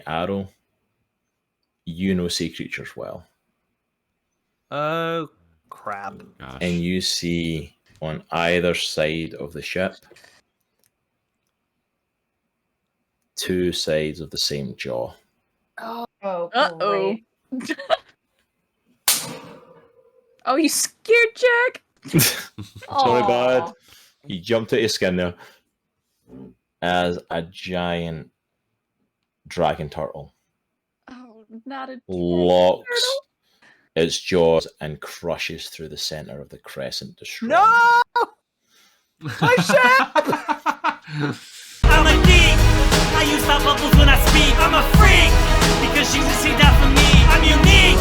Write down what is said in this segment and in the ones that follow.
Arrow, you know sea creatures well. Oh, crap. Gosh. And you see on either side of the ship 2 sides of the same jaw. Oh, Uh-oh. great. Oh, you scared Jack? Sorry, Aw. bud. He jumped out his skin there as a giant dragon turtle Oh, not a locks its jaws and crushes through the center of the crescent, destroying No! My ship! I'm a geek. I use my bubbles when I speak. I'm a freak because she received that from me. I'm unique.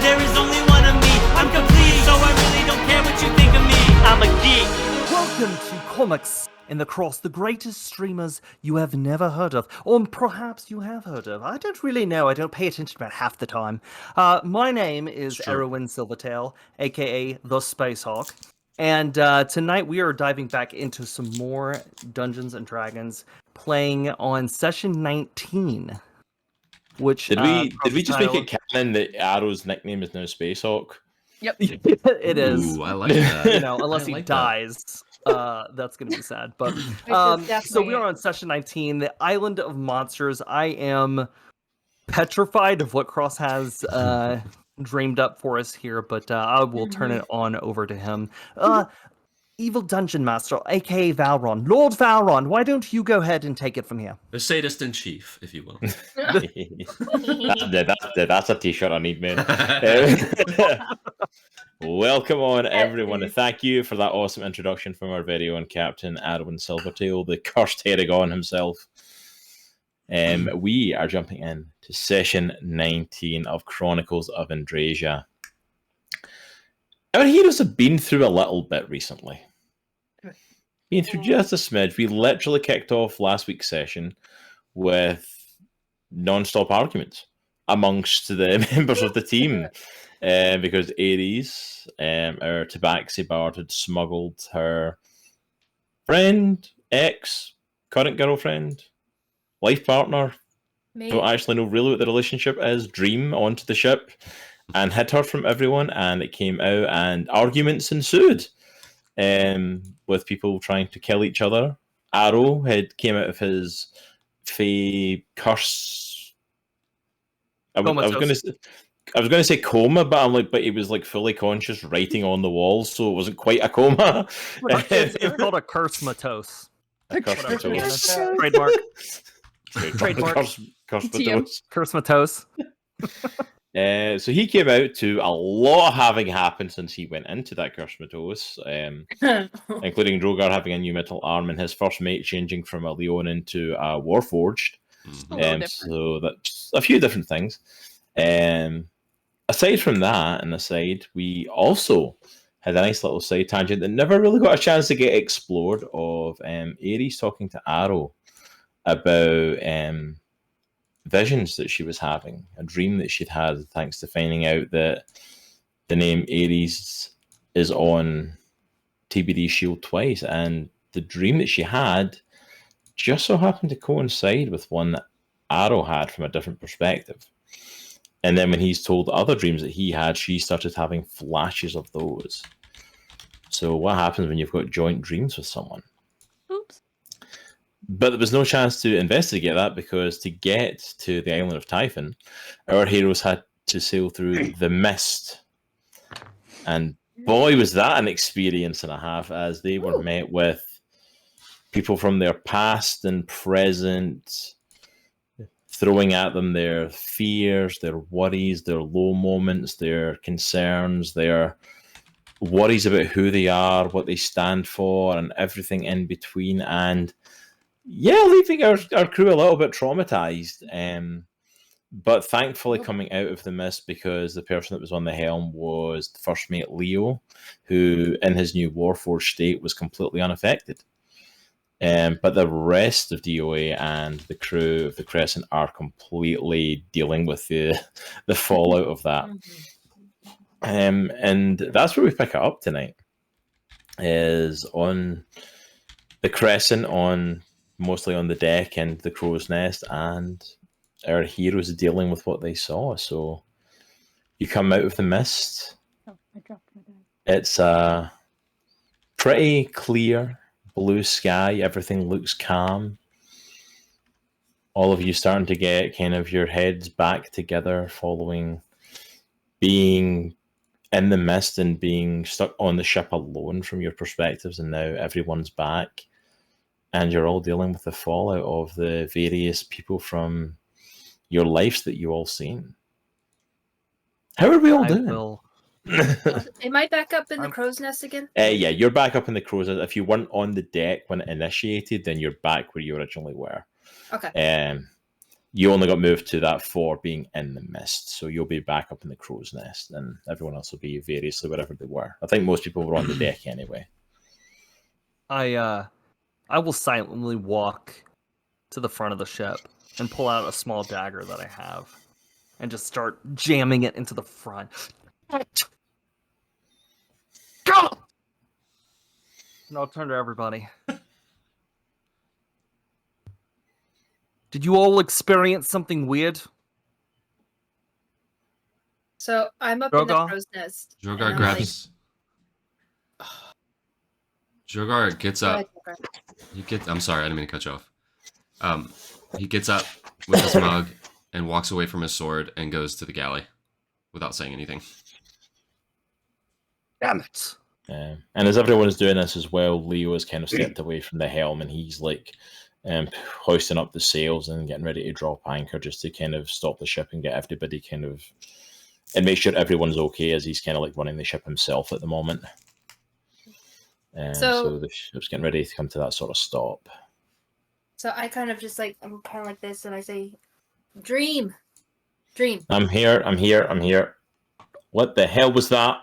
There is only one of me. I'm complete, so I really don't care what you think of me. I'm a geek. Welcome to Comics in the Cross, the greatest streamers you have never heard of, or perhaps you have heard of. I don't really know. I don't pay attention about half the time. My name is Aerowen Silvertail, aka the Spacehawk, and tonight we are diving back into some more Dungeons and Dragons, playing on session 19. Which Did we just make it canon that Arrow's nickname is now Spacehawk? Yep. It is. Ooh, I like that. You know, unless I he like that. dies, that's gonna be sad. But is so we definitely- are on session 19, the Island of Monsters. I am petrified of what Cross has dreamed up for us here, but I will turn it on over to him. Evil Dungeon Master, aka Valron, Lord Valron, why don't you go ahead and take it from here? The sadist in chief, if you will. That's a t-shirt I need, man. Welcome on, everyone, and thank you for that awesome introduction from our very own Captain Aerowen Silvertail, the cursed Haregon himself. We are jumping in to session 19 of Chronicles of Andriesia. Our heroes have been through a little bit recently. Been through just a smidge. We literally kicked off last week's session with non-stop arguments amongst the members of the team. Because Aries, our Tabaxi bard, had smuggled her friend, ex, current girlfriend, life partner, don't actually know really what the relationship is, Dream, onto the ship and hid her from everyone, and it came out and arguments ensued with people trying to kill each other. Arrow had came out of his fey curse. I was going to say coma, but he was like fully conscious, writing on the walls, so it wasn't quite a coma. It's called a curse matose. A curse matose. Trademark. Trademark. Curse matose. Curse matose. So he came out to a lot having happened since he went into that curse matose, including Droghar having a new metal arm and his first mate changing from a Leon into a Warforged. So that's a few different things. Aside from that, we also had a nice little side tangent that never really got a chance to get explored of Aries talking to Arrow about visions that she was having, a dream that she'd had thanks to finding out that the name Aries is on TBD Shield twice, and the dream that she had just so happened to coincide with one that Arrow had from a different perspective. And then when he's told other dreams that he had, she started having flashes of those. So what happens when you've got joint dreams with someone? Oops. But there was no chance to investigate that, because to get to the island of Typhon, our heroes had to sail through the mist. And boy, was that an experience and a half, as they were met with people from their past and present, throwing at them their fears, their worries, their low moments, their concerns, their worries about who they are, what they stand for, and everything in between. And yeah, leaving our crew a little bit traumatized. But thankfully coming out of the mist, because the person that was on the helm was the first mate Leo, who in his new Warforged state was completely unaffected. But the rest of DOA and the crew of the Crescent are completely dealing with the fallout of that. And that's where we pick it up tonight, is on the Crescent, mostly on the deck and the crow's nest, and our heroes dealing with what they saw. So you come out of the mist. Oh, I dropped my bag. It's a pretty clear blue sky. Everything looks calm. All of you starting to get kind of your heads back together following being in the mist and being stuck on the ship alone from your perspectives, and now everyone's back and you're all dealing with the fallout of the various people from your lives that you all seen. How are we all doing? Am I back up in the crow's nest again? Yeah, you're back up in the crow's nest. If you weren't on the deck when it initiated, then you're back where you originally were. Okay. You only got moved to that 4 being in the mist, so you'll be back up in the crow's nest, and everyone else will be variously wherever they were. I think most people were on the deck anyway. I will silently walk to the front of the ship and pull out a small dagger that I have, and just start jamming it into the front. Go! And I'll turn to everybody. Did you all experience something weird? So I'm up in the Droghar? crow's nest. Droghar and I'm grabs. Droghar gets Go up. ahead, Droghar. I'm sorry, I didn't mean to cut you off. He gets up with his mug and walks away from his sword and goes to the galley without saying anything. Damn it. And as everyone is doing this as well, Leo has kind of stepped away from the helm, and he's like hoisting up the sails and getting ready to drop anchor just to kind of stop the ship and get everybody kind of, and make sure everyone's okay, as he's kind of like running the ship himself at the moment. So the ship's getting ready to come to that sort of stop. So I kind of just like, I'm kind of like this, and I say, Dream. I'm here. What the hell was that?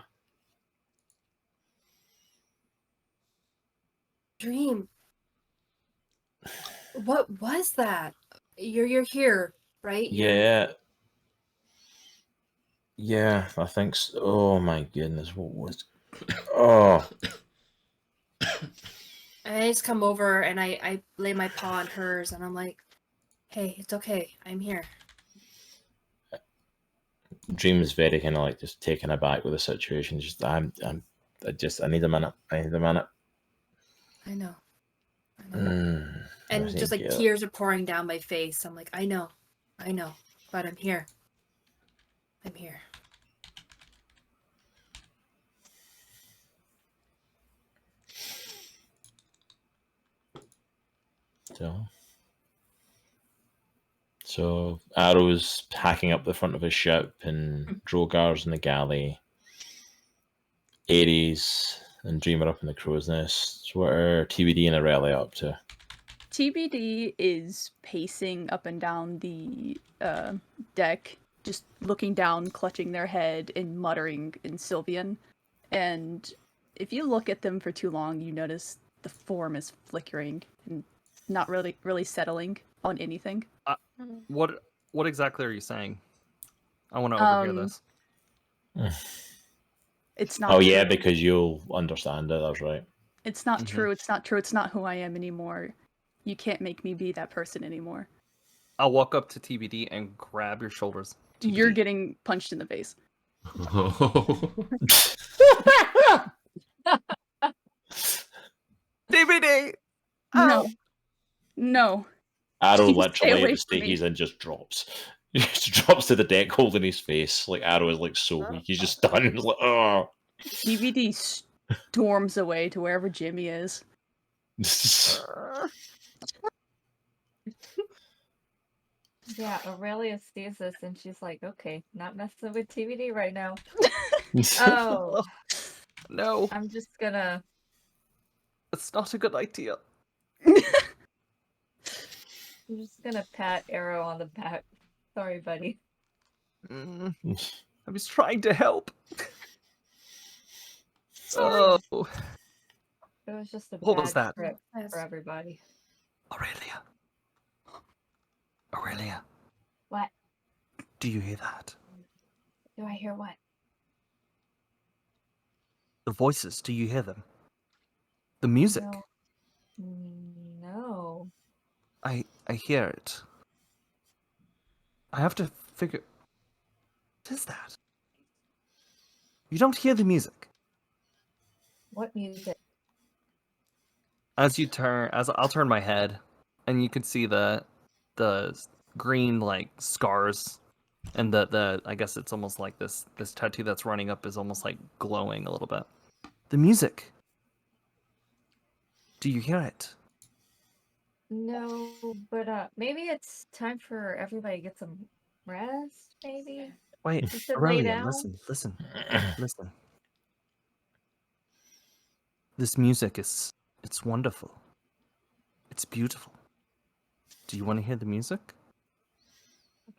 Dream. What was that? You're here, right? Yeah, I think so. Oh my goodness, what was? Oh, And I just come over and I lay my paw on hers, and I'm like, hey, it's okay. I'm here. Dream is very kind of like just taken aback with the situation. Just I need a minute. I know. And just like tears are pouring down my face. I'm like, I know, but I'm here. So Arrow's hacking up the front of his ship, and Droghar's in the galley. Aries and Dream are up in the crow's nest. What are TBD and Erellia up to? TBD is pacing up and down the deck, just looking down, clutching their head, and muttering in Sylvian. And if you look at them for too long, you notice the form is flickering and not really settling on anything. What exactly are you saying? I want to overhear this. It's not. Oh true. yeah, because you'll understand it. That's right. It's not true. It's not true. It's not who I am anymore. You can't make me be that person anymore. I'll walk up to TBD and grab your shoulders. TBD. You're getting punched in the face. TBD! No. Arrow Stay literally away at the from stage me. he's in just drops. He just drops to the deck holding his face. Like Arrow is like so weak. He's just done. He's like, oh. TBD storms away to wherever Jimmy is. Yeah, Aurelia sees this and she's like, okay, not messing with TBD right now. Oh. No. I'm just gonna... It's not a good idea. I'm just gonna pat Arrow on the back. Sorry, buddy. I was trying to help. Sorry. Oh. It was just a What bad was that? trip for everybody. Aurelia. What? Do you hear that? Do I hear what? The voices, do you hear them? The music. No. I hear it. I have to figure. What is that? You don't hear the music. What music? As I'll turn my head, and you can see the green like scars, and the I guess it's almost like this tattoo that's running up is almost like glowing a little bit. The music. Do you hear it? No, but maybe it's time for everybody to get some rest. Maybe Wait, you should lay Erellia, down. listen. This music it's wonderful. It's beautiful. Do you want to hear the music?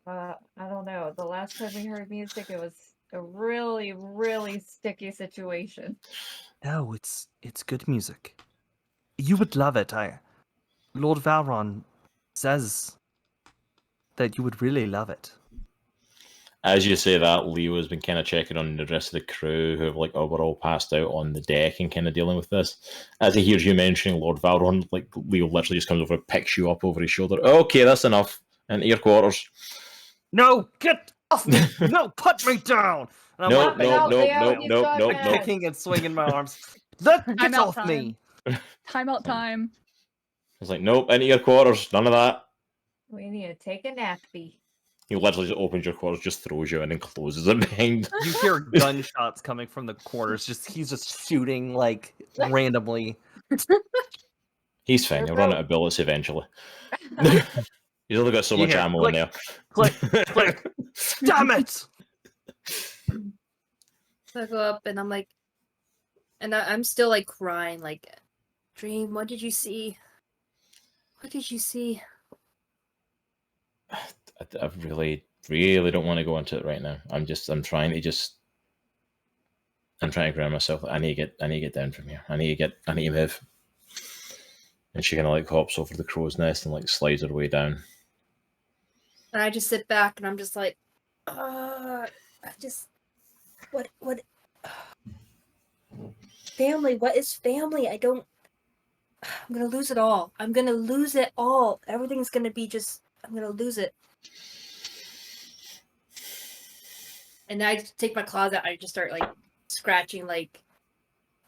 I don't know. The last time we heard music, it was a really, really sticky situation. No, it's good music. You would love it. Lord Valron says that you would really love it. As you say that, Leo has been kind of checking on the rest of the crew who have like, oh, we're all passed out on the deck and kind of dealing with this. As he hears you mentioning Lord Valron, like Leo literally just comes over and picks you up over his shoulder. Okay, that's enough. Into your quarters. No, get off me! No, put me down! And No, like, no. kicking and swinging my arms. Get Timeout off time. me! Timeout time. It's like, nope, into your quarters. None of that. We need to take a nappy. He literally just opens your quarters, just throws you in and closes it behind. You hear gunshots coming from the quarters. He's just shooting like randomly. He's fine. He'll run out of bullets eventually. He's only got so much Yeah, ammo in there. Click, click. Damn it! So I go up and I'm like, and I'm still like crying, like, Dream, what did you see? What did you see? I really don't want to go into it right now. I'm trying to ground myself. I need to get down from here. I need to move. And she kind of like hops over the crow's nest and like slides her way down. And I just sit back and I'm just like, what? Family, what is family? I'm gonna lose it all. I'm gonna lose it all. Everything's gonna be I'm gonna lose it. And then I just take my claws out. I just start like scratching, like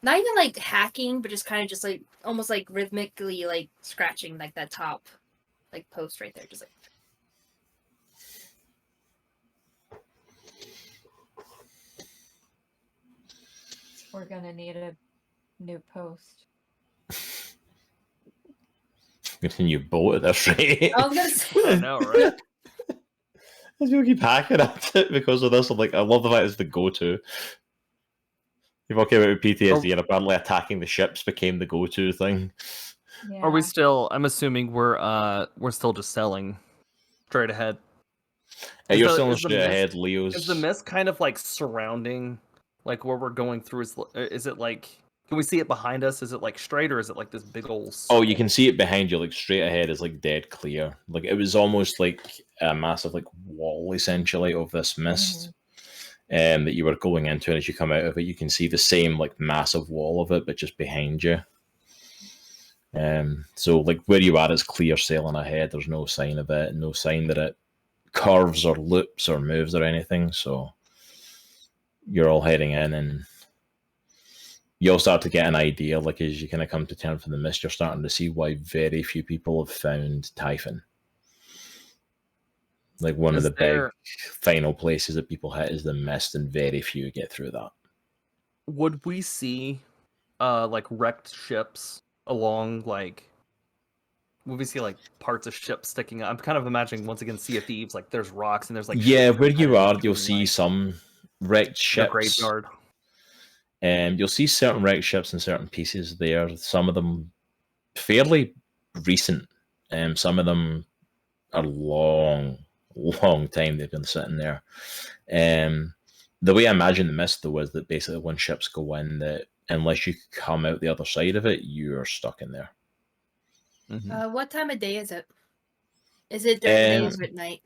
not even like hacking, but just kind of just like almost like rhythmically like scratching like that top like post right there, just like. We're gonna need a new post. Get a new boat at this rate. I was gonna say. I know, right? As you keep hacking at it because of this, I'm like, I love the fact it's the go-to. People came out with PTSD and apparently attacking the ships became the go-to thing. Yeah. Are we still? I'm assuming we're still just selling straight ahead. You're still straight ahead, Leo's. Is the mist kind of like surrounding, like where we're going through? Is it like? Can we see it behind us? Is it like straight or is it like this big old? Oh, you can see it behind you, like straight ahead is like dead clear. Like it was almost like a massive like wall essentially of this mist. That you were going into, and as you come out of it, you can see the same like massive wall of it, but just behind you. So like where you are is clear sailing ahead. There's no sign of it, no sign that it curves or loops or moves or anything. So you're all heading in, and you'll start to get an idea, like as you kind of come to terms with the mist, you're starting to see why very few people have found Typhon. Like one of the big final places that people hit is the mist, and very few get through that. Would we see like wrecked ships along like would we see like parts of ships sticking up? I'm kind of imagining once again Sea of Thieves, like there's rocks and there's like where you are, you'll see some wrecked ships. Graveyard. You'll see certain wrecked ships and certain pieces there. Some of them fairly recent. Some of them are long time they've been sitting there. The way I imagine the mist though is that basically when ships go in, that unless you come out the other side of it, you're stuck in there. What time of day is it? Is it during the day or at night?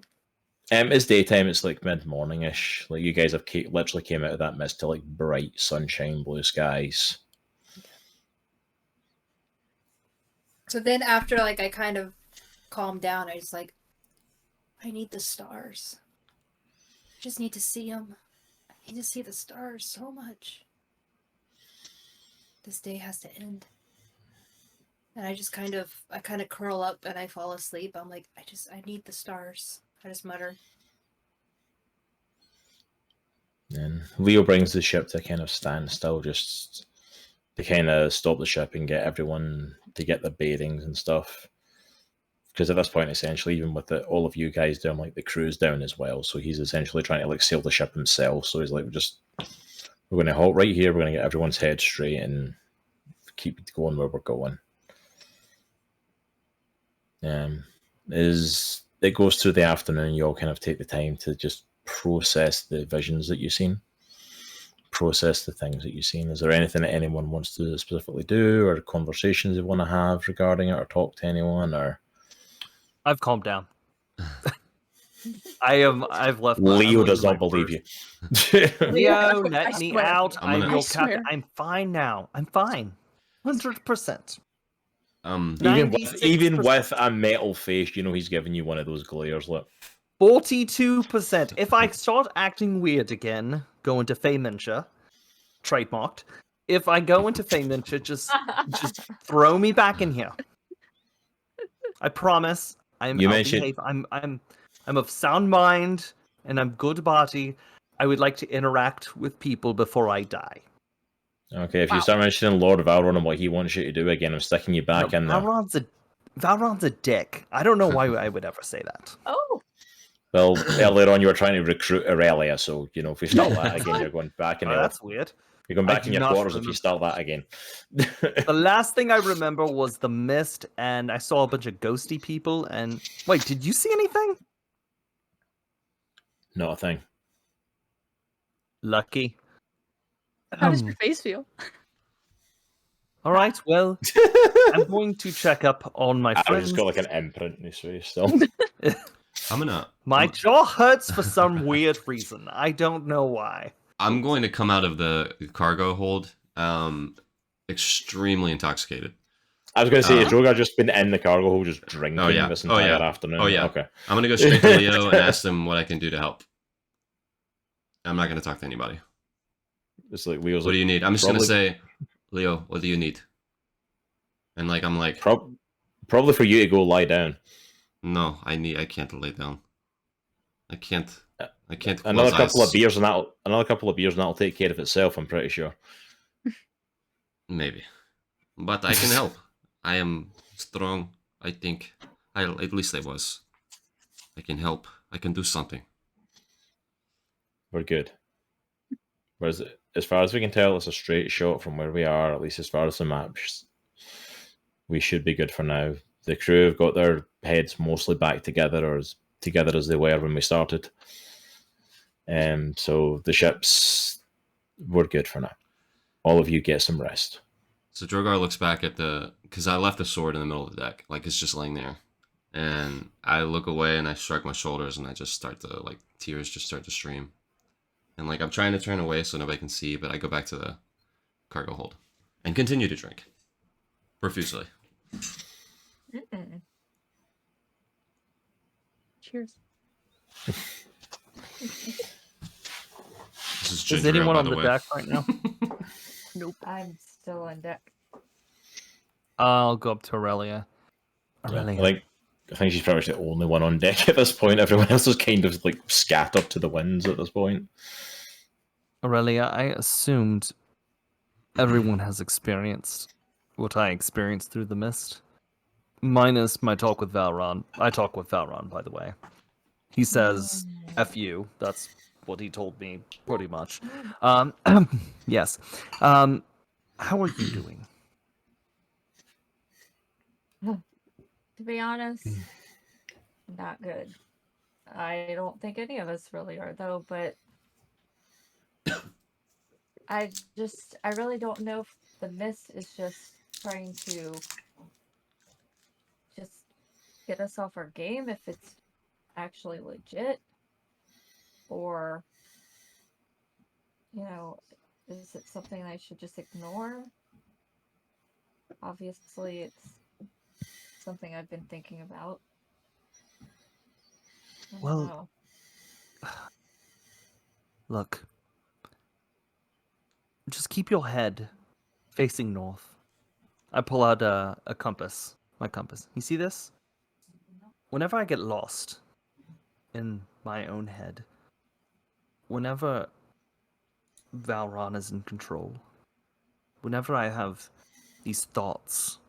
It's daytime. It's like mid-morning-ish. Like you guys have literally came out of that mist to like bright sunshine, blue skies. So then after like I kind of calm down, I just like, I need the stars. I just need to see them. I need to see the stars so much. This day has to end. And I kind of curl up and I fall asleep. I'm like, I need the stars. I just mutter. And Leo brings the ship to kind of standstill, just to kind of stop the ship and get everyone to get their bearings and stuff. Because at this point, essentially, even with all of you guys down, like the crew's down as well, so he's essentially trying to like sail the ship himself. So he's like, we're going to halt right here. We're going to get everyone's head straight and keep going where we're going. As it goes through the afternoon, you all kind of take the time to just process the visions that you've seen, process the things that you've seen. Is there anything that anyone wants to specifically do, or conversations they want to have regarding it, or talk to anyone? Or I've calmed down. I've left. Leo does not believe you. Leo, I let me swear. out. I'm I your swear. captain. I'm fine now. I'm fine. 100%. Even with a metal face, you know he's giving you one of those glares. Look, 42%. If I start acting weird again, go into Feymentia, trademarked. If I go into Feymentia, just throw me back in here. I promise. I'll behave. I'm of sound mind and I'm good body. I would like to interact with people before I die. okay, if you start mentioning Lord Valron and what he wants you to do again, I'm sticking you back in there. Valron's a dick. I don't know why I would ever say that. Oh, Well, earlier on you were trying to recruit Erellia, so you know if we start that again, you're going back in That's weird. You're going back in your do not quarters if remember. you start that again. The last thing I remember was the mist, and I saw a bunch of ghosty people. And wait, did you see anything? Not a thing. Lucky. How does your face feel? All right, well, I'm going to check up on my I friends. just got like an imprint in his face still. My jaw hurts for some weird reason. I don't know why. I'm going to come out of the cargo hold extremely intoxicated. I was going to say, has Droghar just been in the cargo hold just drinking this entire yeah. afternoon? Oh, yeah. Okay. I'm going to go straight to Leo and ask them what I can do to help. I'm not going to talk to anybody. It's like Leo's What like, do you need? I'm just going to say, Leo, what do you need? And like, I'm like, probably for you to go lie down. no, I can't lay down. I can't. Another close couple eyes. of beers and that'll take care of itself, I'm pretty sure. Maybe. But I can help. I am strong, I think. At least I was. I can help. I can do something. We're good. Whereas, as far as we can tell, it's a straight shot from where we are, at least as far as the maps. We should be good for now. The crew have got their heads mostly back together, or as together as they were when we started. So the ships were good for now. All of you get some rest. So Droghar looks back at because I left the sword in the middle of the deck, like it's just laying there, and I look away and I shrug my shoulders and I just start to tears just start to stream, and I'm trying to turn away so nobody can see, but I go back to the cargo hold and continue to drink profusely. Cheers. This is Is ginger ale, anyone by on the the way. deck right now? Nope. I'm still on deck. I'll go up to Erellia. Erellia. I think she's pretty much the only one on deck at this point. Everyone else is kind of scattered to the winds at this point. Erellia, I assumed everyone has experienced what I experienced through the mist. Minus my talk with Valron. I talk with Valron, by the way. He says, F you. That's what he told me, pretty much. Yes. How are you doing? To be honest, not good. I don't think any of us really are, though, but I really don't know if the mist is just trying to just get us off our game, if it's actually legit, or, is it something I should just ignore? Obviously, it's something I've been thinking about. Oh, Well, wow. look, just keep your head facing north. I pull out a compass, my compass. You see this? Whenever I get lost in my own head, whenever Valron is in control, whenever I have these thoughts,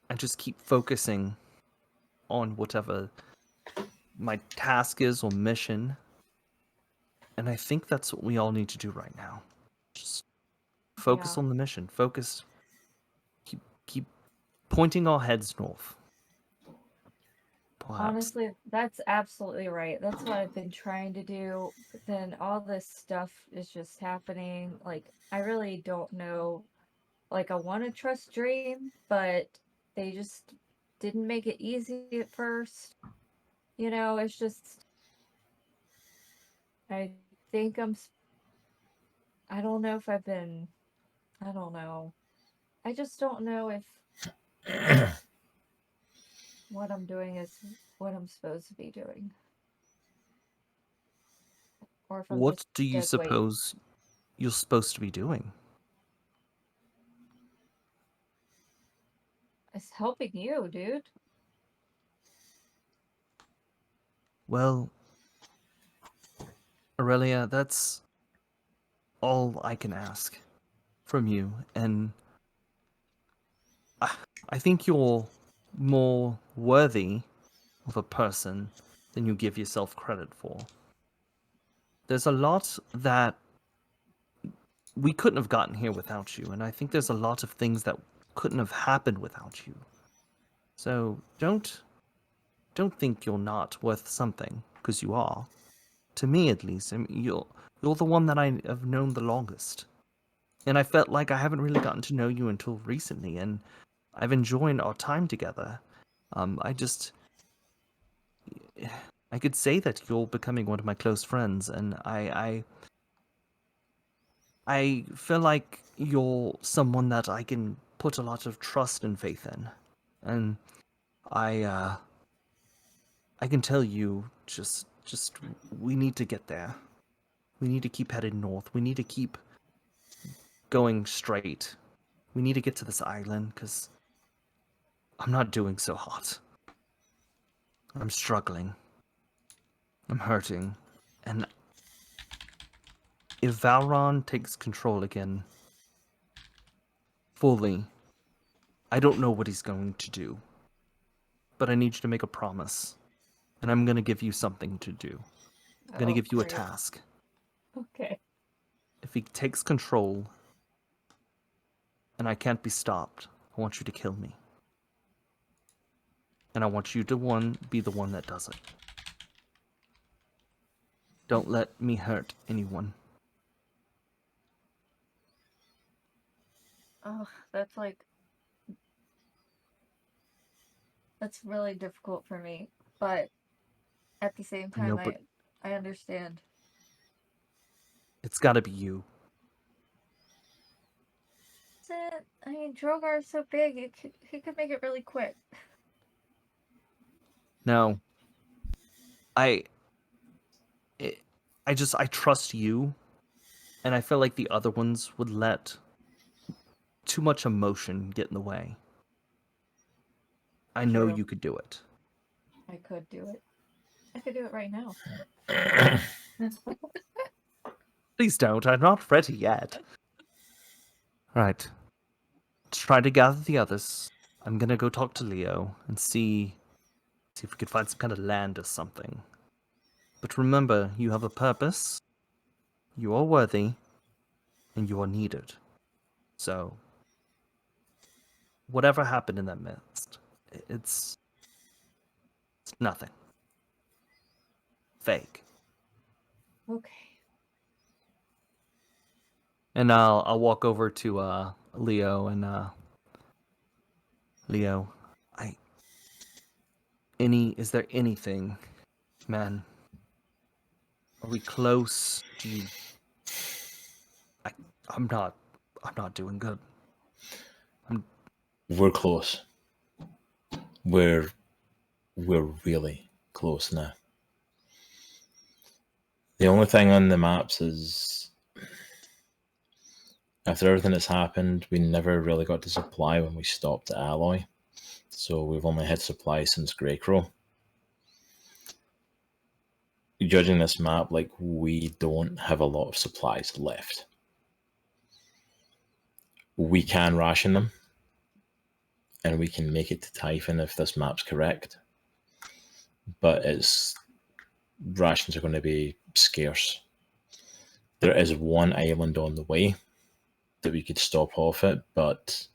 I just keep focusing on whatever my task is or mission. And I think that's what we all need to do right now. Just focus Yeah. on the mission. Focus. Keep pointing our heads north. Perhaps. Honestly, that's absolutely right. That's what I've been trying to do. But then all this stuff is just happening. Like, I really don't know. Like, I want to trust Dream, but they just didn't make it easy at first. You know, it's just. I think I don't know if I've been. I don't know. I just don't know if what I'm doing is what I'm supposed to be doing. Or if I'm What just do you dead weight. suppose you're supposed to be doing? It's helping you, dude. Well, Erellia, that's all I can ask from you, and I think you're more worthy of a person than you give yourself credit for. There's a lot that we couldn't have gotten here without you, and I think there's a lot of things that couldn't have happened without you. So don't think you're not worth something, because you are. To me, at least, I mean, you're the one that I have known the longest, and I felt like I haven't really gotten to know you until recently, and I've enjoyed our time together. I could say that you're becoming one of my close friends, and I feel like you're someone that I can put a lot of trust and faith in, and I can tell you just we need to get there. We need to keep headed north. We need to keep going straight. We need to get to this island because I'm not doing so hot. I'm struggling. I'm hurting, and if Valron takes control again fully, I don't know what he's going to do. But I need you to make a promise. And I'm going to give you something to do. I'm going to give you a great. task. Okay. If he takes control and I can't be stopped, I want you to kill me. And I want you to be the one that does it. Don't let me hurt anyone. Oh, that's really difficult for me. But at the same I know, time, but I understand. it's got to be you. I mean, Droghar is so big, he could make it really quick. No. I trust you, and I feel like the other ones would let too much emotion get in the way. I know True. you could do it. I could do it. I could do it right now. Please don't. I'm not ready yet. Right. Let's try to gather the others. I'm gonna go talk to Leo and see if we could find some kind of land or something. But remember, you have a purpose. You are worthy, and you are needed. So, whatever happened in that midst, it's nothing. Fake. Okay. And I'll walk over to Leo and Leo, is there anything, man? Are we close? I'm not doing good. We're close. We're really close now. The only thing on the maps is, after everything that's happened, we never really got to supply when we stopped at Alloy. So we've only had supply since Greycrow. Judging this map, like, we don't have a lot of supplies left. We can ration them, and we can make it to Typhon if this map's correct. But rations are going to be scarce. There is one island on the way that we could stop off at, but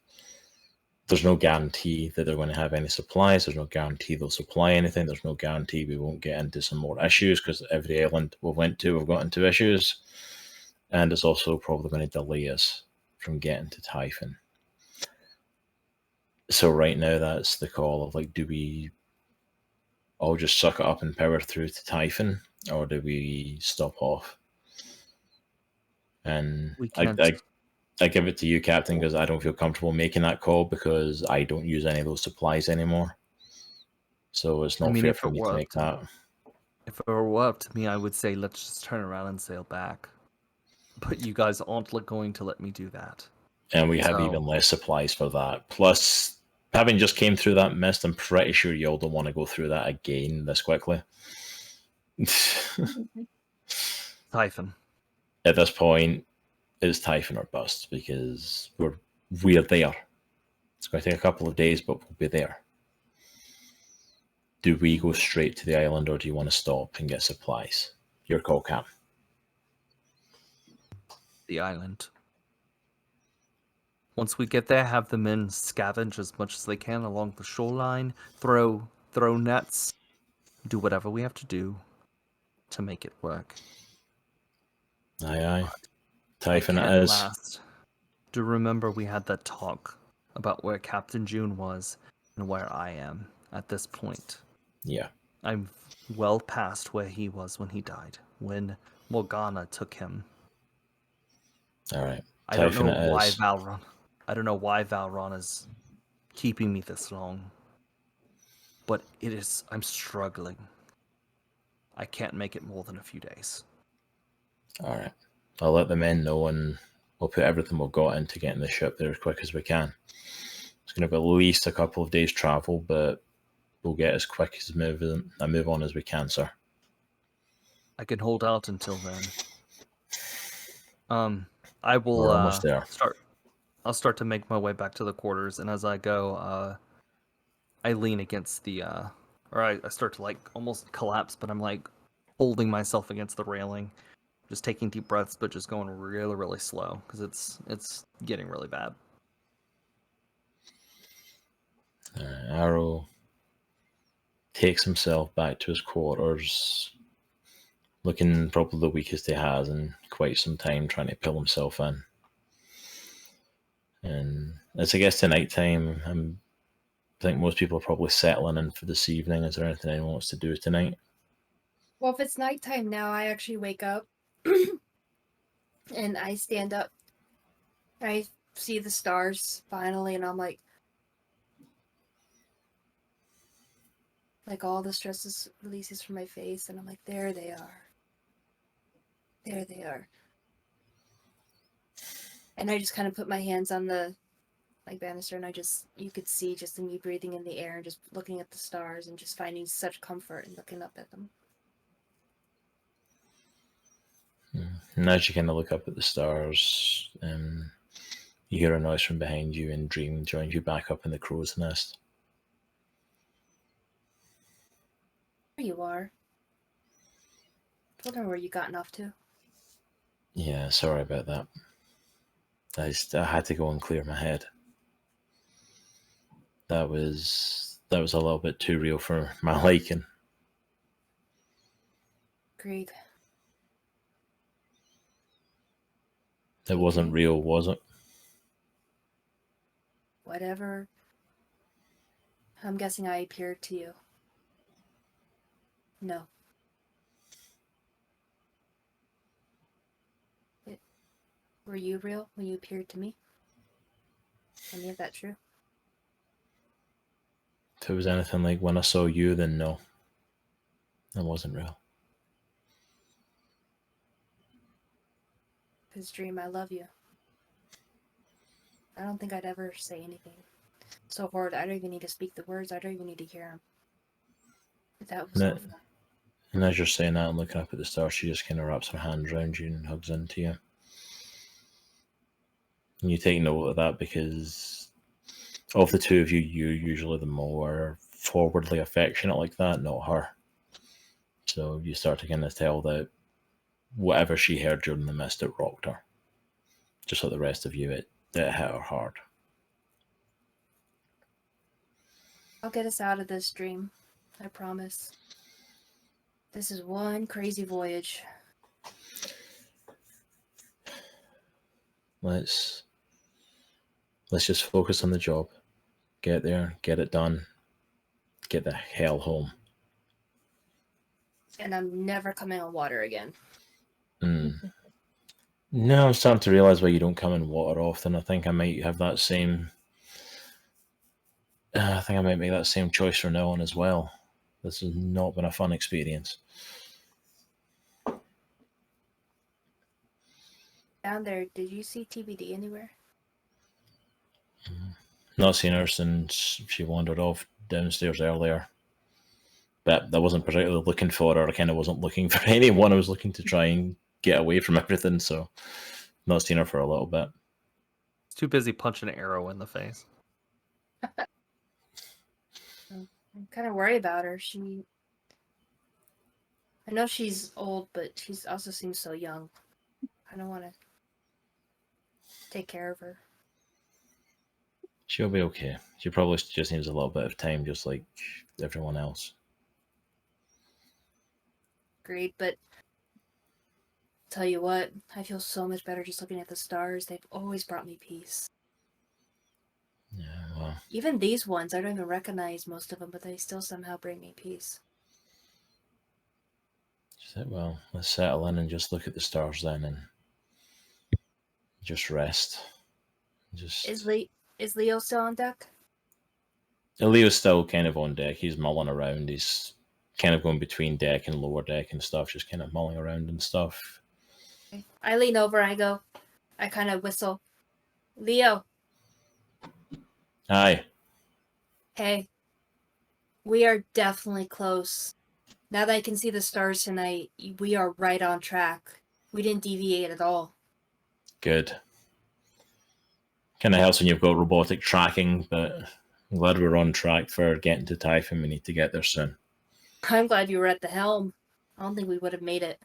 there's no guarantee that they're going to have any supplies. There's no guarantee they'll supply anything. There's no guarantee we won't get into some more issues, because every island we went to, we've got into issues. And it's also probably going to delay us from getting to Typhon. So right now that's the call of, like, do we all just suck it up and power through to Typhon, or do we stop off? And We can't. I give it to you, Captain, because I don't feel comfortable making that call, because I don't use any of those supplies anymore. So it's not fair for me to make that. If it were up to me, I would say let's just turn around and sail back. But you guys aren't going to let me do that. And we have even less supplies for that. Plus, having just came through that mist, I'm pretty sure y'all don't want to go through that again this quickly. Typhon. At this point, it's Typhon or bust, because we're there. It's going to take a couple of days, but we'll be there. Do we go straight to the island, or do you want to stop and get supplies? Your call, Cap. The island. Once we get there, have the men scavenge as much as they can along the shoreline, throw nets, do whatever we have to do to make it work. Aye. Typhon it is. Last. Do remember we had that talk about where Captain June was and where I am at this point. Yeah. I'm well past where he was when he died, when Morgana took him. All right. I don't know why Valron is keeping me this long. But I'm struggling. I can't make it more than a few days. All right. I'll let the men know, and we'll put everything we've got into getting the ship there as quick as we can. It's going to be at least a couple of days travel, but we'll get as quick as move on as we can, sir. I can hold out until then. I will We're almost there. I'll start to make my way back to the quarters, and as I go, I lean against the or I start to like almost collapse, but I'm like holding myself against the railing, just taking deep breaths, but just going really, really slow because it's getting really bad. Arrow takes himself back to his quarters, looking probably the weakest he has in quite some time, trying to pull himself in. And as it gets to night time, I think most people are probably settling in for this evening. Is there anything anyone wants to do tonight? Well, if it's nighttime now, I actually wake up and I stand up. I see the stars finally, and I'm like all the stress releases from my face, and I'm like, there they are. There they are. And I just kind of put my hands on the banister, and you could see just me breathing in the air and just looking at the stars and just finding such comfort and looking up at them. And as you kind of look up at the stars, you hear a noise from behind you, and Dream joins you back up in the crow's nest. There you are. I wonder where you gotten off to. Yeah, sorry about that. I had to go and clear my head. That was a little bit too real for my liking. Agreed. It wasn't real, was it? Whatever. I'm guessing I appeared to you. No. Were you real when you appeared to me? Any of that true? If it was anything like when I saw you, then no. It wasn't real. Because, Dream, I love you. I don't think I'd ever say anything so hard. I don't even need to speak the words. I don't even need to hear them. That was No. awful. And as you're saying that and looking up at the stars, she just kind of wraps her hands around you and hugs into you. And you take note of that because of the two of you, you're usually the more forwardly affectionate like that, not her. So you start to kind of tell that whatever she heard during the mist, it rocked her. Just like the rest of you, it hit her hard. I'll get us out of this, Dream. I promise. This is one crazy voyage. Let's just focus on the job. Get there, get it done, get the hell home. And I'm never coming on water again. No, I'm starting to realise why you don't come in water often. I think I might have that same... I think I might make that same choice from now on as well. This has not been a fun experience. Down there, did you see TBD anywhere? Not seen her since she wandered off downstairs earlier. But I wasn't particularly looking for her. I kind of wasn't looking for anyone. I was looking to try and get away from everything, so not seen her for a little bit. It's too busy punching an arrow in the face. I'm kind of worried about her. I know she's old, but she also seems so young. I don't want to take care of her. She'll be okay. She probably just needs a little bit of time, just like everyone else. Agreed, but tell you what, I feel so much better just looking at the stars. They've always brought me peace. Yeah, well, Even these ones, I don't even recognize most of them, but they still somehow bring me peace. she said, well, let's settle in and just look at the stars then and just rest. Just Is Leo still on deck? Leo's still kind of on deck. He's mulling around. He's kind of going between deck and lower deck and stuff, just kind of mulling around and stuff. I lean over, I kind of whistle. Leo, Hi. hey. We are definitely close. Now that I can see the stars tonight, we are right on track. We didn't deviate at all. Good. Kind of helps when you've got robotic tracking, but I'm glad we're on track for getting to Typhon. We need to get there soon. I'm glad you were at the helm. I don't think we would have made it.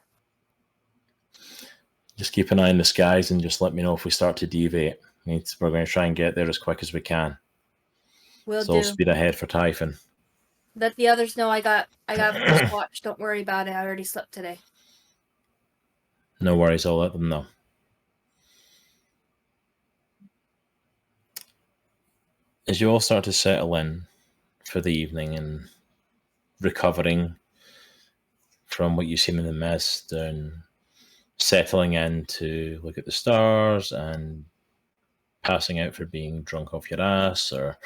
Just keep an eye on the skies and just let me know if we start to deviate. We're going to try and get there as quick as we can. Will So do. speed ahead for Typhon. Let the others know I got first watch. Don't worry about it. I already slept today. No worries, I'll let them know. As you all start to settle in for the evening and recovering from what you've seen in the mist and settling in to look at the stars and passing out for being drunk off your ass or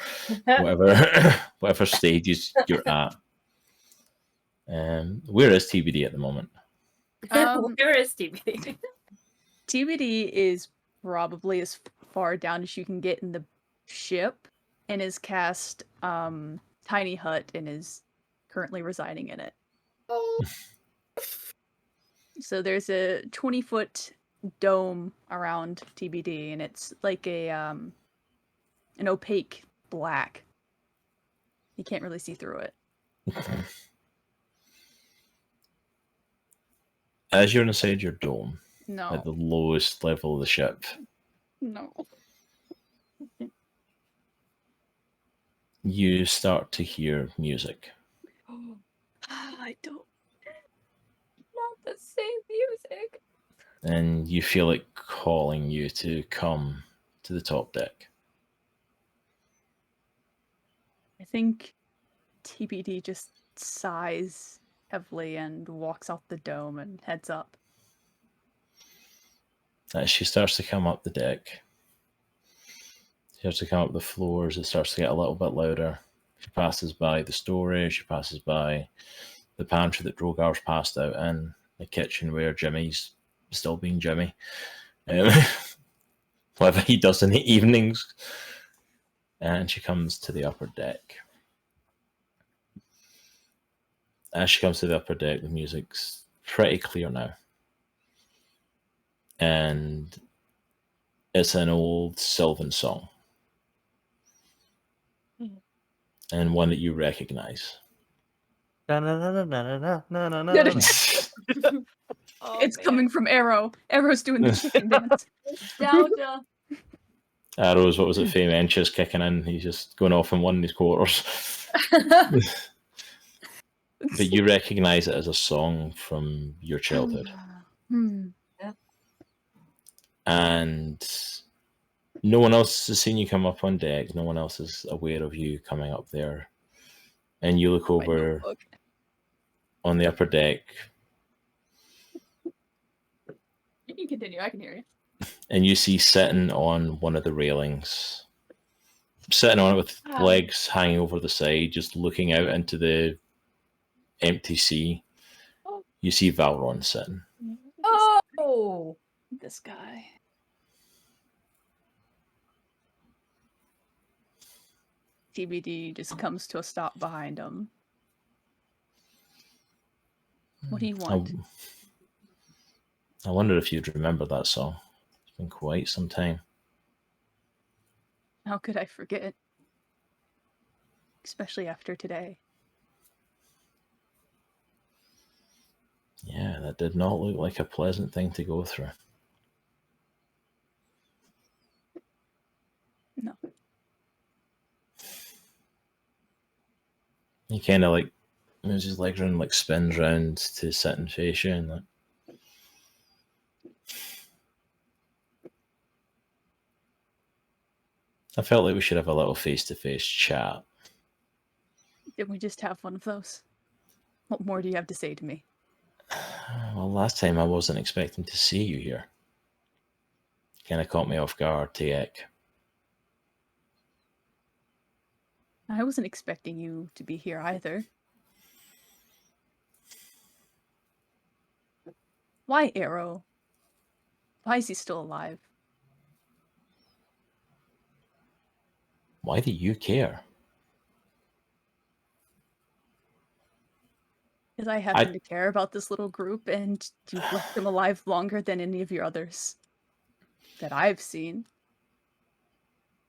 whatever stages you're at. Where is TBD at the moment? Where is TBD? TBD is probably as far down as you can get in the ship and is cast Tiny Hut and is currently residing in it. Oh. So there's a 20-foot dome around TBD, and it's like an opaque black. You can't really see through it. As you're inside your dome, No. at the lowest level of the ship, No. you start to hear music. I don't. Not the same music. And you feel it calling you to come to the top deck. I think TBD just sighs heavily and walks off the dome and heads up. As she starts to come up the deck, she starts to come up the floors, it starts to get a little bit louder. She passes by the storage, she passes by the pantry that Droghar's passed out in, the kitchen where Jimmy's still being Jimmy. Um, whatever he does in the evenings. And she comes to the upper deck. As she comes to the upper deck, the music's pretty clear now. And it's an old Sylvan song. And one that you recognize. Oh, It's man. coming from Arrow. Arrow's doing the chicken dance. Nostalgia. Arrows, what was it, Fame Inches kicking in. He's just going off in one of his quarters. But you recognize it as a song from your childhood. Hmm. And no one else has seen you come up on deck. No one else is aware of you coming up there. And you look My over notebook. on the upper deck, You can continue. I can hear you. and you see sitting on one of the railings, sitting on it with legs hanging over the side, just looking out into the empty sea. You see Valron sitting. Oh, This guy. TBD just comes to a stop behind him. What do you want? I wonder if you'd remember that song. It's been quite some time. How could I forget? Especially after today. Yeah, that did not look like a pleasant thing to go through. No. He kind of like moves his legs around, like spins round to sit and face you, and like, I felt like we should have a little face-to-face chat. Did we just have one of those? What more do you have to say to me? Well, last time I wasn't expecting to see you here. Kind of caught me off guard, Tiek. I wasn't expecting you to be here either. Why Arrow? Why is he still alive? Why do you care? Because I happen to care about this little group, and you've left them alive longer than any of your others that I've seen.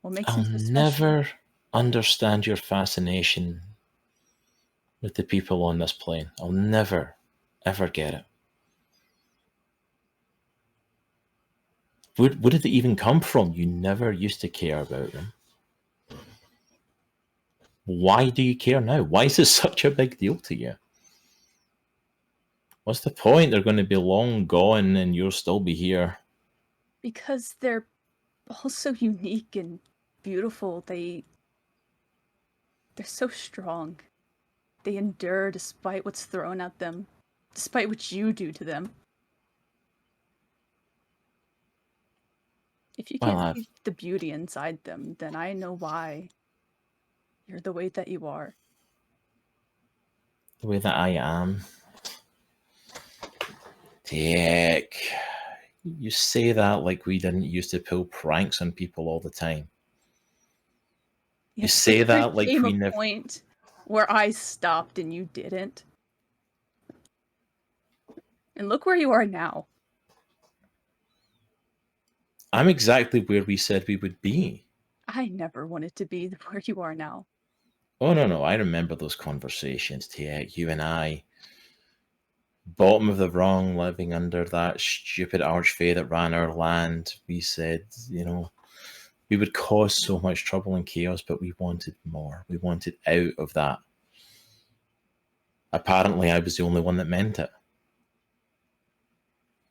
What makes I'll them so special? never understand your fascination with the people on this plane. I'll never, ever get it. Where did it even come from? You never used to care about them. Why do you care now? Why is this such a big deal to you? What's the point? They're going to be long gone and you'll still be here. Because they're all so unique and beautiful. They're so strong. They endure despite what's thrown at them, despite what you do to them. If you can't see the beauty inside them, then I know why you're the way that you are. The way that I am. Dick. You say that like we didn't used to pull pranks on people all the time. You say that like we never. Point where I stopped and you didn't. And look where you are now. I'm exactly where we said we would be. I never wanted to be where you are now. Oh, no. I remember those conversations, Tiek. You and I. Bottom of the rung, living under that stupid archfey that ran our land. We said, we would cause so much trouble and chaos, but we wanted more. We wanted out of that. Apparently, I was the only one that meant it.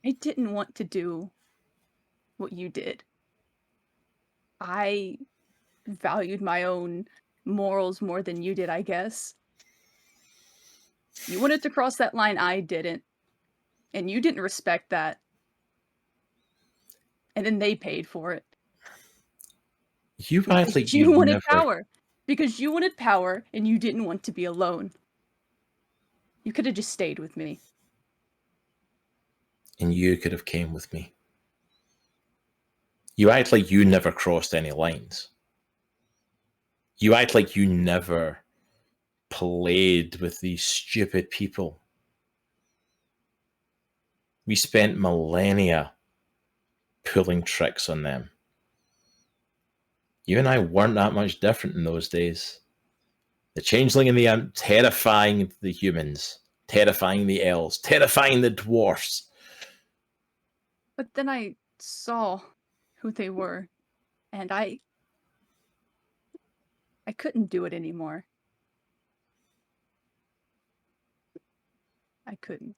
I didn't want to do what you did. I valued my own morals more than you did, I guess. You wanted to cross that line, I didn't. And you didn't respect that. And then they paid for it. You act like you wanted never... power. Because you wanted power and you didn't want to be alone. You could have just stayed with me. And you could have came with me. You act like you never crossed any lines. You act like you never played with these stupid people. We spent millennia pulling tricks on them. You and I weren't that much different in those days. The Changeling and the Imp terrifying the humans, terrifying the elves, terrifying the dwarfs. But then I saw who they were, and I couldn't do it anymore. I couldn't.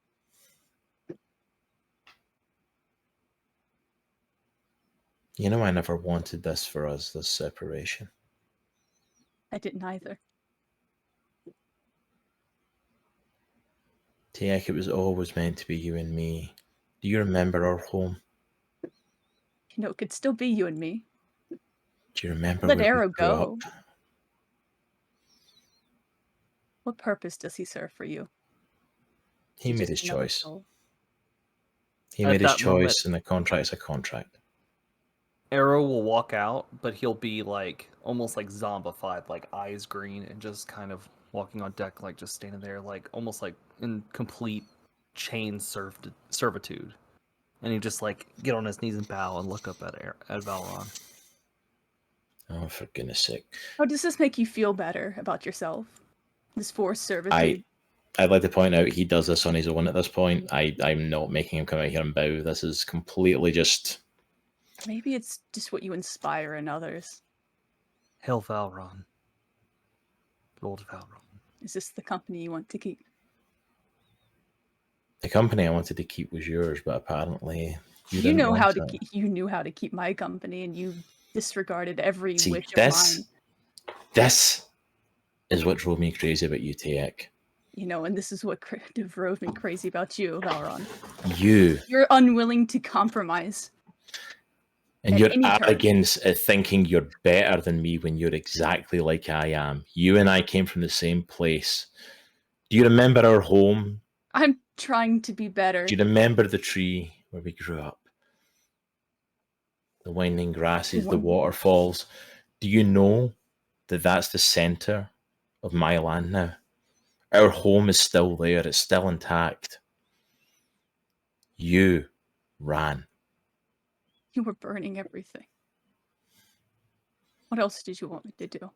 You know, I never wanted this for us, this separation. I didn't either. Tiek, it was always meant to be you and me. Do you remember our home? You know, it could still be you and me. Do you remember Let where Arrow we grew go. up? What purpose does he serve for you? He He's made just his another choice. soul. He At made his that choice, moment- and a contract's a contract. Arrow will walk out, but he'll be like almost like zombified, like eyes green, and just kind of walking on deck, like just standing there, like almost like in complete chain servitude. And he just like get on his knees and bow and look up at Valron. Oh, for goodness sake. How does this make you feel better about yourself? This forced servitude? I'd like to point out he does this on his own at this point. I'm not making him come out here and bow. This is completely just... Maybe it's just what you inspire in others. Hail Valron. Lord Valron. Is this the company you want to keep? The company I wanted to keep was yours, but apparently you You didn't know want how it. to keep. You knew how to keep my company, and you disregarded every See, wish of this, mine. this is what drove me crazy about you, Tiek. You know, and this is what drove me crazy about you, Valron. You You're unwilling to compromise. and At your any turn. arrogance at thinking you're better than me when you're exactly like I am. You and I came from the same place. Do you remember our home? I'm trying to be better. Do you remember the tree where we grew up? The winding grasses, the waterfalls. Do you know that that's the center of my land now? Our home is still there. It's still intact. You ran. You were burning everything. What else did you want me to do?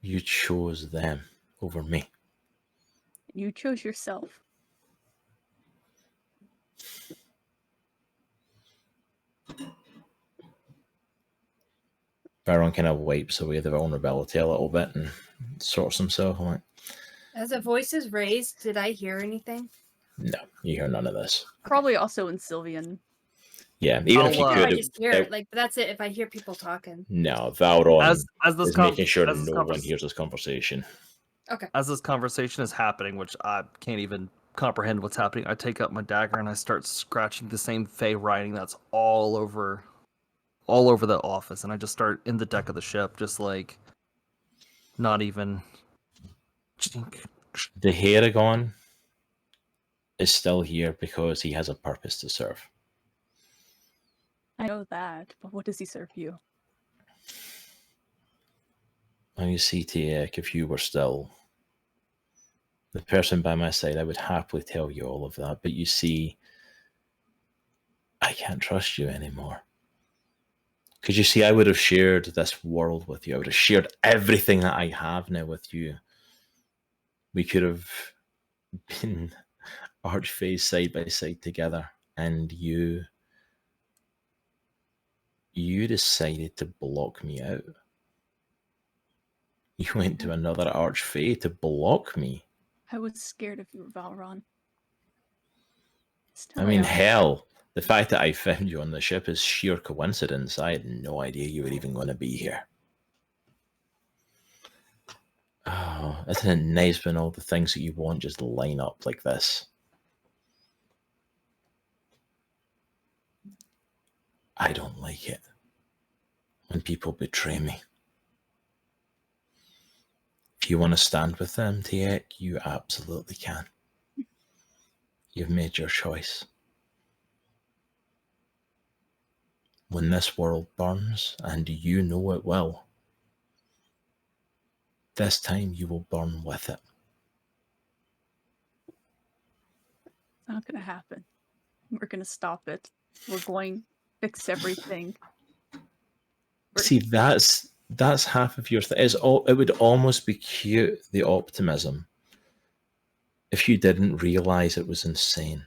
You chose them over me. You chose yourself. Baron kind of wipes away the vulnerability a little bit and sorts himself. I'm like, As the voice is raised, did I hear anything? no, you hear none of this. Probably also in Sylvian. Yeah, even if you I'll, could I have... just hear it. Like, but that's it. If I hear people talking. No, Valron As this is making sure as this no one hears this conversation. As this conversation is happening, which I can't even comprehend what's happening, I take up my dagger and I start scratching the same Fey writing that's all over the office, and I just start in the deck of the ship, just like not even. The Haregon is still here because he has a purpose to serve. I know that, but what does he serve you? Now you see, Tiek, if you were still the person by my side, I would happily tell you all of that. But you see, I can't trust you anymore. Because you see, I would have shared this world with you. I would have shared everything that I have now with you. We could have been archfays side by side together. And you decided to block me out. You went to another archfey to block me. I was scared of you, Valron. Still I mean, am. hell, the fact that I found you on the ship is sheer coincidence. I had no idea you were even going to be here. Oh, isn't it nice when all the things that you want just line up like this? I don't like it when people betray me. If you want to stand with them, Tiek, you absolutely can. You've made your choice. When this world burns, and you know it will, this time you will burn with it. It's not going to happen. We're going to stop it. We're going to fix everything. See, that's half of your thing. It would almost be cute, the optimism, if you didn't realize it was insane.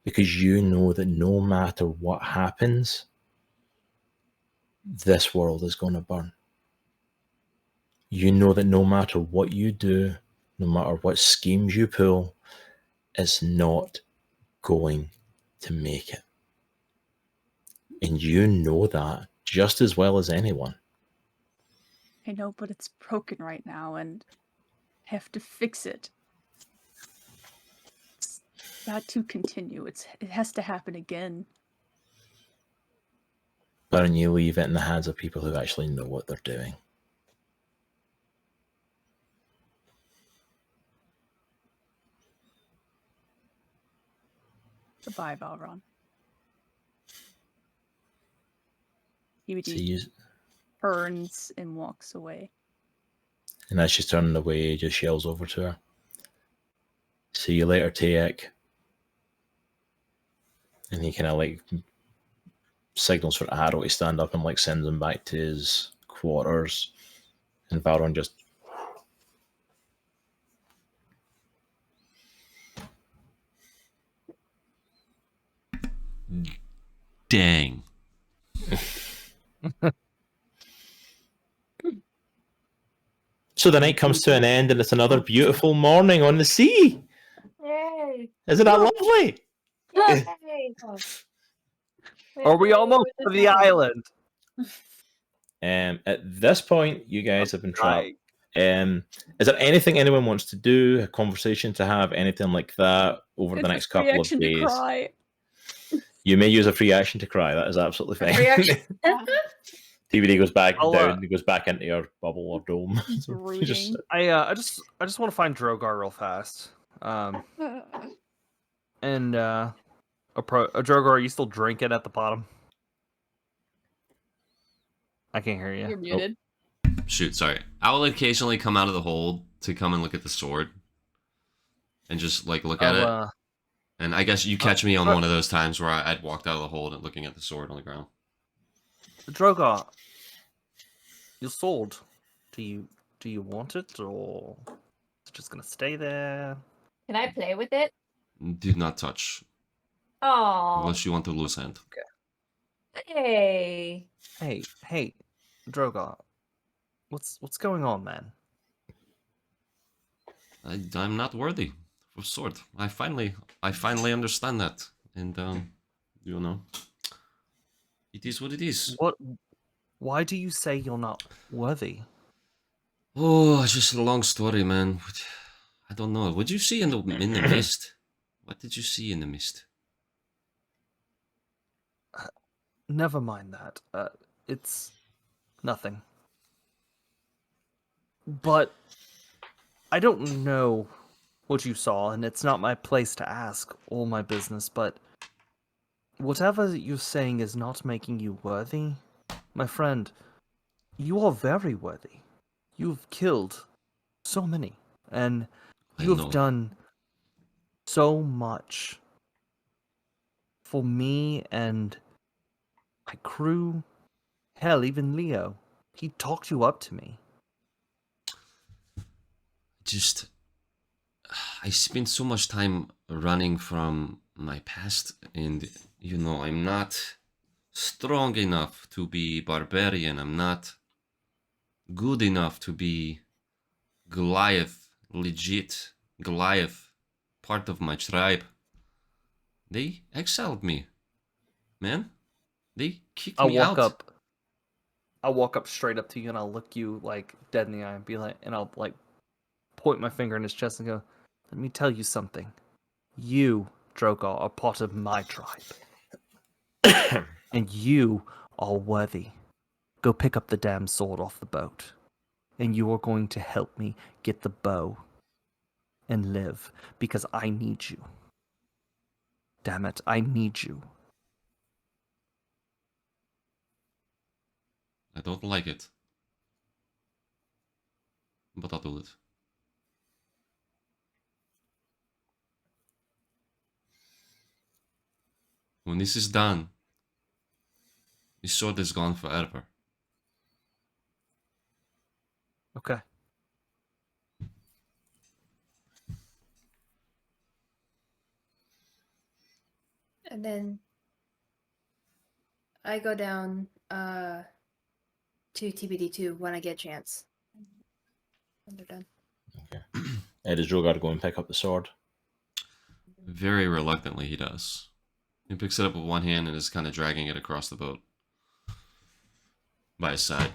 Because you know that no matter what happens, this world is going to burn. You know that no matter what you do, no matter what schemes you pull, it's not going to make it. And you know that just as well as anyone. I know, but it's broken right now and I have to fix it. It's got to continue. It has to happen again. But then you leave it in the hands of people who actually know what they're doing. Goodbye, Valron. So He turns and walks away. And as she's turning away, he just yells over to her. See you later, Tiek. And he kind of like signals for Arrow to stand up and like sends him back to his quarters. And Valron just... Dang. So the night comes to an end and it's another beautiful morning on the sea. Yay! Isn't that lovely? Yay! Are we almost to the island? At this point, you guys have been trapped. Right. Is there anything anyone wants to do? A conversation to have? Anything like that over the next couple of Reaction to days? cry. You may use a free action to cry. That is absolutely fine. Free action. DVD goes back I'll, down. It goes back into your bubble or dome. Brooding. Just- I just want to find Droghar real fast. And Droghar, are you still drinking at the bottom? I can't hear You're you. muted. Shoot, sorry. I will occasionally come out of the hold to come and look at the sword. And just like look at it. And I guess you catch me on one of those times where I'd walked out of the hold and looking at the sword on the ground. Droghar, your sword. Do you want it, or is it just gonna stay there? Can I play with it? Do not touch. Oh. Unless you want to lose hand. Hey. Hey, Droghar, what's going on, man? I'm not worthy of sword. I finally understand that. And you know, it is what it is. Why do you say you're not worthy? Oh, it's just a long story, man. I don't know. What did you see in the mist? What did you see in the mist? Never mind that. It's nothing. But I don't know what you saw, and it's not my place to ask or my business, but whatever you're saying is not making you worthy. My friend, you are very worthy. You've killed so many, and you have done so much for me and my crew. Hell, even Leo. He talked you up to me. I spent so much time running from my past, and you know, I'm not strong enough to be barbarian. I'm not good enough to be Goliath, legit Goliath, part of my tribe. They exiled me, man. They kicked me out. I'll walk up straight up to you and I'll look you like dead in the eye and be like, and I'll like point my finger in his chest and go, "Let me tell you something. You, Droghar, are part of my tribe, and you are worthy. Go pick up the damn sword off the boat. and you are going to help me get the bow and live, because I need you. Damn it, I need you. I don't like it. But I'll do it. When this is done, this sword is gone forever. Okay. And then I go down to TBD2 when I get a chance. When they're done. Does Droghar go and pick up the sword? Very reluctantly, he does. He picks it up with one hand and is kind of dragging it across the boat by his side.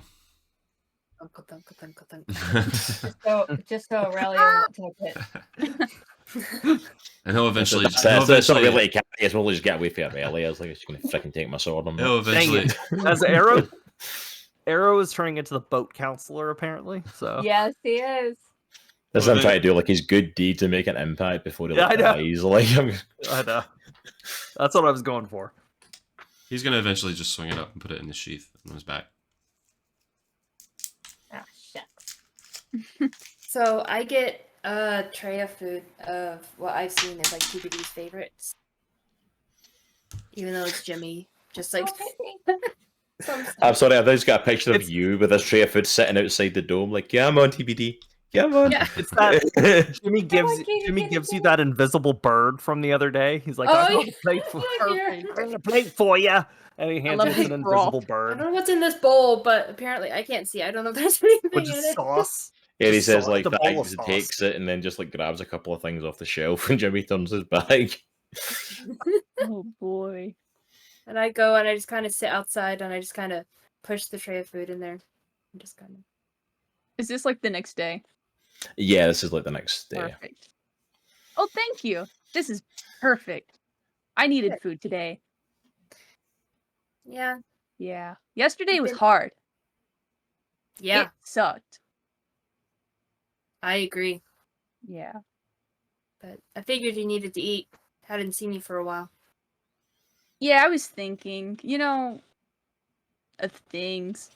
Thunk, thunk, thunk, thunk. Just so Erellia won't take it. And he'll eventually. It's not really a cat. It's really just get away from Erellia. It's like it's going to freaking take my sword on me. He'll eventually. As Arrow is turning into the boat counselor, apparently. So Yes, he is. That's what I'm trying to do. Like his good deed to make an impact before he I know. dies. Like I know. That's what I was going for. He's gonna eventually just swing it up and put it in the sheath on his back. Ah, shucks. So I get a tray of food of what I've seen is like TBD's favorites. Even though it's Jimmy. Just like some stuff. I'm sorry, I've just got a picture of It's- you with this tray of food sitting outside the dome. Like, yeah, I'm on TBD. Come on. Yeah. It's that Jimmy Katie, gives Katie. you that invisible bird from the other day. He's like, Oh, I got yeah. a plate for Here. There's a plate for you, and he hands love you his an invisible broth. I bird don't know what's in this bowl, but apparently I can't see. I don't know if there's anything with in just it. sauce. Yeah, he Just says sauce, like the that. bowl of He sauce. takes it and then just like grabs a couple of things off the shelf, and Jimmy turns his back. Oh boy. And I go and I just kind of sit outside and I just kind of push the tray of food in there. And just kind of. Is this like the next day? Yeah, this is like the next day. Perfect. Oh, thank you. This is perfect. I needed food today. Yeah. Yeah. Yesterday was Been- hard. Yeah. It sucked. I agree. Yeah. But I figured you needed to eat. Hadn't seen you for a while. Yeah, I was thinking, of things.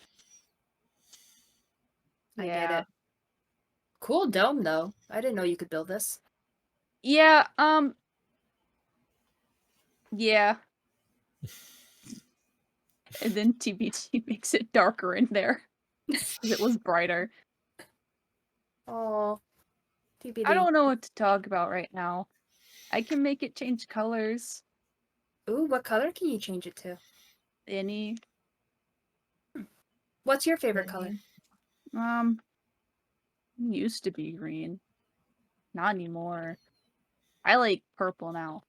I get it. Cool dome though. I didn't know you could build this. Yeah, yeah. And then TBT makes it darker in there. 'Cause it was brighter. Oh. TBD. I don't know what to talk about right now. I can make it change colors. Ooh, what color can you change it to? Any. What's your favorite color? Used to be green. Not anymore. I like purple now.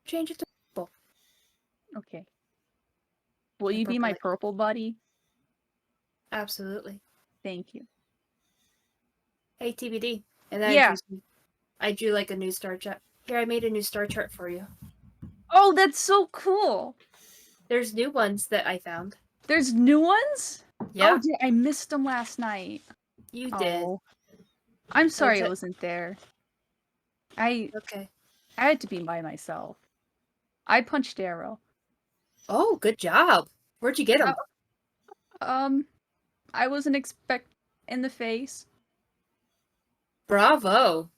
Change it to purple. Okay. Will And you be my purple. purple buddy? Absolutely. Thank you. Hey, TBD. And then Yeah. I drew like a new star chart. Here, I made a new star chart for you. Oh, that's so cool. There's new ones that I found. There's new ones? Yeah, Oh, I missed them last night. you did. Oh. I'm sorry I Okay. wasn't there. I Okay. had to be by myself. I punched Arrow. Oh, good job. Where'd you get them? I wasn't in the face. Bravo.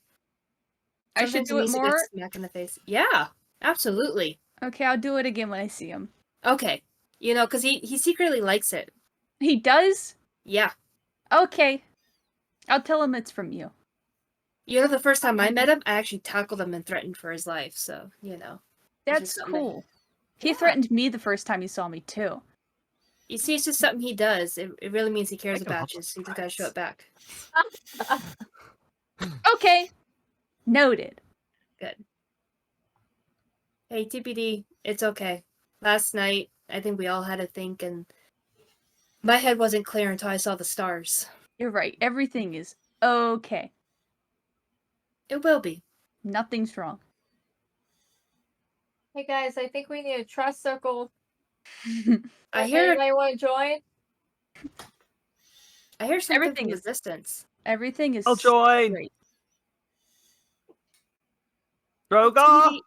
I should Sometimes do it needs a good more. Smack in the face. Yeah, absolutely. Okay, I'll do it again when I see him. Okay. Because he secretly likes it. He does? Yeah. Okay. I'll tell him it's from you. The first time I met him, I actually tackled him and threatened for his life. So, That's just something that- cool. He Yeah. threatened me the first time he saw me too. You see, it's just something he does. It really means he cares I can about help you. with So you just gotta show it back. Okay. Noted. Hey, TPD, it's okay. Last night, I think we all had to think, and my head wasn't clear until I saw the stars. You're right. Everything is okay. It will be. Nothing's wrong. Hey guys, I think we need a trust circle. I hear. Anybody want to join? I hear something Everything from is- the distance. Everything is I'll join. great. Droghar! Sweetie,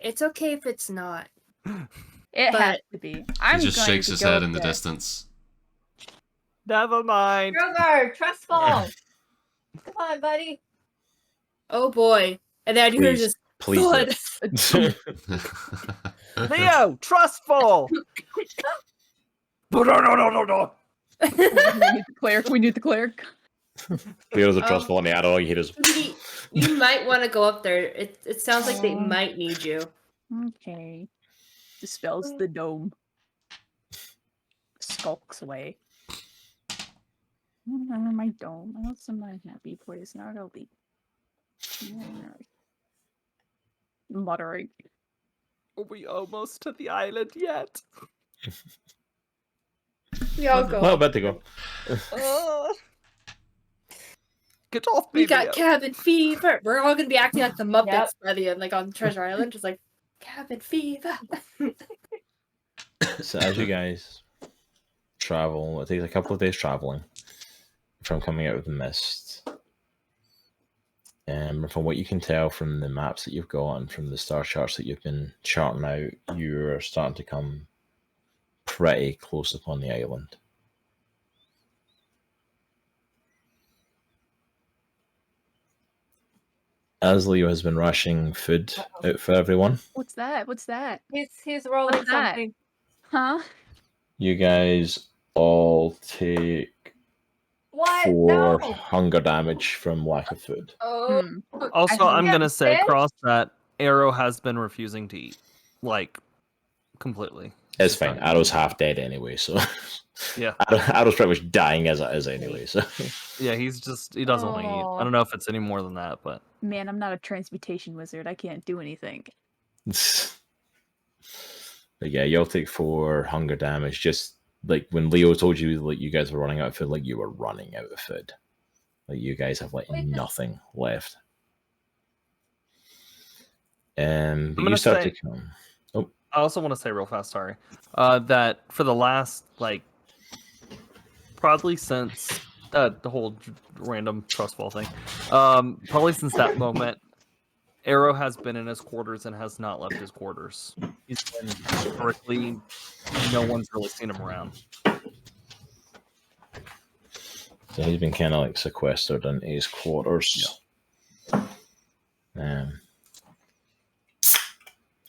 it's okay if it's not. It has But- to be. I'm He just going shakes to his go head up in the there. distance. Never mind. Droghar, trustful. Come on, buddy. Oh boy. And then I hear Please, just please. thud. do. Leo, trustful. No. We need the cleric. We need the cleric. Leo's a Um, trustful on the arrow. You hear his. Sweetie, you might want to go up there. It sounds like they might need you. Okay. Dispels the dome. Skulks away. My dome. I also my happy place. Not a leak. Muttering. Are we almost to the island yet? We all go. Well, bit to go. Get off me, We got Leo. cabin fever. We're all gonna be acting like the Muppets Yep. by the end, like on Treasure Island, just like cabin fever. So as you guys travel, it takes a couple of days traveling from coming out of the mist. And from what you can tell from the maps that you've got and from the star charts that you've been charting out, you're starting to come pretty close upon the island. As Leo has been rushing food out for everyone, What's that? What's that? He's rolling What's that? something. Huh? you guys all take What? 4 No. hunger damage from lack of food. Oh, Hmm. Also, I'm Yeah, gonna say fish? across that Arrow has been refusing to eat, like completely. It's fine. Arrow's half dead anyway, so Yeah. Arrow's pretty much dying as it is anyway. So Yeah, he doesn't want to eat. I don't know if it's any more than that, but Man, I'm not a transmutation wizard. I can't do anything. but yeah, you'll take 4 hunger damage. Just like when Leo told you like you guys were running out of food, like you were running out of food. Like you guys have like Wait, nothing left. But I'm you gonna start say- to come. I also want to say real fast, sorry, that for the last probably since the whole random trust fall thing, probably since that moment, Arrow has been in his quarters and has not left his quarters. He's been strictly, no one's really seen him around. So he's been kind of like sequestered in his quarters.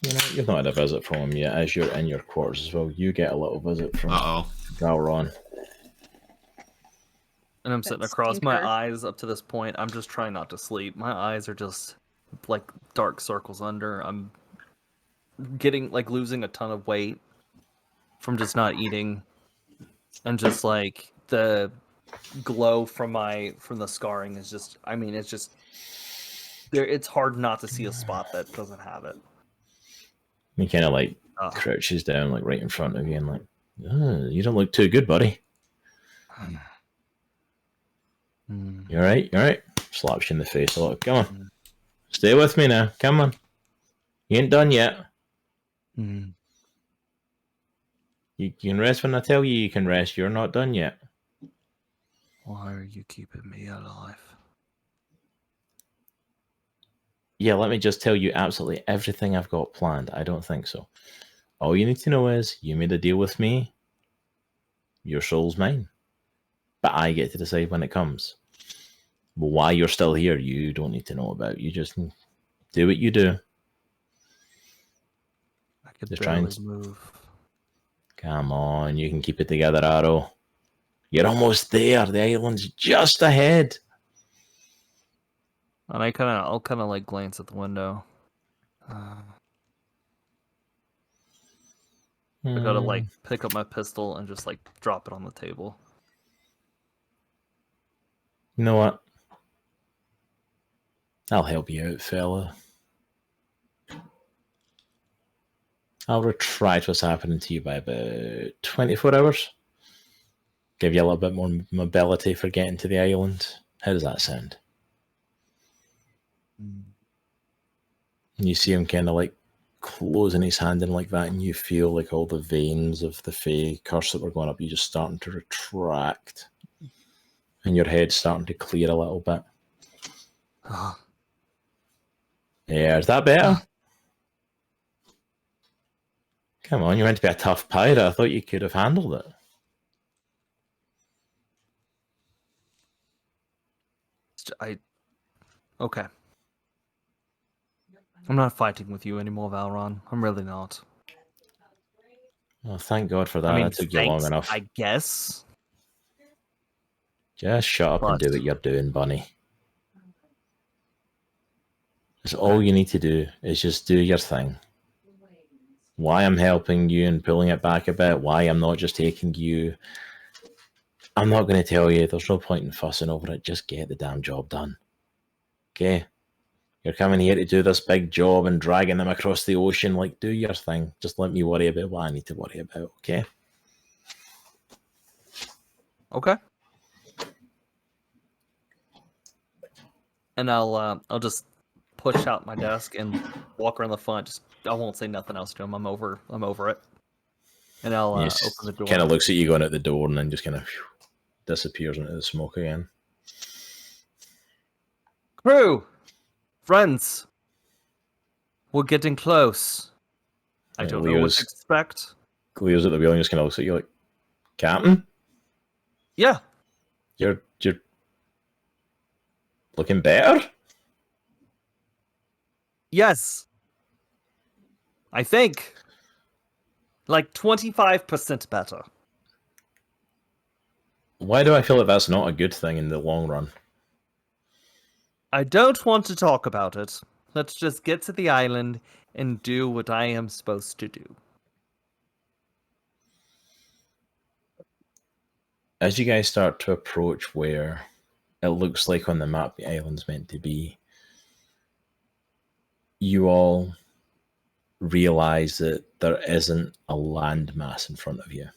You know, you've not had a visit from him yet. As you're in your quarters as well, you get a little visit from Uh-oh. Galron. And I'm sitting That across my stinker. eyes up to this point. I'm just trying not to sleep. My eyes are just like dark circles under. I'm getting losing a ton of weight from just not eating, and just like the glow from the scarring is just. I mean, it's just there. It's hard not to see a spot that doesn't have it. He kind of like Uh, crouches down like right in front of you and like, "Oh, you don't look too good, buddy. mm. You alright? You alright?" Slaps you in the face a lot. Come on. Stay with me now. Come on. You ain't done yet. Mm. You can rest when I tell you you can rest. You're not done yet. Why are you keeping me alive? Yeah, let me just tell you absolutely everything I've got planned. I don't think so. All you need to know is you made a deal with me. Your soul's mine. But I get to decide when it comes. But why you're still here, you don't need to know about. You just do what you do. I could Just try and- barely move. Come on, you can keep it together, Arrow. You're almost there. The island's just ahead. And I'll kind of like glance at the window. I gotta like pick up my pistol and just like drop it on the table. You know what? I'll help you out, fella. I'll retract what's happening to you by about 24 hours. Give you a little bit more mobility for getting to the island. How does that sound? And you see him kind of like closing his hand in like that, and you feel like all the veins of the Fey curse that were going up, you just starting to retract. and your head's starting to clear a little bit. Yeah, is that better? Come on, you're meant to be a tough pirate. I thought you could have handled it. Okay. I'm not fighting with you anymore, Valron. I'm really not. Well, thank God for that. I mean, That took you long thanks, enough. I guess. Just shut up and do But- what you're doing, Bunny. That's all you need to do is just do your thing. Why I'm helping you and pulling it back a bit, why I'm not just taking you, I'm not going to tell you. There's no point in fussing over it. Just get the damn job done. Okay? You're coming here to do this big job and dragging them across the ocean. Like, do your thing. Just let me worry about what I need to worry about, okay? Okay. And I'll just push out my desk and walk around the front. I won't say nothing else to him. I'm over it. And I'll open the door. Kind of looks at you going out the door and then just kind of disappears into the smoke again. Crew! Friends! We're getting close. I Yeah, don't know what Leo's- to expect. Leo's at the wheel and just kind of looks at you like, Captain? Yeah. You're looking better? Yes. I think. Like 25% better. Why do I feel like that's not a good thing in the long run? I don't want to talk about it. Let's just get to the island and do what I am supposed to do. As you guys start to approach where it looks like on the map the island's meant to be, you all realize that there isn't a landmass in front of you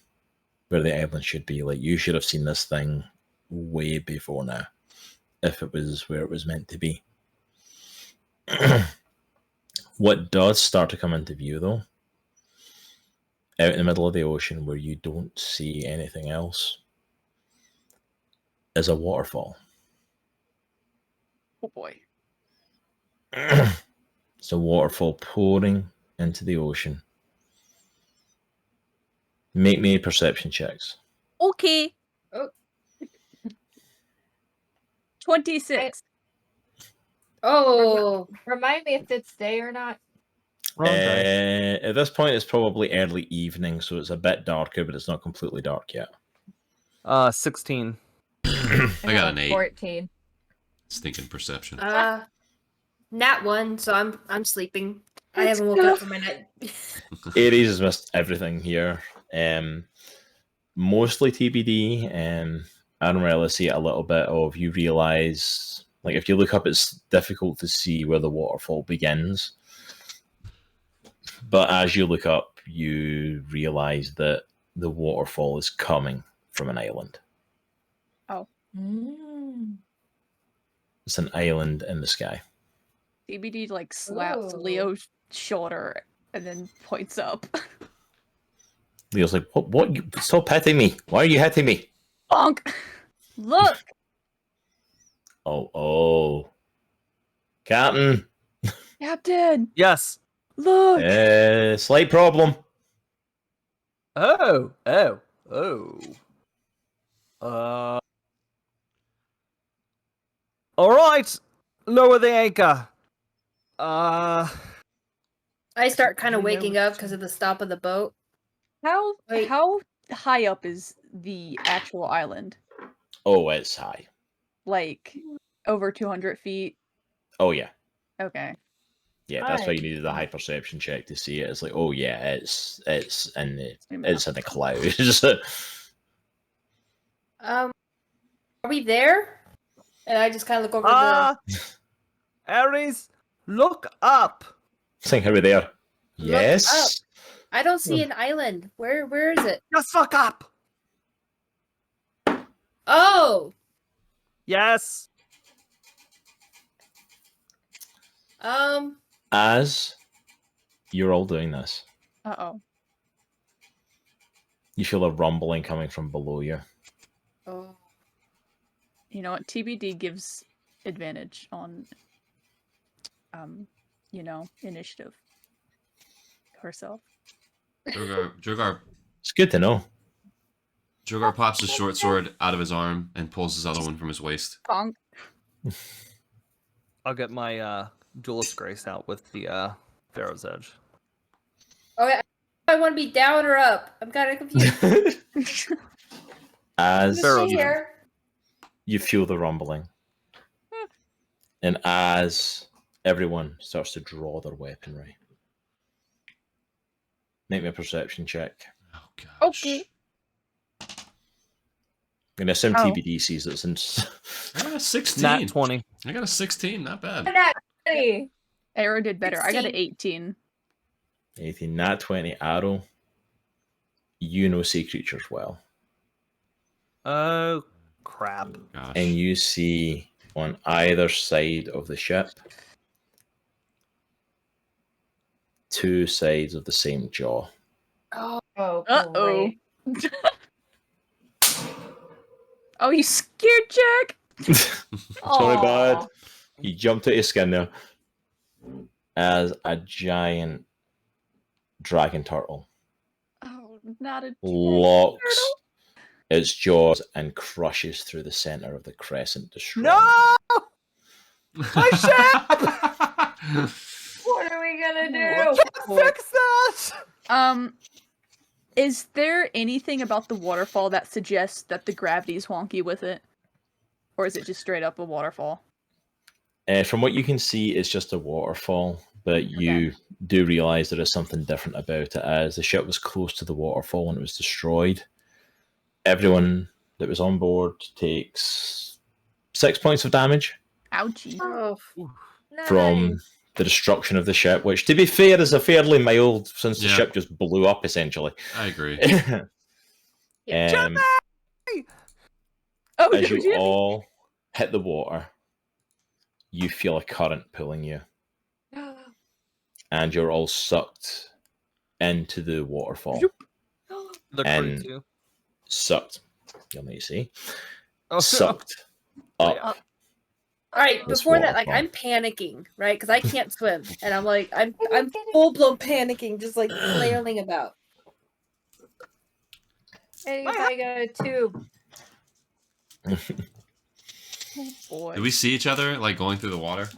where the island should be. Like, you should have seen this thing way before now if it was where it was meant to be. What does start to come into view, though, out in the middle of the ocean where you don't see anything else, is a waterfall. Oh boy. It's a waterfall pouring into the ocean. Make me perception checks. Okay. Oh. 26. Oh, Remind me if it's day or not. Wrong dice. At this point, it's probably early evening, so it's a bit darker, but it's not completely dark yet. 16. I got an 8. 14. Stinking perception. nat 1, so I'm sleeping. I haven't woken up from my night. Aries has missed everything here. Mostly TBD. Erellia see it a little bit of, you realize, like, if you look up, it's difficult to see where the waterfall begins. But as you look up, you realize that the waterfall is coming from an island. Mm. It's an island in the sky. CBD like slaps Ooh. Leo's shoulder and then points up. Leo's like, what? Stop hitting me. Why are you hitting me? Bonk! Look! Oh. Captain, Captain! Yes. Look! slight problem. Oh. All right. Lower the anchor. I start kind You of know waking what up to because do. of the stop of the boat. Wait. How high up is the actual island? Oh, it's high. Like over 200 feet? Oh, yeah. Okay. Yeah, that's why you Right. needed a high perception check to see it. It's like, oh yeah, it's in the clouds. Are we there? And I just kind of look over the. Aries, look up. Think, are we there? Look Yes. I don't see an island. Where is it? Just look up. Oh. Yes. As you're all doing this, Uh-oh. you feel a rumbling coming from below you. Oh. You know what? TBD gives advantage on, initiative herself. Droghar It's good to know. pops his short sword out of his arm and pulls his other one from his waist. Bonk. I'll get my Duelist Grace out with the Pharaoh's Edge. Okay, I want to be down or up. I'm kind of confused. As Stay Pharaoh's here. you feel the rumbling, and as everyone starts to draw their weaponry, make me a perception check. Oh gosh. Okay. I'm gonna assume Oh. TBD sees it since I got a 16. Nat 20. I got a 16. Not bad. Nat 20. Arrow did better. I got an 16. 18. 18, nat 20 arrow. You know sea creatures well, Oh, crap. Gosh. and you see on either side of the ship 2 sides of the same jaw. Oh, Uh-oh. great. Oh, you scared Jack? Sorry, Aw. bud. You jumped out of your skin there as a giant dragon turtle Oh, not a locks turtle. its jaws and crushes through the center of the crescent, destroying No! My What are we gonna Oh, do? Fix that! Is there anything about the waterfall that suggests that the gravity's wonky with it? Or is it just straight up a waterfall? From what you can see, it's just a waterfall, but you do realize there is something different about it as the ship was close to the waterfall when it was destroyed. Everyone that was on board takes 6 points of damage Ouchie. Oh, from Nice. the destruction of the ship, which, to be fair, is a fairly mild since the Yeah. ship just blew up, essentially. I agree. Oh, As no, you all hit the water, you feel a current pulling you, and you're all sucked into the waterfall. The crew, And- too. Sucked. You'll need to see. Oh, Sucked up. yeah. all right. This Before that, like waterfall. I'm panicking, right? Because I can't swim, and I'm like, I'm full blown panicking, just like flailing about. Anybody got a tube? Oh, boy. Do we see each other like going through the water?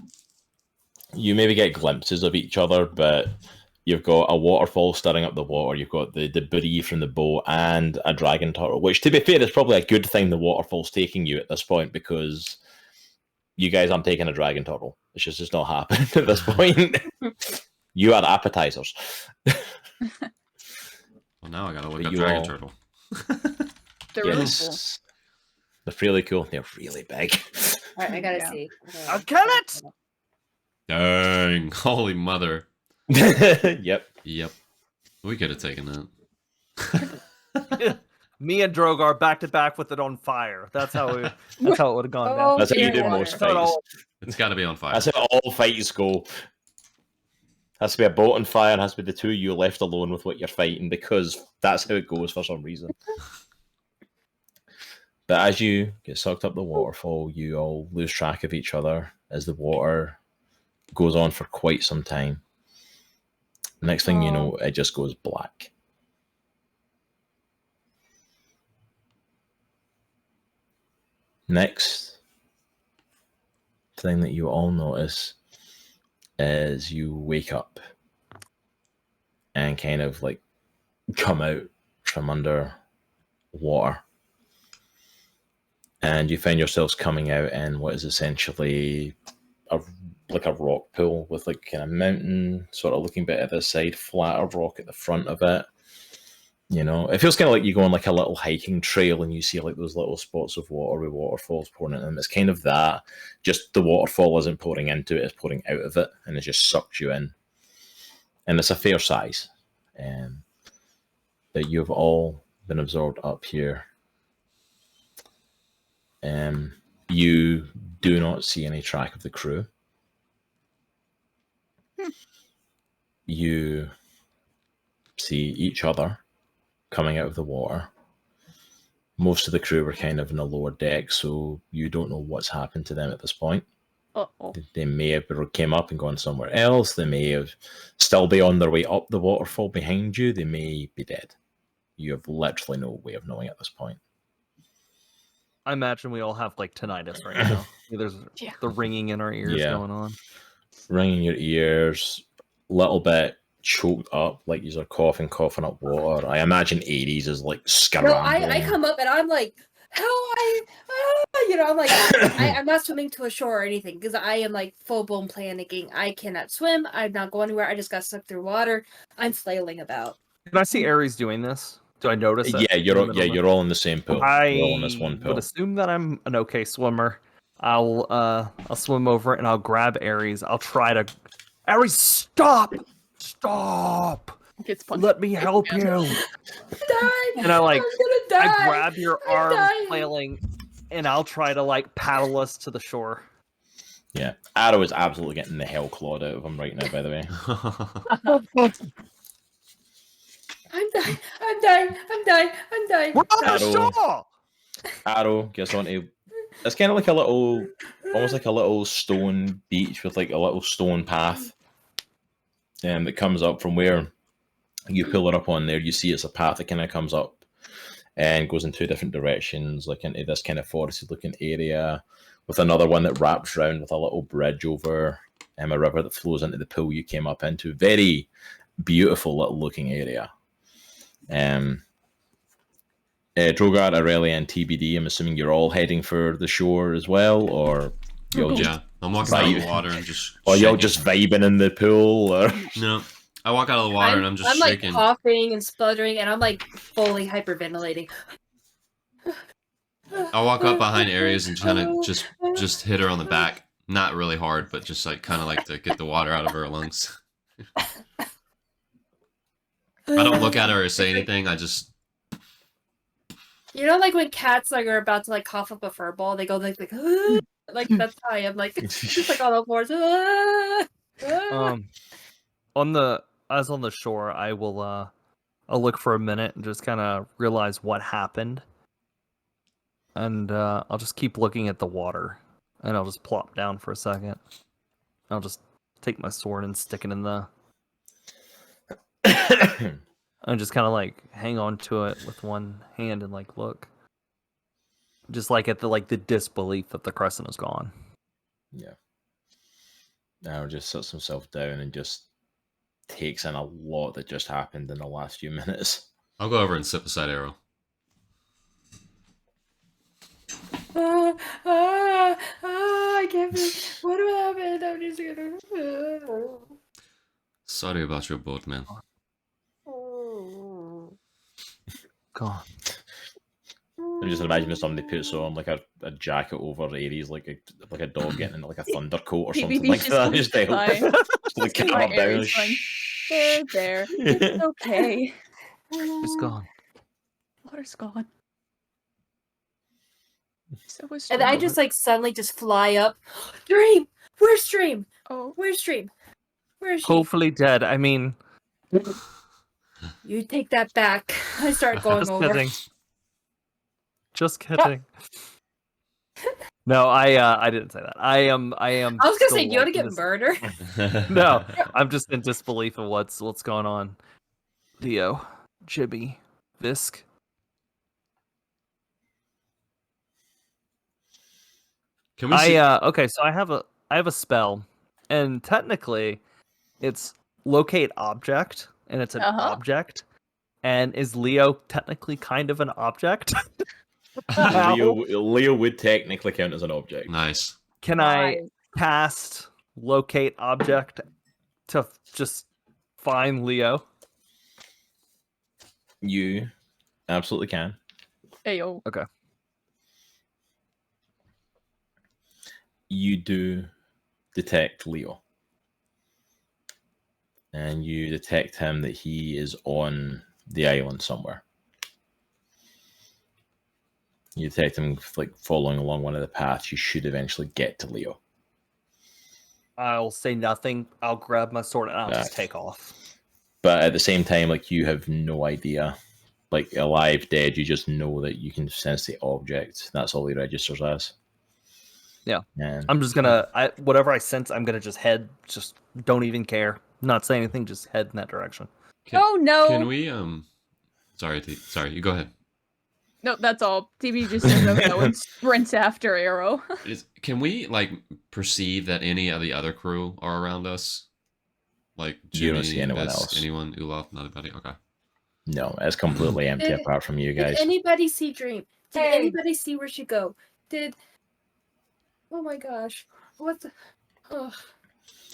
You maybe get glimpses of each other, but you've got a waterfall stirring up the water. You've got the debris from the boat and a dragon turtle, which, to be fair, is probably a good thing the waterfall's taking you at this point, because you guys aren't taking a dragon turtle. It's just not happening at this point. You are appetizers. Well, now I gotta look But up you dragon all- turtle. They're really cool. Yes. They're really cool. They're really big. All right, I gotta Yeah. see. I'll kill it! Dang! Holy mother! Yep. Yep. We could have taken that. Me and Droghar back to back with it on fire. That's how it would have gone down. Oh, That's how you do dear. most That's how it fights. all- It's got to be on fire. That's how all fights go. Has to be a boat on fire, and has to be the two of you left alone with what you're fighting, because that's how it goes for some reason. But as you get sucked up the waterfall, you all lose track of each other as the water goes on for quite some time. Next thing you know, it just goes black. Next thing that you all notice is you wake up and kind of like come out from under water, and you find yourselves coming out in what is essentially like a rock pool with like kind of mountain sort of looking bit at the side, flatter rock at the front of it. You know, it feels kind of like you go on like a little hiking trail and you see like those little spots of water with waterfalls pouring into them. It's kind of that, just the waterfall isn't pouring into it, it's pouring out of it, and it just sucks you in. And it's a fair size. But you've all been absorbed up here. You do not see any track of the crew. You see each other coming out of the water. Most of the crew were kind of in the lower deck, so you don't know what's happened to them at this point. Uh-oh. They may have came up and gone somewhere else. They may have still be on their way up the waterfall behind you. They may be dead. You have literally no way of knowing at this point. I imagine we all have like tinnitus right now. There's Yeah. the ringing in our ears Yeah. going on. Ringing your ears, little bit choked up, like you're coughing up water. I imagine Aries is like No, scrambling. I come up and I'm like, I'm like, I'm not swimming to a shore or anything because I am like full blown panicking. I cannot swim. I'm not going anywhere. I just got sucked through water. I'm flailing about. Can I see Aries doing this? Do I notice it? Yeah, in the middle of it? you're all in the same pool. You're all in this I one would pool. assume that I'm an okay swimmer. I'll swim over and I'll grab Aries. I'll try to. Aries, stop! Stop! Gets punched. Let me help you. I'm dying. And I like, I'm gonna die. I grab your I'm arm, dying. flailing, and I'll try to like paddle us to the shore. Yeah, Arrow is absolutely getting the hell clawed out of him right now. By the way, I'm dying. I'm dying. I'm dying. I'm dying. We're on the Paddle. shore. Arrow gets onto. It's kind of like a little, almost like a little stone beach with like a little stone path, that comes up from where you pull it up on there. You see it's a path that kind of comes up and goes in two different directions, like into this kind of forested-looking area, with another one that wraps around with a little bridge over a river that flows into the pool you came up into. Very beautiful little looking area. Droghar, Erellia, and TBD, I'm assuming you're all heading for the shore as well, or you'll just, Yeah, I'm walking out of the water and just. or you're shaking. just vibing in the pool, or No, I walk out of the water and I'm just like shaking. coughing and spluttering, and I'm like fully hyperventilating. I walk up behind Aries and kind of just hit her on the back, not really hard, but just like kind of like to get the water out of her lungs. I don't look at her or say anything. I just. You know, like when cats like are about to like cough up a fur ball, they go like that's how I am. Like just like on the floors. On the shore, I will I'll look for a minute and just kind of realize what happened, and I'll just keep looking at the water, and I'll just plop down for a second. I'll just take my sword and stick it in the. And just kind of like hang on to it with one hand and like look, just like at the disbelief that the crescent is gone. yeah. Now just sits himself down and just takes in a lot that just happened in the last few minutes. I'll go over and sit beside Arrow. I can't feel what happened. I'm just gonna. Sorry about your boat, man. God. I just imagine if somebody puts on like a jacket over Aries, like a dog getting in like a thunder coat or something like that. Just to help, just like calm My her down. Aries going, There. It's okay. It's gone. Water's gone. So was And I just like suddenly just fly up. Dream, where's Dream? Oh, Where's Dream? Where's she? Hopefully dead. I mean, You take that back. I start going just over. kidding. Just kidding. No, I didn't say that. I am. I was gonna say, still do you want to get this- murdered? No, I'm just in disbelief of what's going on. Leo, Jibby, Visk. Can we see? Okay, so I have a spell, and technically, it's locate object, and it's an object. And is Leo technically kind of an object? Leo would technically count as an object. Nice. Can I cast locate object to just find Leo? You absolutely can. Ayo. Okay. You do detect Leo. And you detect him that he is on the island somewhere. You detect him like following along one of the paths. You should eventually get to Leo. I'll say nothing. I'll grab my sword and I'll just Back. take off. But at the same time, like you have no idea like alive, dead. You just know that you can sense the object. That's all he registers as. Yeah. And I'm just gonna whatever I sense, I'm gonna just head. Just don't even care. Not say anything. Just head in that direction. Oh no! Can we Sorry, sorry. You go ahead. No, that's all. TV just says no and sprints after Arrow. Can we like perceive that any of the other crew are around us? Like You don't Junie, see anyone Vis, else. anyone, Olaf, not anybody. Okay. no, it's completely empty Did- apart from you guys. Did anybody see Dream? Did Hey. anybody see where she go? Did? Oh my gosh! What the? Oh,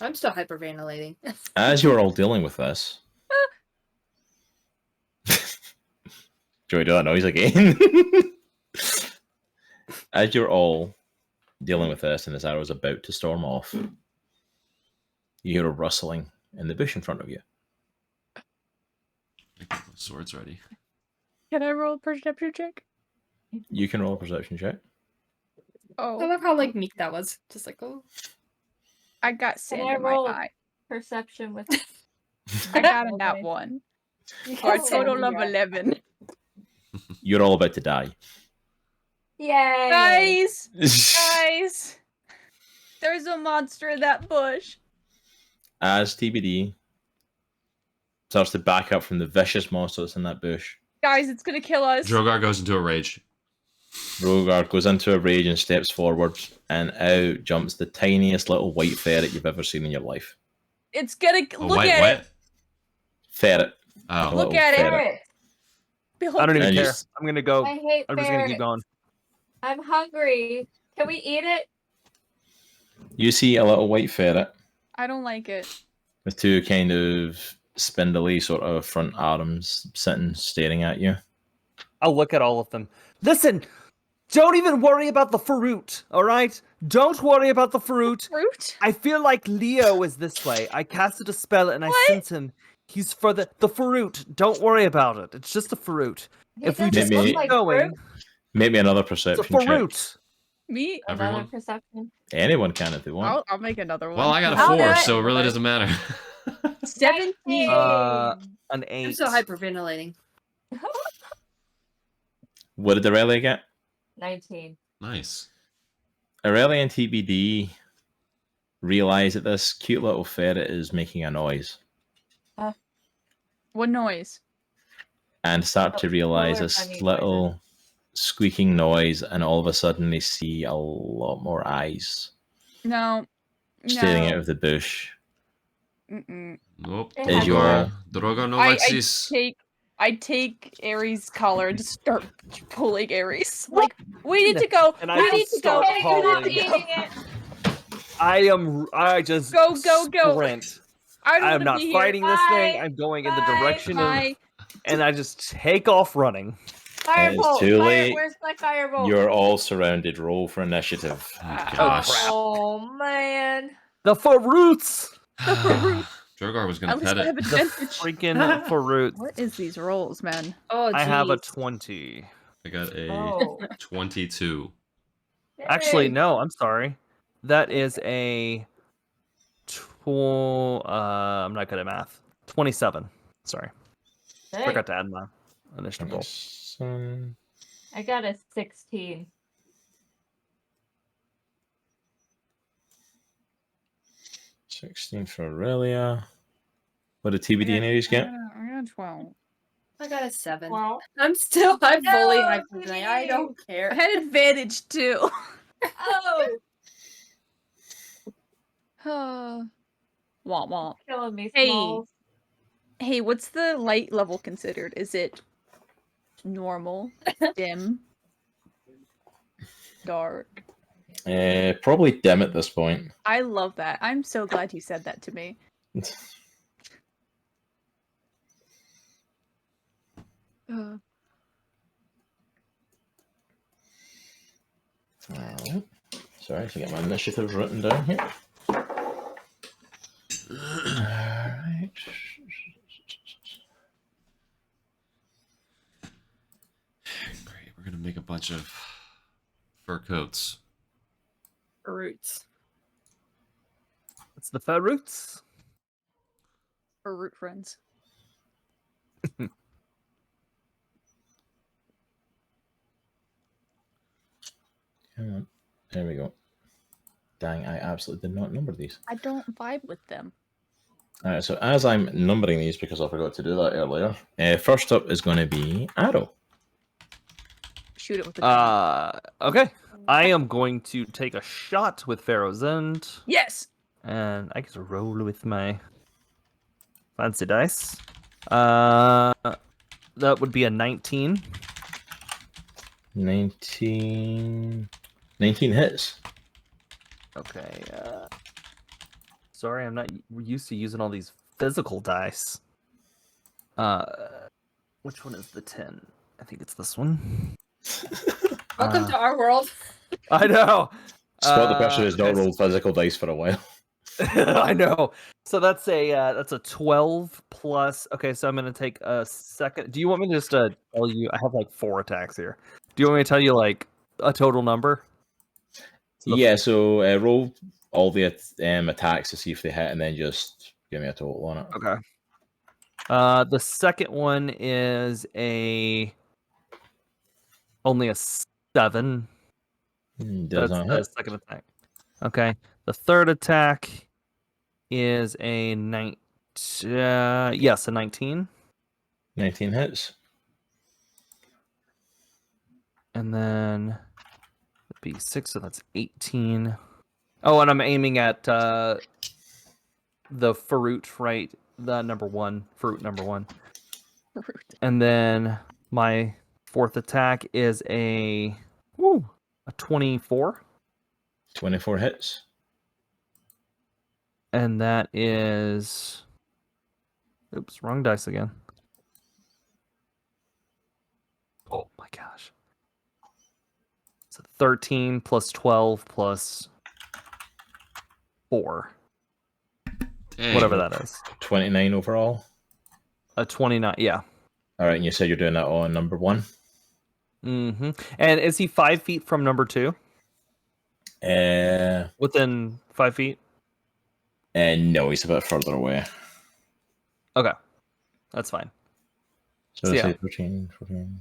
I'm still hyperventilating. As you're all dealing with this, Joey, do that noise again. As you're all dealing with this, and as Arrow's about to storm off, you hear a rustling in the bush in front of you. My sword's ready. Can I roll a perception check? You can roll a perception check. I Oh, love how like meek that was. Just like oh. I got sand I in my roll? eye. Perception with. I got a nat 1. For a total of 11. You're all about to die. Yay! Guys! Guys! There's a monster in that bush. As TBD starts to back up from the vicious monster that's in that bush, Guys, it's gonna kill us. Droghar goes into a rage. Droghar goes into a rage and steps forward, and out jumps the tiniest little white ferret you've ever seen in your life. It's gonna A look white at what? it. Ferret. Oh. Like a Look little at it. ferret. Ferret. Behold. I don't even And you care. s- I'm gonna go. I hate I'm just gonna keep ferret. going. I'm hungry. Can we eat it? You see a little white ferret I don't like it. with two kind of spindly sort of front arms sitting staring at you. I'll look at all of them. Listen, don't even worry about the fruit. All right, don't worry about the fruit. Fruit? I feel like Leo is this way. I casted a spell and I What? sense him. He's for the fruit. Don't worry about it. It's just a fruit. He If we doesn't just Maybe- look keep like going, fruit. Make me another it's a perception check. fruit. Me? Another Everyone? perception. Anyone can if they want. I'll make another one. Well, I got a I'll do 4, it. so it really doesn't matter. 17. An 8. I'm still hyperventilating. What did Erellia get? 19. Nice. Erellia and TBD realize that this cute little ferret is making a noise What noise? and start to realize Polar this bunny little squeaking noise, and all of a sudden they see a lot more eyes No. staring out No. of the bush. Mm-mm. Nope. It As you are Droghar no I likes this. take Aries' collar and just start pulling Aries. Like, we need to go. And I We need just to go. start Okay, We you're not hauling. eating it. I just Go, go, go. sprint. I don't I'm want to not be fighting this thing. Bye. I'm going in the Bye. direction of, Bye. and I just take off running. Firebolt. too late. Where's my firebolt? You're all surrounded. Roll for initiative. Gosh. Oh man. The fruits. Droghar was At gonna least pet I have it. advantage. Freaking fruits. What is these rolls, man? Oh, I have a jeez. 20. I got a Oh. 22. Actually, Yay. no. I'm sorry. That is a. I'm not good at math. 27. Sorry, Hey, forgot to add my initiative roll. I got a 16. 16 for Aurelia. What did TBD and Aries get? I got 12. I got a 7. Well, I'm fully No, hyperventilating. I don't I care. had advantage too. oh, Womp womp. killing me, Hey. Smalls. Hey, what's the light level considered? Is it normal, dim, dark? Probably dim at this point. I love that. I'm so glad you said that to me. Uh, Alright. Sorry to get my initiatives written down here. Alright. Great. We're gonna make a bunch of fur coats. Roots. It's the fruits. for root friends. Come on. There we go. Dang, I absolutely did not number these. I don't vibe with them. Alright, so as I'm numbering these, because I forgot to do that earlier, first up is going to be Arrow. Shoot it with the Okay. I am going to take a shot with Pharaoh's End. Yes. And I get to roll with my fancy dice. That would be a 19. 19 hits. Okay. Sorry, I'm not used to using all these physical dice. Which one is the 10? I think it's this one. Welcome to our world. I know. Spot the person who's not okay, rolled physical dice for a while. I know. So that's a 12 plus. Okay, so I'm gonna take a second. Do you want me to just tell you? I have like 4 attacks here. Do you want me to tell you like a total number? Yeah. So roll all the attacks to see if they hit, and then just give me a total on it. Okay. The second one is only a 7. Does That's not the hit. second attack. Okay. The third attack is a 19. Yes, a 19. 19 hits. And then it'd be 6, so that's 18. Oh, and I'm aiming at the Faroot, right? The number 1. Faroot number 1. And then my fourth attack is a 24. 24 hits. And that is... Oops, wrong dice again. Oh my gosh. So 13 plus 12 plus 4. Dang. Whatever that is. 29 overall. A 29, yeah. All right, and you said you're doing that on number 1. Mm-hmm. And is he 5 feet from number 2? Within 5 feet? No, he's a bit further away. Okay. That's fine. So Yeah. say 13, 14.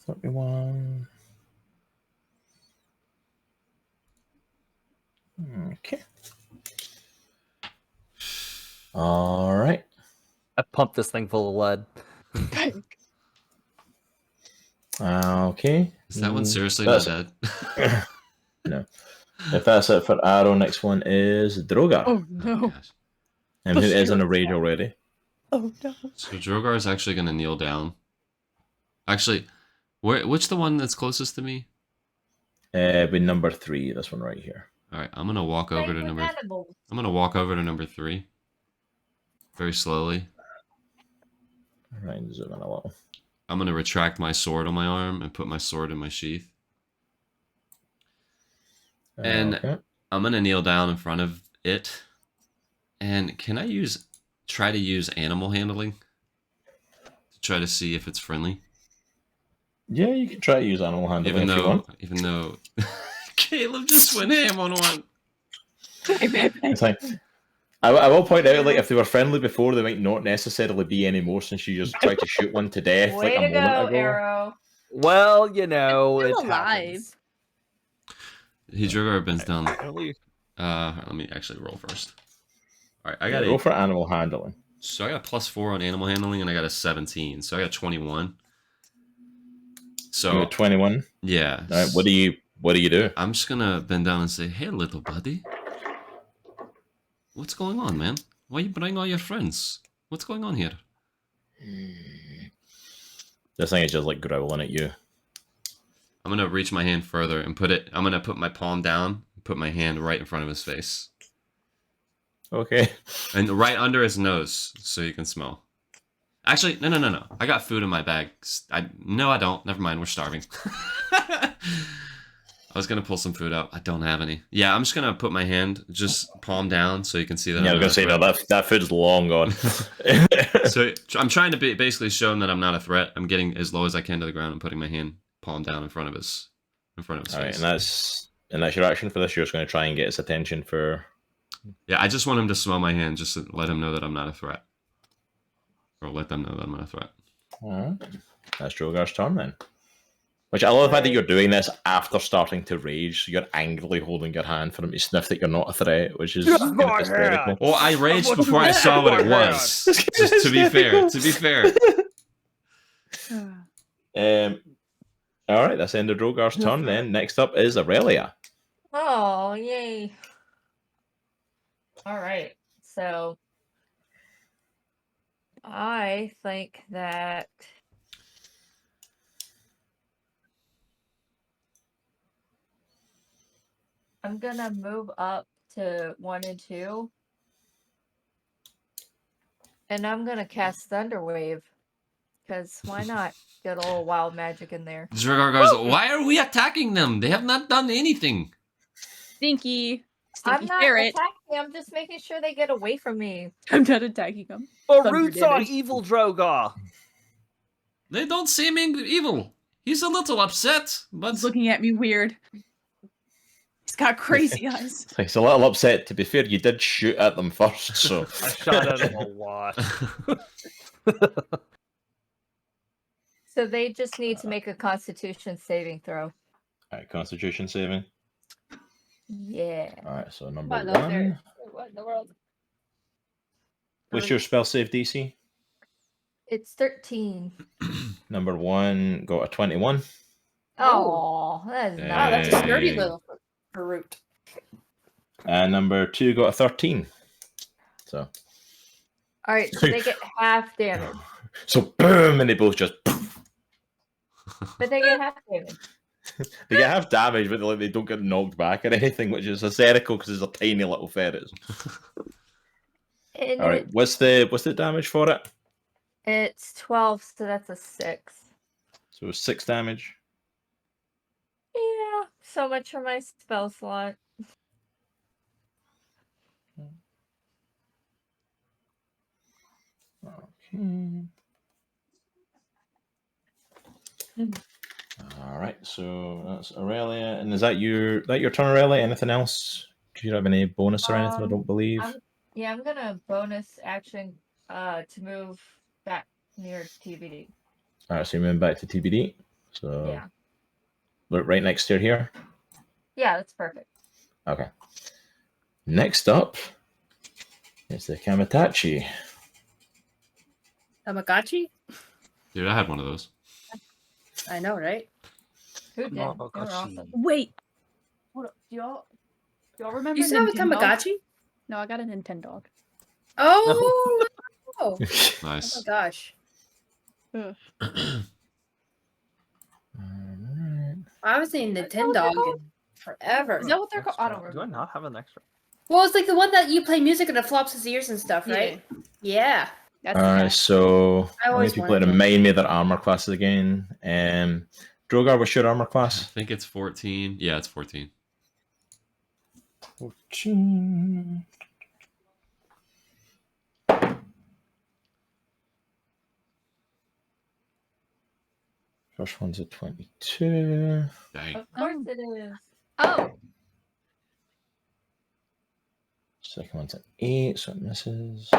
31. Okay. All right. I pumped this thing full of lead. Okay. Is that one seriously not dead? No. If that's it for Arrow, next one is Droghar. Oh no. Gosh. And who is in a rage already. Oh no. So Droghar is actually going to kneel down. Actually, which the one that's closest to me? With number 3, this one right here. All right, I'm gonna walk over to number. I'm gonna walk over to number 3. Very slowly. All right, zoom in a little. I'm gonna retract my sword on my arm and put my sword in my sheath. And Okay. I'm gonna kneel down in front of it. And can I try to use animal handling to try to see if it's friendly? Yeah, you can try to use animal handling if you want. Even though Caleb just went ham on one. It's like, I will point out, like, if they were friendly before, they might not necessarily be anymore, since you just tried to shoot one to death Way like a to moment go, ago. Arrow. Well, you know, It's it still alive. happens. He Droghar bends down. Apparently- Let me actually roll first. All right, I got Go for animal handling. So I got a +4 on animal handling, and I got a 17. So I got 21. So You're 21. yeah. All right, what do you do? I'm just gonna bend down and say, "Hey, little buddy, what's going on, man? Why you bring all your friends? What's going on here?" This thing is just like growling at you. I'm gonna reach my hand further and I'm gonna put my palm down, put my hand right in front of his face, Okay. and right under his nose, so you can smell. Actually, no. I got food in my bag. No, I don't. Never mind. We're starving. I was gonna pull some food out. I don't have any. Yeah, I'm just gonna put my hand just palm down so you can see that. Yeah, I I'm was gonna not a say, no, that food's long gone. threat. So I'm trying to basically show him that I'm not a threat. I'm getting as low as I can to the ground and putting my hand palm down in front of his All right, face. and that's your action for this. You're just going to try and get his attention for. Yeah, I just want him to smell my hand, just to let him know that I'm not a threat, or let them know that I'm not a threat. All right. That's Drogar's turn then. Which I love the fact that you're doing this after starting to rage, so you're angrily holding your hand for him to sniff that you're not a threat, which is kind of hysterical. Well, I raged before I saw what it was. Just to be fair. All right, that's ended Drogar's turn. Then next up is Erellia. Oh, yay. All right. So I think that I'm gonna move up to 1 and 2. And I'm gonna cast Thunderwave. Because why not get a little wild magic in there? Droghar goes, why are we attacking them? They have not done anything. Stinky I'm not ferret. attacking, I'm just making sure they get away from me. I'm not attacking them. Our roots are evil, Droghar. They don't seem evil. He's a little upset, but He's looking at me weird. He's got crazy eyes. He's a little upset. To be fair, you did shoot at them first, so I shot at him a lot. So they just need to make a Constitution saving throw. All right, Constitution saving. Yeah. All right, so number What, no, there- one. what in the world? What's your spell save DC? It's 13. Number one got a 21. Oh, that is Yeah. Wow, that's a nice. sturdy Hey. little root. And number two got a 13. So, All right, so they get half damage, so boom, and they both just but they get half damage. they get half damage, but they don't get knocked back or anything, which is hysterical because it's a tiny little ferret. And All right, what's the damage for it? it's 12, so that's a 6. So 6 damage. Yeah, so much for my spell slot. Okay. All right, so that's Erellia, and is that your turn, Erellia? Anything else? Do you have any bonus or anything? I don't believe. I'm gonna bonus action to move back near TBD. All right, so you're moving back to TBD. So Yeah. look right next to here. Yeah, that's perfect. Okay. Next up is the Kamitachi. Tamagotchi? dude, I had one of those. I know, right? Who did? They were Tamagotchi. awesome. Wait. Hold up. Do y'all remember? You still have a Nintendo? Tamagotchi? No, I got a Nintendo. Oh, no. Oh Nice. my gosh. Ugh. Alright. I was saying that what Nintendo they're called? forever. Is that what they're called? I don't Do I remember. not have an extra? Well, it's like the one that you play music and it flops his ears and stuff, right? Yeah. That's All right, so I how many always people wanted to. remind me of their armor classes again? Droghar, what's your armor I class? think it's 14. Yeah, it's 14. 14. First one's a 22. Dang. Of course it is. Oh, Second one's an 8, so it misses.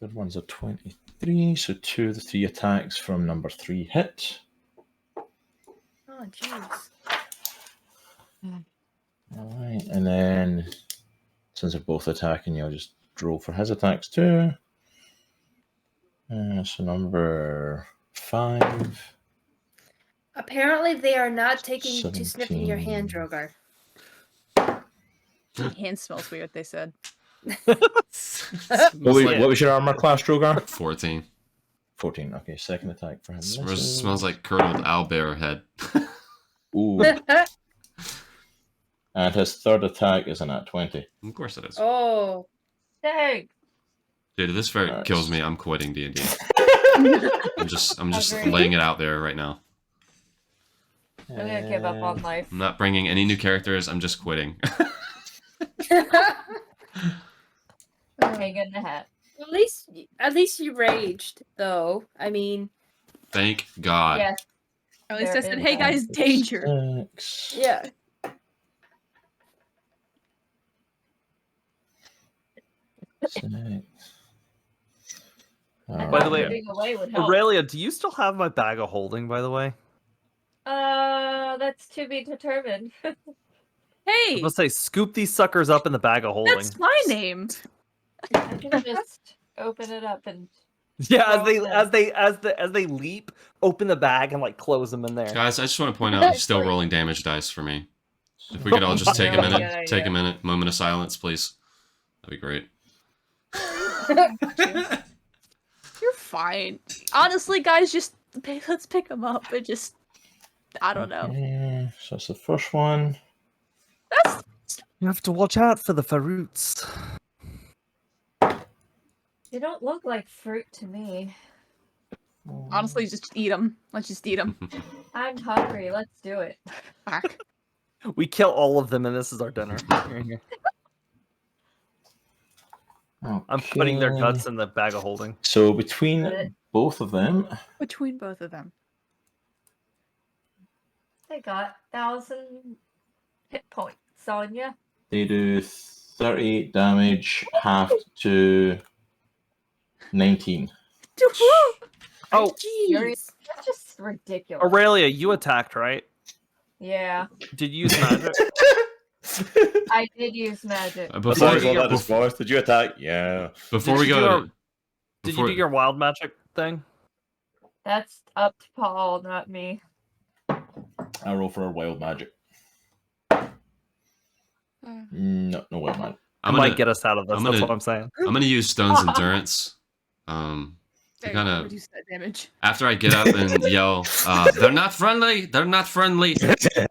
Third one's a 23, so 2 of the 3 attacks from number 3 hit. Oh, jeez. Alright, and then since they're both attacking, I'll just roll for his attacks too. So number 5. Apparently, they are not taking to sniffing your 17. hand, Droghar. hand smells weird. They said. What was your armor class, Droghar? 14. 14. Okay, second attack for him. Smells like curdled owlbear head. Ooh. And his third attack is an at 20. Of course it is. Oh. Dang. Dude, if this ferret Nice. kills me, I'm quitting D&D. I'm just Agreed. laying it out there right now. I'm gonna give up on life. I'm not bringing any new characters. I'm just quitting. Hang in the hat. At least you raged, though. I mean, Thank God. Yes. At least I There said, is "Hey that. guys, danger." 6. yeah. Six. By the way, moving away would help. Erellia, do you still have my bag of holding, by the way? That's to be determined. I Hey, was gonna say, scoop these suckers up in the bag of holding. that's my name. I can just open it up and Yeah, throw as they leap, open the bag and like close them in there. Guys, I just want to point out you're still rolling damage dice for me. If we could all just take a Really minute, good take a idea. minute, moment of silence, please. That'd be great. You're fine. Honestly, guys, just let's pick them up and just. I don't know. Okay, so that's the first one. That's You have to watch out for the Faruts. they don't look like fruit to me. honestly just eat them. Let's just eat them. I'm hungry. Let's do it. We kill all of them, and this is our dinner. Here, here. I'm putting their Okay. guts in the bag of holding. So between both of them, Between both of them. They got 1,000 hit points on you. they do 38 damage, half to 19. Oh, Jeez. That's just ridiculous. Aurelia, you attacked, right? Yeah, Did you use magic? I did use magic. That's Before, always all that is for. Did you attack? Yeah. before Did we you go, do to- Did before- you do your wild magic thing? That's up to Paul, not me. I roll for wild magic. No wild magic. I I'm might gonna, get us out of this. I'm That's gonna- what I'm saying. I'm gonna use Stone's endurance. To There you kind go, of reduce that damage. after I get up and yell, "They're not friendly! They're not friendly!" I told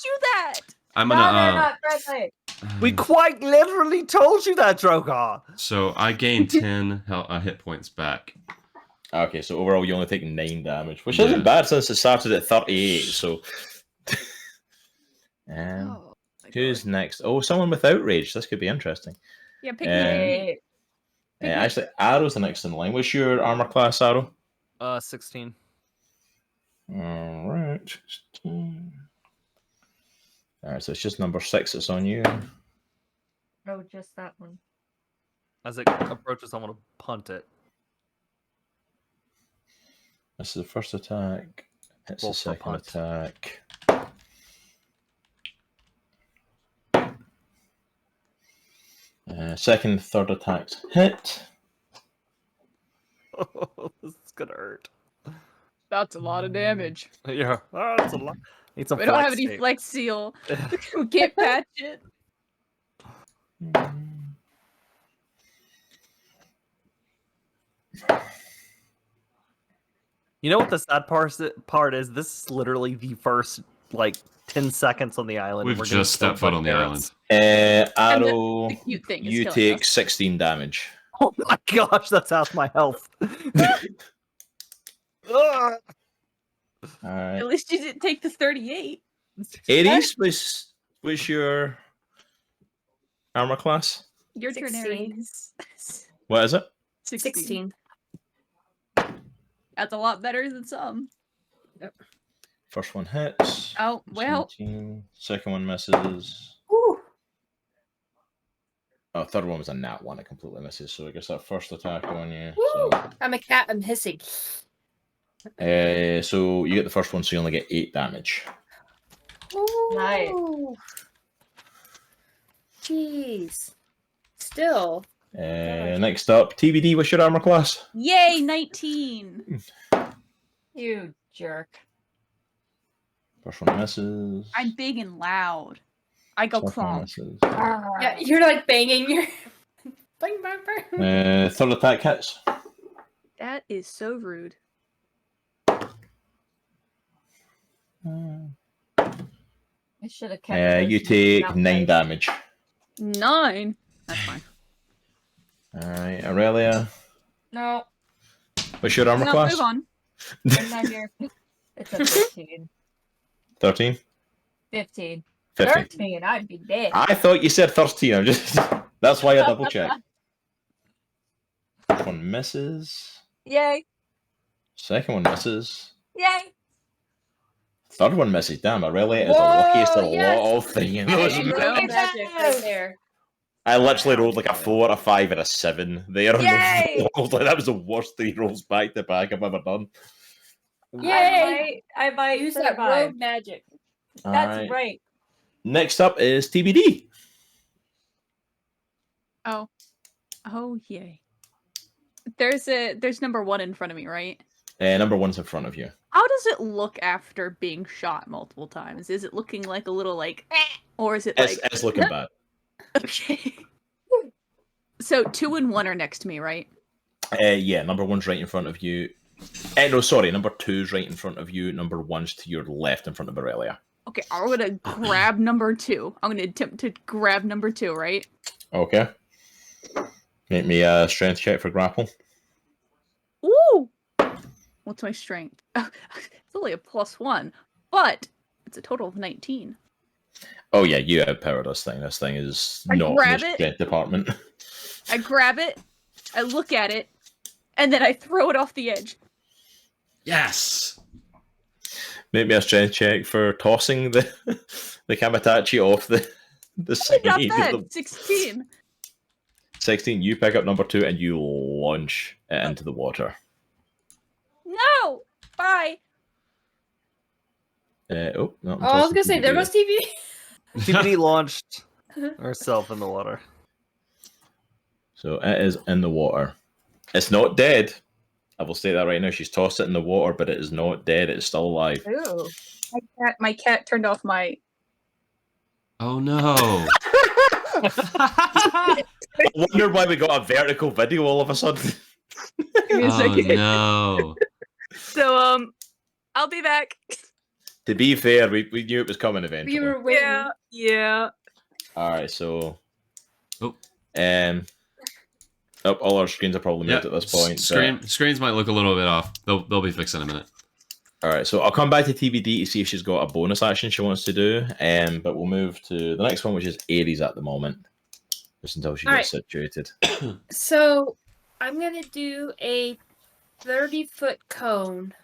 you that. I'm No, they're gonna. not friendly. We quite literally told you that, Droghar. So I gain 10 hit points back. Okay, so overall you only take 9 damage, which Yeah. isn't bad since it started at 38. So, Oh, my who's God. next? Oh, someone with outrage. This could be interesting. Yeah, pick Uh, me. Hey, Actually, Arrow's the next in line. What's your armor class, Arrow? 16. All right. All right, so it's just number 6 that's on you. oh, just that one. As it approaches, I want to punt it. This is the first attack. Hits Roll the for second punt. attack. Second, third attacks hit. This is gonna hurt. That's a lot of damage. Yeah, that's a lot. Need some We don't have flex any tape. flex seal. We can't patch it. You know what the sad part is? This is literally the first like 10 seconds on the island. We've We're getting just stepped foot killed on by the ferrets. island. Arrow, The cute thing is you killing take us. 16 damage. Oh my gosh, that's half my health. Ugh. All At right. least you didn't take the 38. Aries, was your armor class? Your turn, 16. Aries. What is it? 16. That's a lot better than some. First one hits. Oh, well. 17. Second one misses. Woo. Oh, third one was a nat one. It completely misses. So I guess that first attack on you. Woo. I'm a cat. I'm hissing. So you get the first one, so you only get 8 damage. Nice. Ooh. Jeez. Still. Next up, TBD. What's your armor class? Yay, 19. You jerk. First one misses. I'm big and loud. I go Second one clonk. misses. Yeah, you're like banging your. Bang, bang, bang. Third attack hits. That is so rude. I should have kept. You those take out 9 right. damage. 9. That's fine. Alright, Erellia. No, What's your armor No, class? move on. I'm not here. It's a 15. 13? 15. 15. 13, I'd be dead. I thought you said 13. I'm just that's why I double checked. First one misses. Yay! Second one misses. Yay! Third one misses. Damn, Erellia is the Whoa, luckiest of yes. lot of things. There you go. Magic right there. I literally rolled like a 4, a 5, and a 7 there. On Yay! the rolls. Like, that was the worst 3 rolls back to back I've ever done. Yay! I might Use that survive. rogue magic. That's Alright. right. Next up is TBD. Oh yay. There's number 1 in front of me, right? Number 1's in front of you. How does it look after being shot multiple times? Is it looking like a little like, or is it like? It's looking bad. Okay. So 2 and 1 are next to me, right? Yeah, number 1's right in front of you. No, sorry, number 2's right in front of you. Number 1's to your left in front of Erellia. Okay, I'm gonna grab number 2. I'm gonna attempt to grab number 2, right? Okay. Make me a strength check for grapple. Ooh! What's my strength? It's only a +1, but it's a total of 19. Oh yeah, you outpower this thing. This thing is I not in grab the it. strength department. I grab it, I look at it, and then I throw it off the edge. Yes. Make me a strength check for tossing the Kamatachi off the side. Not of bad. the- 16. 16, you pick up number 2 and you launch it into the water. No! Bye! No, I'm Oh, I was tossing gonna say, there TBD. goes TV. TBD launched herself in the water. So it is in the water. It's not dead. I will state that right now. She's tossed it in the water, but it is not dead. It is still alive. Ooh. My cat turned off my... Oh no. I wonder why we got a vertical video all of a sudden. Give me a Oh second. no. So, I'll be back. To be fair, we knew it was coming eventually. We were waiting. Yeah. Alright, so... Oh. All our screens are probably moved at this point. Screens might look a little bit off. They'll be fixed in a minute. Alright, so I'll come back to TBD to see if she's got a bonus action she wants to do. But we'll move to the next one, which is Aries at the moment. Just until she gets situated. So I'm gonna do a 30-foot cone.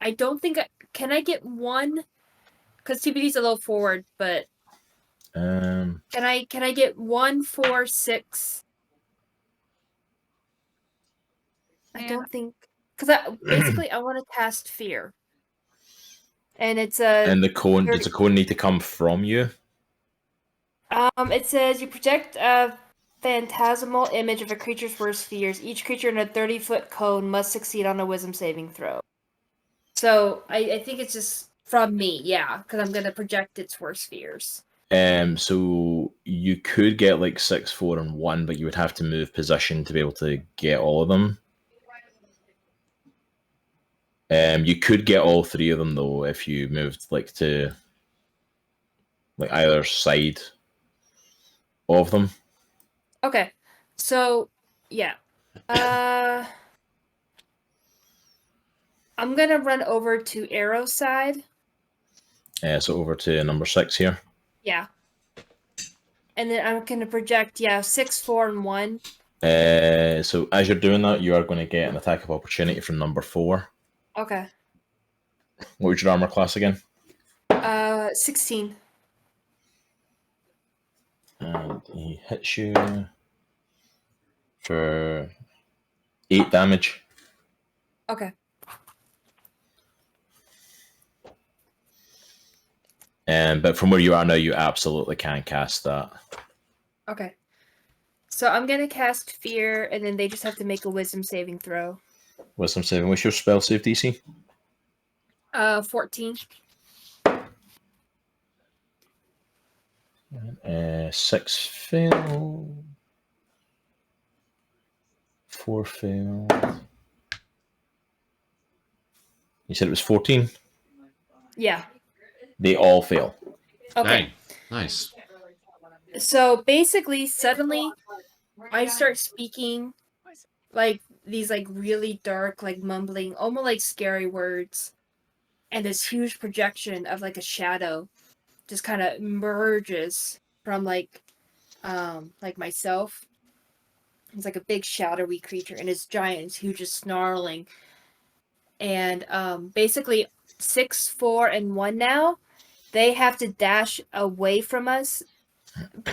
I don't think can I get one? Because TBD's a little forward, but can I get 1, 4, 6? I don't think because basically I want to cast fear, and it's a. And the cone, does the cone need to come from you? It says you project a phantasmal image of a creature's worst fears. Each creature in a 30-foot cone must succeed on a wisdom saving throw. So I think it's just from me, yeah, because I'm gonna project its worst fears. So you could get like 6, 4, and 1, but you would have to move position to be able to get all of them. You could get all 3 of them though if you moved like to like either side of them. Okay, so yeah, I'm gonna run over to Arrow side. So over to number 6 here. Yeah, and then I'm gonna project 6, 4, and 1. So as you're doing that, you are going to get an attack of opportunity from number 4. Okay. What was your armor class again? 16. And he hits you for 8 damage. Okay. But from where you are now, you absolutely can cast that. Okay. So I'm gonna cast fear, and then they just have to make a wisdom saving throw. Wisdom saving. What's your spell save DC? 14. 6 fail. 4 fail. You said it was 14? Yeah. They all fail. Okay. Dang. Nice. So basically, suddenly, I start speaking like these like really dark, like mumbling, almost like scary words, and this huge projection of like a shadow just kind of emerges from like myself. It's like a big shadowy creature, and it's giant, it's huge, it's snarling, and basically 6, 4, and 1 now. They have to dash away from us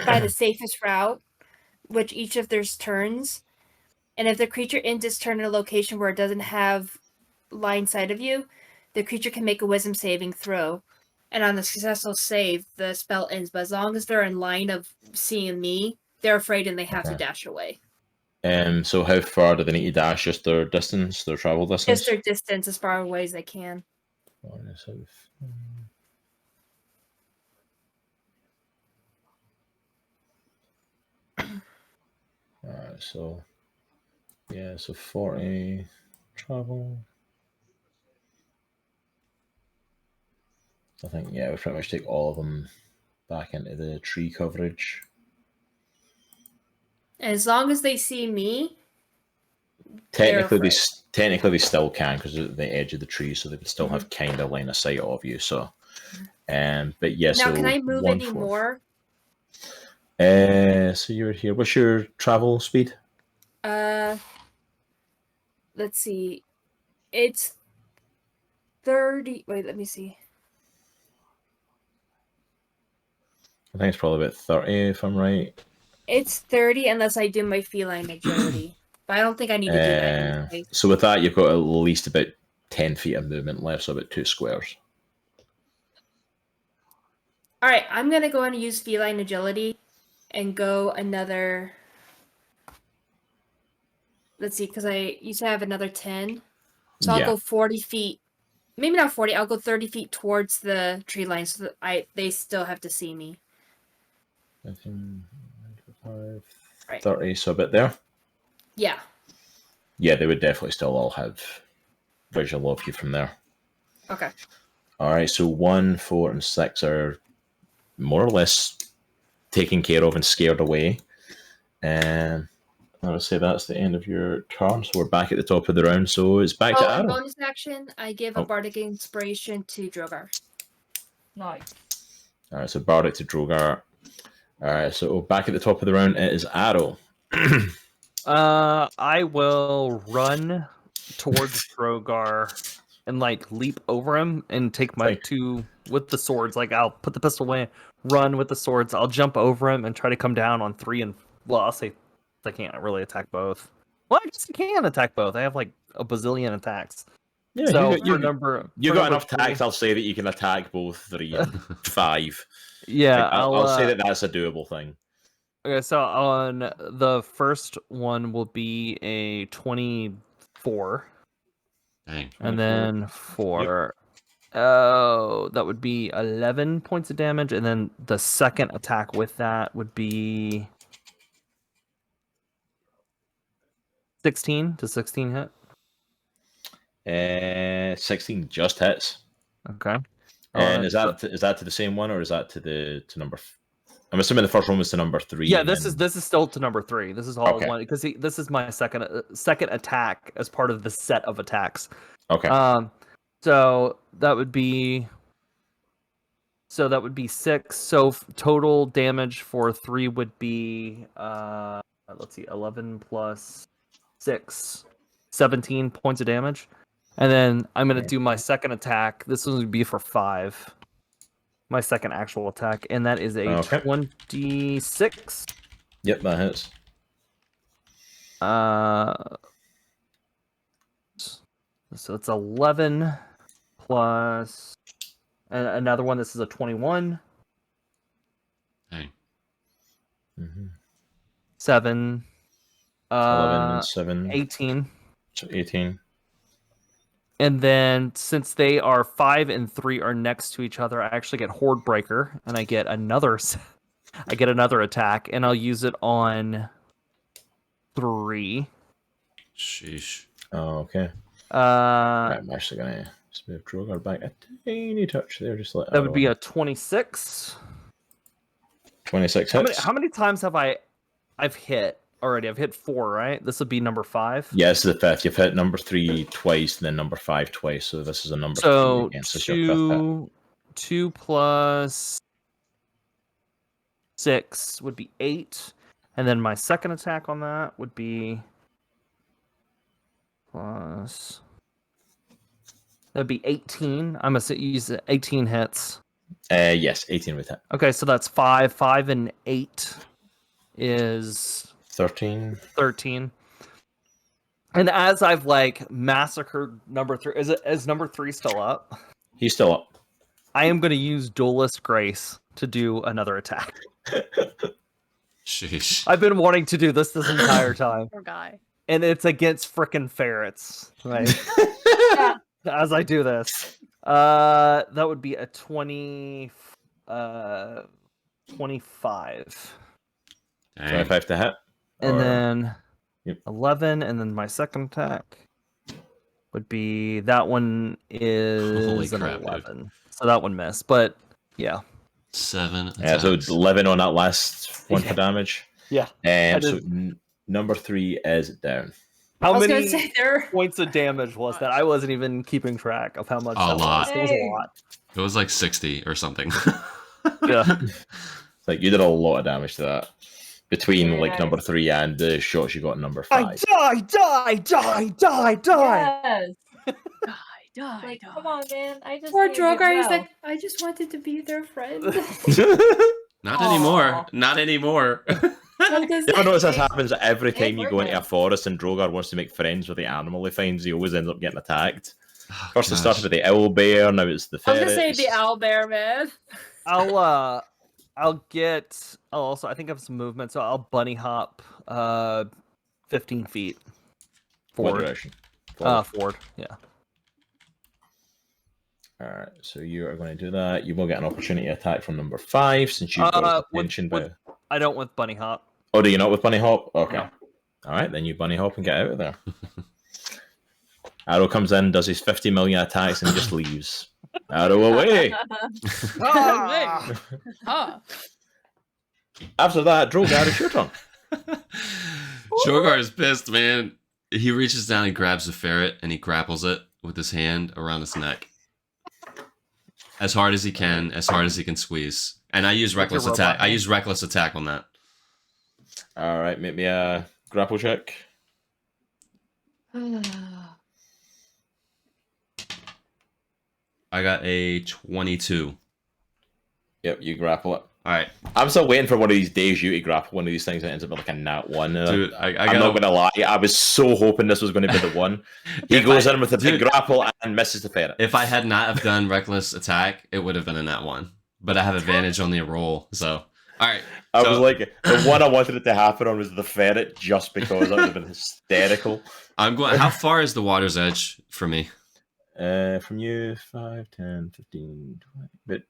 by the safest route. which each of their turns. And if the creature ends its turn in a location where it doesn't have line sight of you, the creature can make a wisdom saving throw. And on the successful save, the spell ends. But as long as they're in line of seeing me, they're afraid and they have to dash away. So how far do they need to dash? Just their distance, their travel distance? Just their distance as far away as they can. Alright, so 40 travel. I think, we pretty much take all of them back into the tree coverage. And as long as they see me, Technically, they still can because they're at the edge of the tree, so they would still have kind of line of sight of you. So, but yeah. Now, so can I move any more? So you're here. What's your travel speed? Let's see. It's 30. Wait, let me see. I think it's probably about 30 if I'm right. It's 30 unless I do my feline agility. But I don't think I need to do that. Anyway. So with that, you've got at least about 10 feet of movement left, so about 2 squares. All right, I'm going to go and use feline agility and go another... Let's see, because I used to have another 10. So I'll go 40 feet. Maybe not 40. I'll go 30 feet towards the tree line so that they still have to see me. 15, 25, right. 30, so a bit there? Yeah. Yeah, they would definitely still all have visual of you from there. Okay. All right, so 1, 4, and 6 are more or less taken care of and scared away. And I would say that's the end of your turn, so we're back at the top of the round, so it's back to Arrow. Bonus action, I give a Bardic Inspiration to Droghar. Nice. All right, so Bardic to Droghar. All right, so back at the top of the round, it is Arrow. I will run towards Droghar and leap over him and take my two with the swords. I'll put the pistol away, run with the swords. I'll jump over him and try to come down on 3 and I'll say I can't really attack both. Well, I guess I can attack both. I have a bazillion attacks. Yeah, so you got enough attacks. I'll say that you can attack both 3 and 5. Yeah, I'll say that that's a doable thing. Okay, so on the first one will be a 24. Dang. And then for that would be 11 points of damage, and then the second attack with that would be 16 to 16 hit. 16 just hits. Okay. And is that to the same one, or is that to number? I'm assuming the first one was to number 3. Yeah, this is still to number 3. This is all one because this is my second attack as part of the set of attacks. Okay. So that would be 6. So total damage for 3 would be let's see, 11 plus 6, 17 points of damage. And then I'm going to do my second attack. This one would be for 5. My second actual attack, and that is a 26. Yep, that hits. So it's 11 plus and another one. This is a 21. Hey. 7. 11 and 7. 18. So 18. And then since they are 5 and 3 are next to each other, I actually get Horde Breaker, and I get another attack, and I'll use it on 3. Sheesh. Oh, okay. Right, I'm actually gonna just move Droghar back a tiny touch there, just let that would be a 26. 26 hits. How many times have I've hit already? I've hit 4, right? This would be number 5. Yes, the 5th. You've hit number 3 twice, and then number 5 twice. So this is a number 3 again. So 2 plus 6 would be 8, and then my second attack on that would be plus. That'd be 18. I'm gonna use 18 hits. Yes, 18 with hit. Okay, so that's 5. 5 and 8 is 13. 13. And as I've like massacred number 3, is number 3 still up? He's still up. I am going to use Duelist Grace to do another attack. Sheesh. I've been wanting to do this entire time, Poor guy. and it's against frickin' ferrets. Right? As I do this, that would be a 25. Dang. 25 to hit. And Or- then Yep. 11, and then my second attack would be that one Holy is an crap, dude. 11. So that one missed, but yeah. 7 Yeah, so attacks. 11 on that last one for Yeah. damage. Yeah. So number 3 is down. How I was many gonna say there. points of damage was that? I wasn't even keeping track of how much A that lot. was. It was a Hey. lot. It was like 60 or something. Yeah. It's like you did a lot of damage to that. Between Very like nice. number 3 and the shots you got in number I 5. die! Yes. Die. Like, come on, man. I just Poor need to get Droghar, he's well. like, I just wanted to be their friend. Not Aw. anymore. Not anymore. How does You ever notice this that- happens every time you go into a worth it. forest and Droghar wants to make friends with the animal he finds, he always ends up getting attacked. Oh, First it gosh. started with the owl bear, now it's the I was ferret. gonna say the owl bear, man. I'll also I think I have some movement, so I'll bunny hop 15 feet What forward. direction? Forward, yeah. Alright, so you are going to do that. You will get an opportunity attack from number 5 since you've got with- attention with- by... I don't with bunny hop. Oh, do you not with bunny hop? Okay. No. Alright, then you bunny hop and get out of there. Arrow comes in, does his 50 million attacks and just leaves. Arrow away! Ah! Ah. After that, Droghar, it's your turn. Droghar is pissed, man. He reaches down, he grabs the ferret, and he grapples it with his hand around its neck. As hard as he can, as hard as he can squeeze. And I use reckless robot attack. I hand. use reckless attack on that. Alright, make me a grapple check. I got a 22. Yep, you grapple it. Alright, I'm still waiting for one of these days you to grapple one of these things that ends up with like a nat 1. dude, I I'm not got going to lie, I was so hoping this was going to be the one. He If goes I- in with a big dude. grapple and misses the ferret. If I had not have done reckless attack, it would have been a nat 1. But I have advantage on the roll, so... Alright, I so- was like, the one I wanted it to happen on was the ferret just because that would have been hysterical. I'm going... How far is the water's edge from me? From you, 5, 10, 15,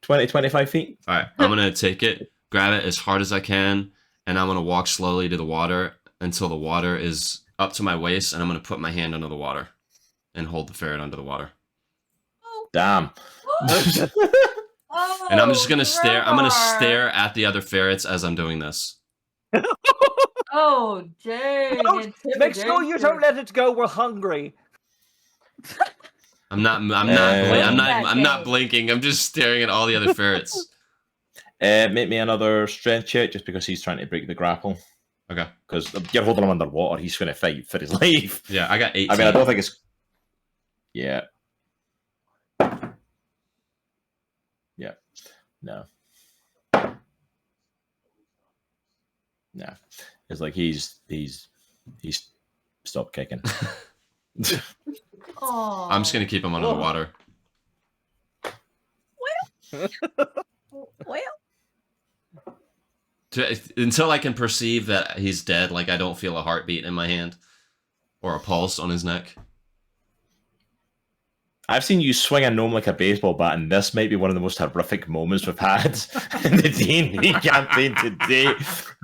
20, 25 feet. Alright, I'm gonna take it, grab it as hard as I can, and I'm gonna walk slowly to the water until the water is up to my waist, and I'm gonna put my hand under the water and hold the ferret under the water. Damn. And I'm just gonna stare. I'm gonna Droghar. stare at the other ferrets as I'm doing this. Oh, Jay. Make sure you don't let it go. We're hungry. I'm not. I'm not. Uh, I'm not blinking. I'm just staring at all the other ferrets. Make me another strength check just because he's trying to break the grapple. Okay. Because you're holding him underwater, he's going to fight for his life. Yeah, I got 18. I mean, I don't think it's. Yeah. Yeah. No. No. It's like he's stopped kicking. I'm just gonna keep him under the water. Well, Until I can perceive that he's dead. Like I don't feel a heartbeat in my hand or a pulse on his neck. I've seen you swing a gnome like a baseball bat, and this might be one of the most horrific moments we've had in the D&D campaign today.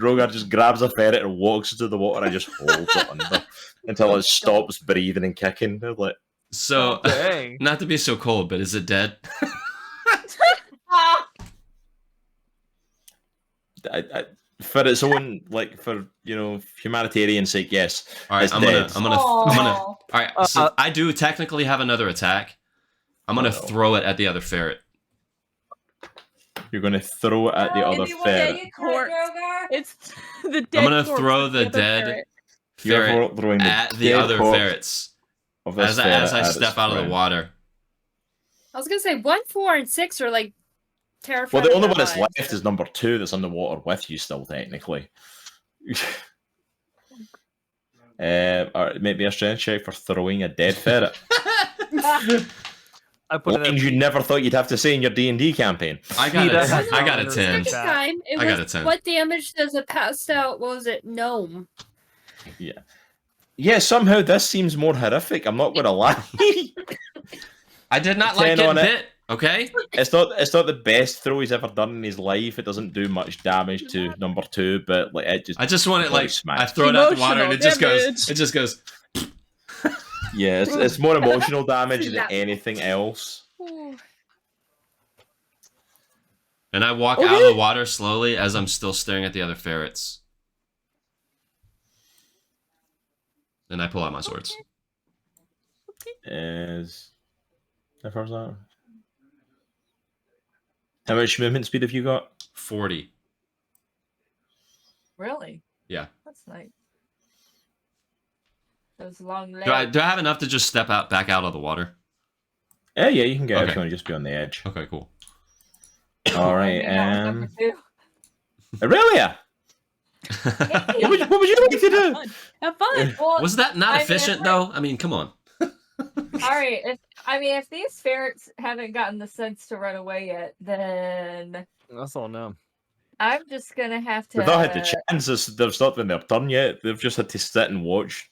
Droghar just grabs a ferret and walks into the water and just holds it under until it stops breathing and kicking. They're like, So, Dang. not to be so cold, but is it dead? for its own, like, for, you know, humanitarian sake, yes. All right, It's I'm gonna. dead. All right, so I do technically have another attack. I'm gonna throw it at the other ferret. You're going to throw it at the other ferret. corpse. It's the dead. I'm gonna corpse throw of the other dead ferret. You're ferret throwing the at the dead other corpse ferrets of this as I ferret at step its out of the friend. water. I was gonna say 1, 4, and 6 are like terrifying. Well, the only one lives. that's left is number 2 that's underwater with you still, technically. Or maybe a strength check for throwing a dead ferret. I put Lines you never thought you'd have to say in your D&D campaign. I got Nita a has 10. I got a no 10. Second time, it I got was a 10. what damage does a passed out? What was it? Gnome. Yeah, somehow this seems more horrific. I'm not going to lie. I did not like 10 getting on it. bit. Okay. It's not the best throw he's ever done in his life. It doesn't do much damage to number 2, but like it just. I just want it like smash. I throw it out the water and Emotional it just goes. damage. It just goes. Yeah, it's more emotional damage than anything else. And I walk out of the water slowly as I'm still staring at the other ferrets. And I pull out my swords. Is how far's that? How much movement speed have you got? 40. Really? Yeah. That's nice. Those long legs. Do I have enough to just step back out of the water? Yeah, you can get out Okay. if you want to just be on the edge. Okay, cool. All right, Number 2. Aurelia, Hey. what would you like to do? Have fun. Well, Was that not I mean, efficient though? I mean, come on. all right. If these ferrets haven't gotten the sense to run away yet, then That's all no. I'm just gonna have to. They've not had the chances. They've not been their turn yet. They've just had to sit and watch.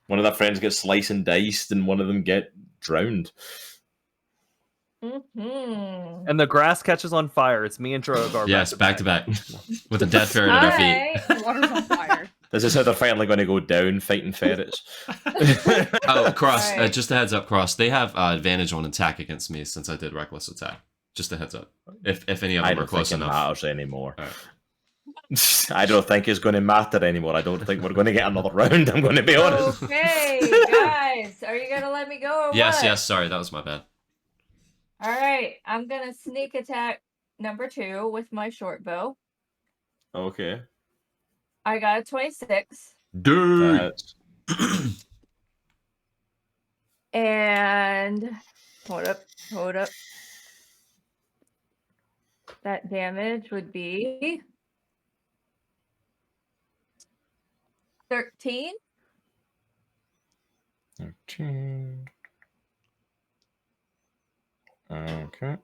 One of their friends get sliced and diced, and one of them get drowned. Mhm. And the grass catches on fire. It's me and Droghar. Yes, back to back. With a dead ferret at our feet. Alright. The water's on fire. This is how they're finally going to go down fighting ferrets. Oh, Cross, Alright. just a heads up, Cross. They have advantage on attack against me since I did reckless attack. Just a heads up. If any of I them are don't close think it enough. matters anymore. Alright. I don't think it's going to matter anymore. I don't think we're going to get another round. I'm going to be honest. Okay, guys, are you gonna let me go? Or Yes, what? yes, sorry, that was my bad. All right, I'm gonna sneak attack number 2 with my short bow. Okay. I got a 26, Dude. That's- and hold up. That damage would be 13. 13. Okay.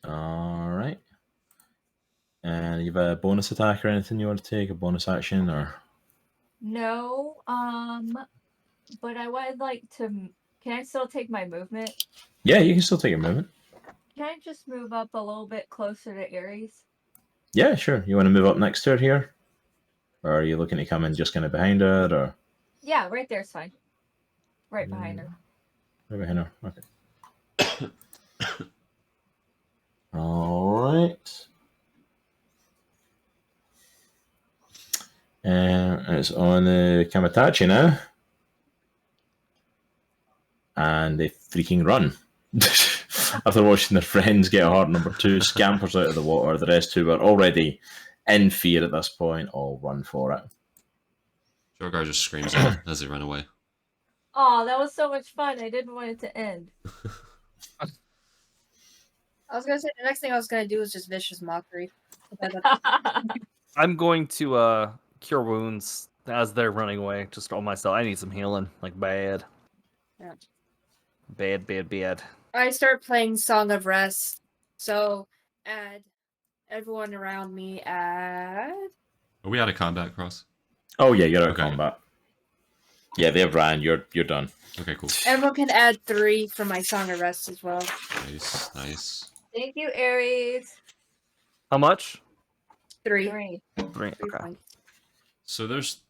All right. And you have a bonus attack or anything you want to take? A bonus action or? No, but I would like to. Can I still take my movement? Yeah, you can still take a movement. Can I just move up a little bit closer to Aries? Yeah, sure. You want to move up next to her here? Or are you looking to come in just kind of behind her or? Yeah, right there's fine. Right behind her. Right behind her. Okay. All right. And it's on the Kamatachi now. And they freaking run. After watching their friends get hard, number 2 scampers out of the water. The rest 2 are already in fear at this point. All run for it. Droghar just screams out as they run away. Oh, that was so much fun. I didn't want it to end. I was gonna say the next thing I was gonna do is just vicious mockery. I'm going to cure wounds as they're running away. Just on myself. I need some healing, like bad. Yeah. Bad. I start playing Song of Rest. So add everyone around me. Add. Are we out of combat, Cross? Oh yeah, you're out of Okay. combat. Yeah, they've ran. You're done. Okay, cool. Everyone can add 3 for my Song of Rest as well. Nice, nice. Thank you, Aries. How much? 3. 3. 3. 3 Okay. points. So there's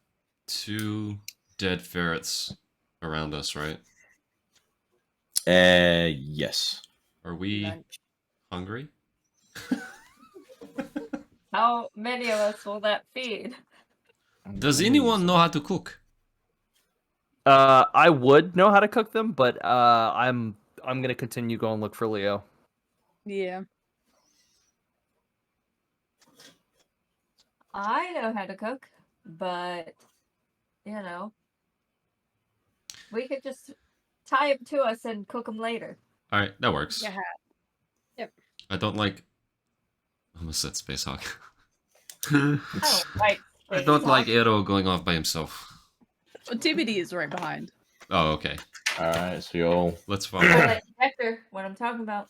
2 dead ferrets around us, right? Yes. Are we Lunch. hungry? How many of us will that feed? Does anyone know how to cook? I would know how to cook them, but I'm gonna continue going look for Leo. Yeah. I know how to cook, but we could just tie them to us and cook them later. All right, that works. Yeah. Yep. I don't like almost said Spacehawk. Oh, right. I don't like Arrow going off by himself. Well, TBD is right behind. Oh, okay. All right, so you all. Let's follow. Like Vector, what I'm talking about.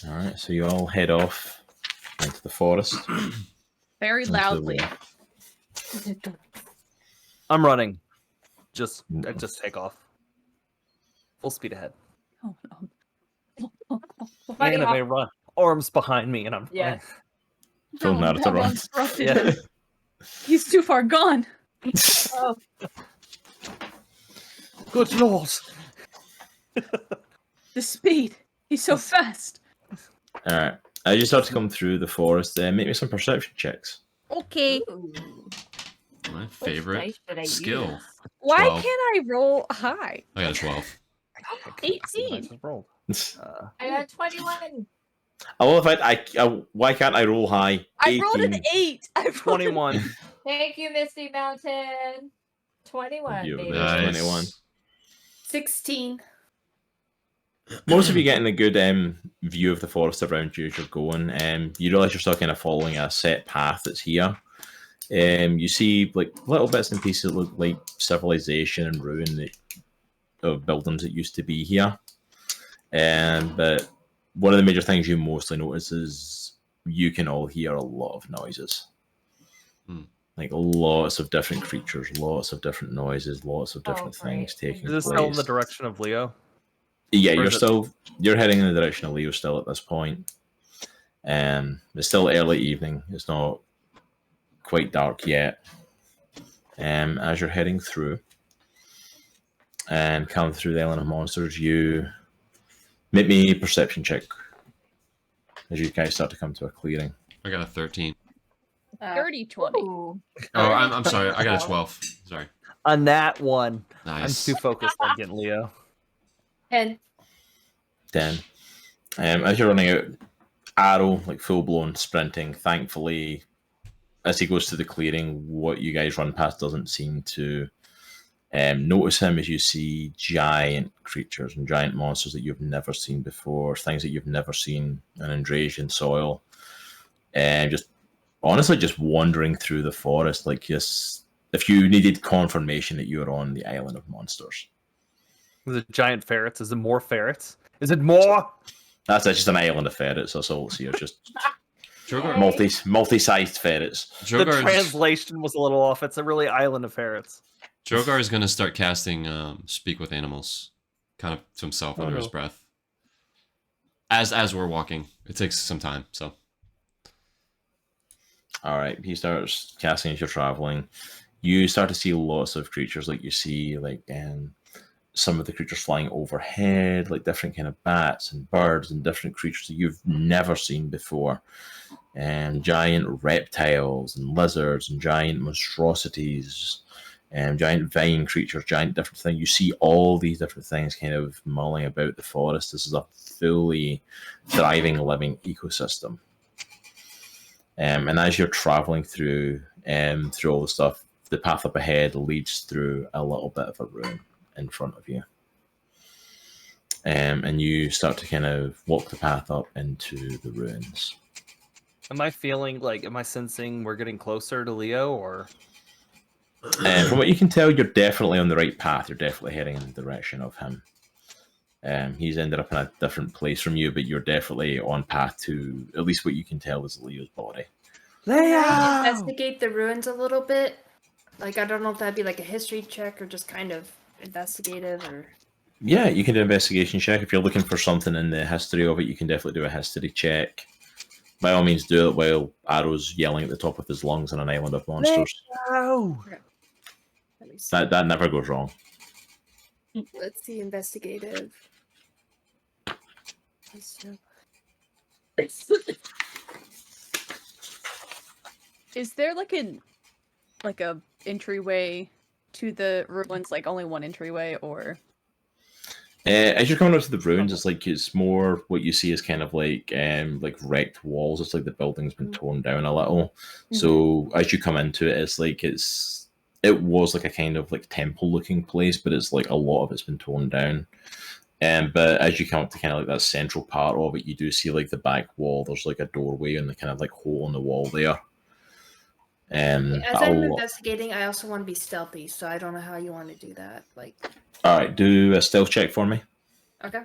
All right, so you all head off into the forest. Very into the loudly. wood. I'm running. Just take off. Full speed ahead. Oh, no. Buddy And I hop. may run. Arms behind me, and I'm Yeah. running. Full No, nod to that run. one's rough. Yeah. He's too far gone. Oh, Good lord. The speed. He's so fast. All right, I just have to come through the forest. Make me some perception checks. Okay. ooh. My Which favorite dice should I skill. use? Why 12. can't I roll high? I got a 12. 18. Rolled. I got 21. I love it. Why can't I roll high? I rolled an 18. 8. I rolled 21. Thank you, Misty Mountain. 21, You baby. there. 21. 16. Most of you getting a good view of the forest around you as you're going. You realize you're still kind of following a set path that's here. You see like little bits and pieces that look like civilization and ruin of buildings that used to be here. But one of the major things you mostly notice is you can all hear a lot of noises. Like lots of different creatures, lots of different noises, lots of different things taking Is this place. still in the direction of Leo? Yeah, Or you're heading in the direction of Leo still at this point. It's still early evening. It's not quite dark yet. As you're heading through and come through the Island of Monsters, you make me a perception check as you guys start to come to a clearing. I got a 13. 30-20. Ooh. Oh, I'm sorry. I got a 12. Sorry. On that one. Nice. I'm too focused on getting Leo. 10. 10. As you're running out, Arrow, like full blown sprinting, thankfully, as he goes to the clearing, what you guys run past doesn't seem to notice him as you see giant creatures and giant monsters that you've never seen before, things that you've never seen in Andresian soil. And just honestly, just wandering through the forest, like just if you needed confirmation that you're on the Island of Monsters. Is it giant ferrets? Is it more ferrets? Is it more? That's just an island of ferrets. That's all it's here. It's just Droghar, multi-sized ferrets. The Droghar, translation was a little off. It's a really island of ferrets. Droghar is going to start casting Speak with Animals, kind of to himself under his breath. As we're walking. It takes some time, so. All right, he starts casting as you're traveling. You start to see lots of creatures, like you see, like some of the creatures flying overhead, like different kind of bats and birds and different creatures that you've never seen before, and giant reptiles and lizards and giant monstrosities, and giant vine creatures, giant different things. You see all these different things kind of mulling about the forest. This is a fully thriving, living ecosystem. And as you're traveling through all the stuff, the path up ahead leads through a little bit of a room in front of you. And you start to kind of walk the path up into the ruins. Am I sensing we're getting closer to Leo, or? From what you can tell, you're definitely on the right path. You're definitely heading in the direction of him. He's ended up in a different place from you, but you're definitely on path to, at least what you can tell, is Leo's body. Leo! Investigate the ruins a little bit. Like, I don't know if that'd be like a history check or just kind of investigative or... Yeah, you can do an investigation check. If you're looking for something in the history of it, you can definitely do a history check. By all means, do it while Arrow's yelling at the top of his lungs on an island of monsters. Leo! Let me see. That never goes wrong. Let's see, investigative. Is there like a entryway to the ruins? Like only one entryway, or? As you're coming up to the ruins, it's more what you see is kind of like wrecked walls. It's like the building's been torn down a little. Mm-hmm. So as you come into it, it was like a kind of like temple looking place, but it's like a lot of it's been torn down. But as you come up to kind of like that central part of it, you do see like the back wall. There's like a doorway and the kind of like hole in the wall there. As but I'm I'll- investigating, I also want to be stealthy, so I don't know how you want to do that. Like, all right, do a stealth check for me. okay.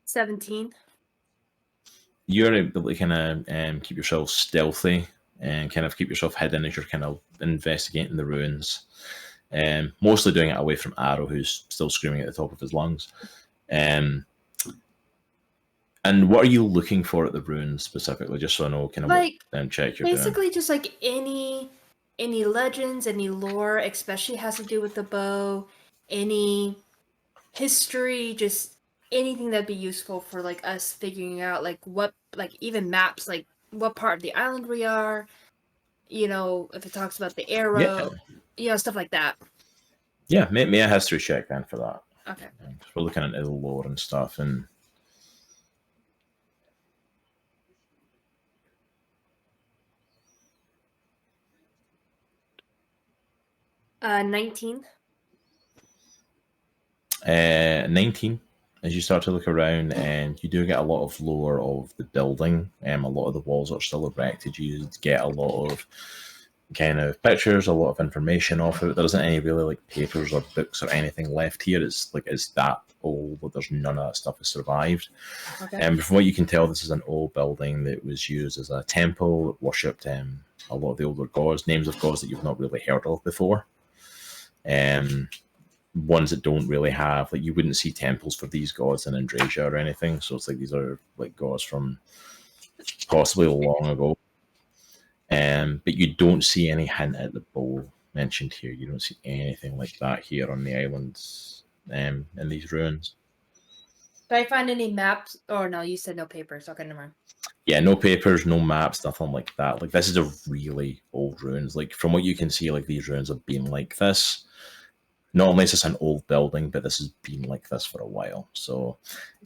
$17. You're able to kind of keep yourself stealthy and kind of keep yourself hidden as you're kind of investigating the ruins. Mostly doing it away from Arrow, who's still screaming at the top of his lungs. And what are you looking for at the ruins specifically, just so I know kind of Like, what check you're doing? basically just like any legends, any lore, especially has to do with the bow, any history, just anything that'd be useful for like us figuring out like what, like even maps, like what part of the island we are, you know, if it talks about the arrow, you know, stuff like that. Yeah, make me a history check then for that. Okay. We're looking into the lore and stuff, and 19. 19. As you start to look around, and you do get a lot of lore of the building. A lot of the walls are still erected. You get a lot of kind of pictures, a lot of information off it. There isn't any really like papers or books or anything left here. It's that old, but there's none of that stuff has survived. Okay. And from what you can tell, this is an old building that was used as a temple that worshipped a lot of the older gods, names of gods that you've not really heard of before. Ones that don't really have, like, you wouldn't see temples for these gods in Andriesia or anything. So it's like these are like gods from possibly long ago. But you don't see any hint at the bow mentioned here. You don't see anything like that here on the islands, in these ruins. Did I find any maps? Or no, you said no papers. Okay, never mind. Yeah, no papers, no maps, nothing like that. Like, this is a really old ruins. Like, from what you can see, like, these ruins have been like this. Not only is this an old building, but this has been like this for a while. So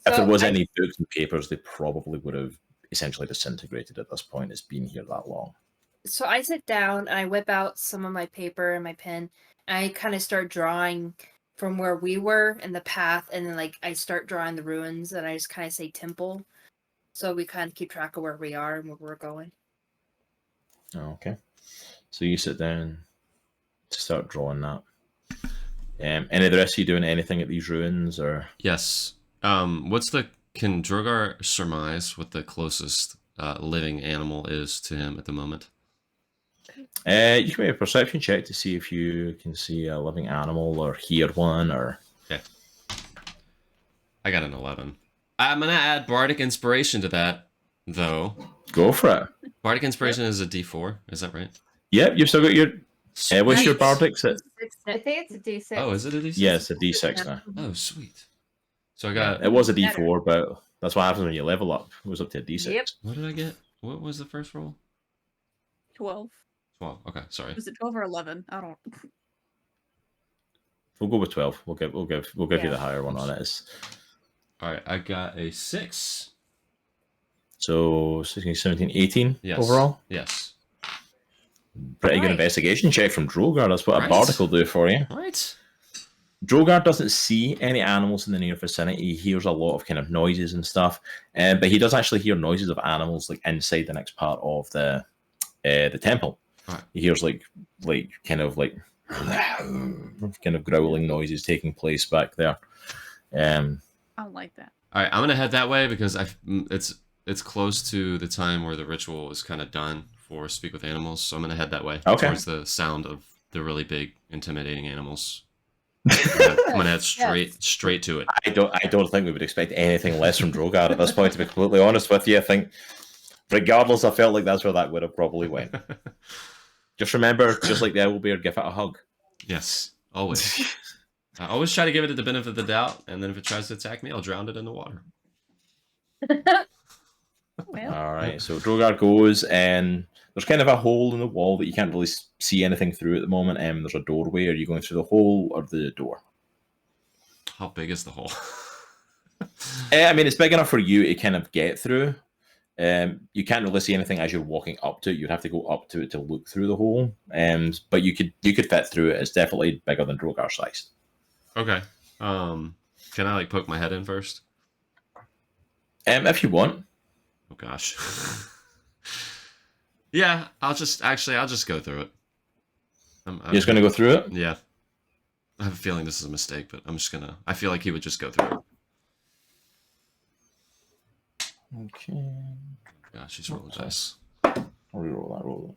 if there was any books and papers, they probably would have essentially disintegrated at this point. It's been here that long. So I sit down and I whip out some of my paper and my pen, and I kind of start drawing from where we were in the path, and then like I start drawing the ruins, and I just kind of say temple, so we kind of keep track of where we are and where we're going. Okay, so you sit down to start drawing that. Any of the rest of you doing anything at these ruins, or? Yes. Can Droghar surmise what the closest living animal is to him at the moment? You can make a perception check to see if you can see a living animal or hear one, or. Okay. I got an 11. I'm gonna add Bardic Inspiration to that, though. Go for it. Bardic Inspiration is a D4. Is that right? Yep, you've still got your. What's your Bardic? I think it's a D6. Oh, is it a D6? Yeah, it's a D6 now. Oh, sweet. So I got. It was a D4, but that's what happens when you level up. It goes up to a D6. Yep. What did I get? What was the first roll? 12. 12. Okay, sorry. Was it 12 or 11? I don't. We'll go with 12. We'll give Yeah. you the higher one on it. All right, I got a 6. So 16, 17, 18 Yes. overall. Yes. Pretty good Right. investigation check from Droghar. That's what Right. a Bardic will do for you. Right. Droghar doesn't see any animals in the near vicinity. He hears a lot of kind of noises and stuff, but he does actually hear noises of animals like inside the next part of the temple. Right. He hears like kind of growling noises taking place back there. I don't like that. All right, I'm gonna head that way because it's close to the time where the ritual is kind of done for Speak with Animals, so I'm gonna head that way towards the sound of the really big, intimidating animals. I'm gonna head straight to it. I don't think we would expect anything less from Droghar at this point, to be completely honest with you. I think, regardless, I felt like that's where that would have probably went. Just remember, just like the owlbear, give it a hug. Yes, always. I always try to give it the benefit of the doubt, and then if it tries to attack me, I'll drown it in the water. Well, All right, so Droghar goes, and there's kind of a hole in the wall that you can't really see anything through at the moment. There's a doorway. Are you going through the hole or the door? How big is the hole? I mean, it's big enough for you to kind of get through. You can't really see anything as you're walking up to it. You'd have to go up to it to look through the hole. But you could fit through it. It's definitely bigger than Droghar size. Okay. Can I like poke my head in first? If you want. Oh gosh. Yeah, I'll just go through it. You're just gonna go through it? Yeah. I have a feeling this is a mistake, but I feel like he would just go through it. Okay. Gosh, she's rolling dice. Roll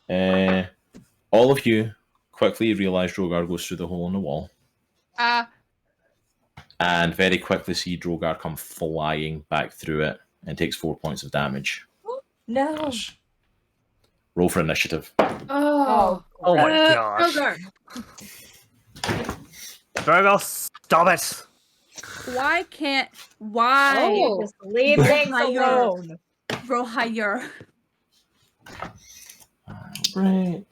that. All of you quickly realise Droghar goes through the hole in the wall. And very quickly see Droghar come flying back through it and takes 4 points of damage. No. Gosh. Roll for initiative. Oh, Oh my gosh. Droghar. Droghar, stop it. Why? Oh. Just leave things higher. alone. Roll higher. Right.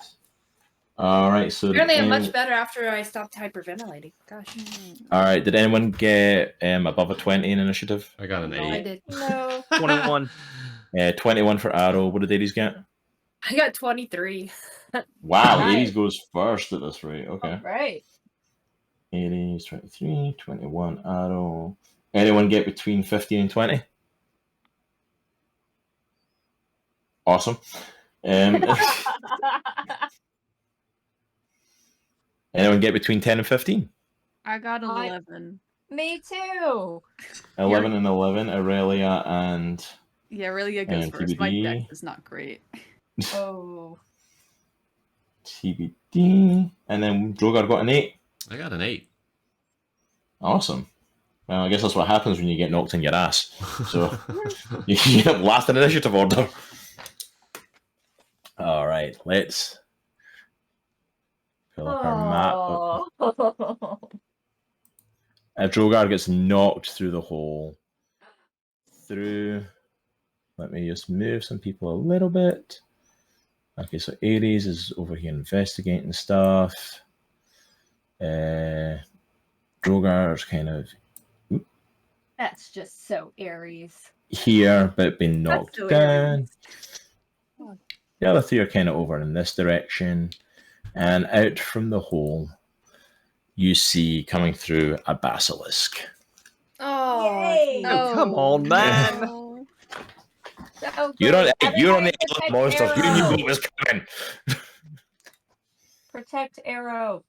All right. So Apparently, I'm much better after I stopped hyperventilating. Gosh. All right. Did anyone get above a 20 in initiative? I got an No, I 8. did. No. 21. 21 for Arrow. What did Aries get? I got 23. Wow. Nice. Aries goes first at this rate. Okay. Right. Aries 23, 21 Arrow. Anyone get between 15 and 20? Awesome. Anyone get between 10 and 15? I got an I- 11. Me too. 11 and 11, Erellia and Yeah, Erellia goes And first. My TBD. deck is not great. Oh. TBD. And then Droghar got an 8. I got an 8. Awesome. Well, I guess that's what happens when you get knocked in your ass. So you get up last in initiative order. All right, let's fill up our map. Oh. Droghar gets knocked through the hole. Let me just move some people a little bit. Okay, so Aries is over here investigating stuff. Drogar's kind of That's just so Aries. here, but been knocked so down. The other three are kind of over in this direction. And out from the hole, you see coming through a basilisk. Oh, Yay. Oh, come on, man. No. So You're on great. the Everybody island protect monsters. You Arrow. knew it was coming. Protect Arrow.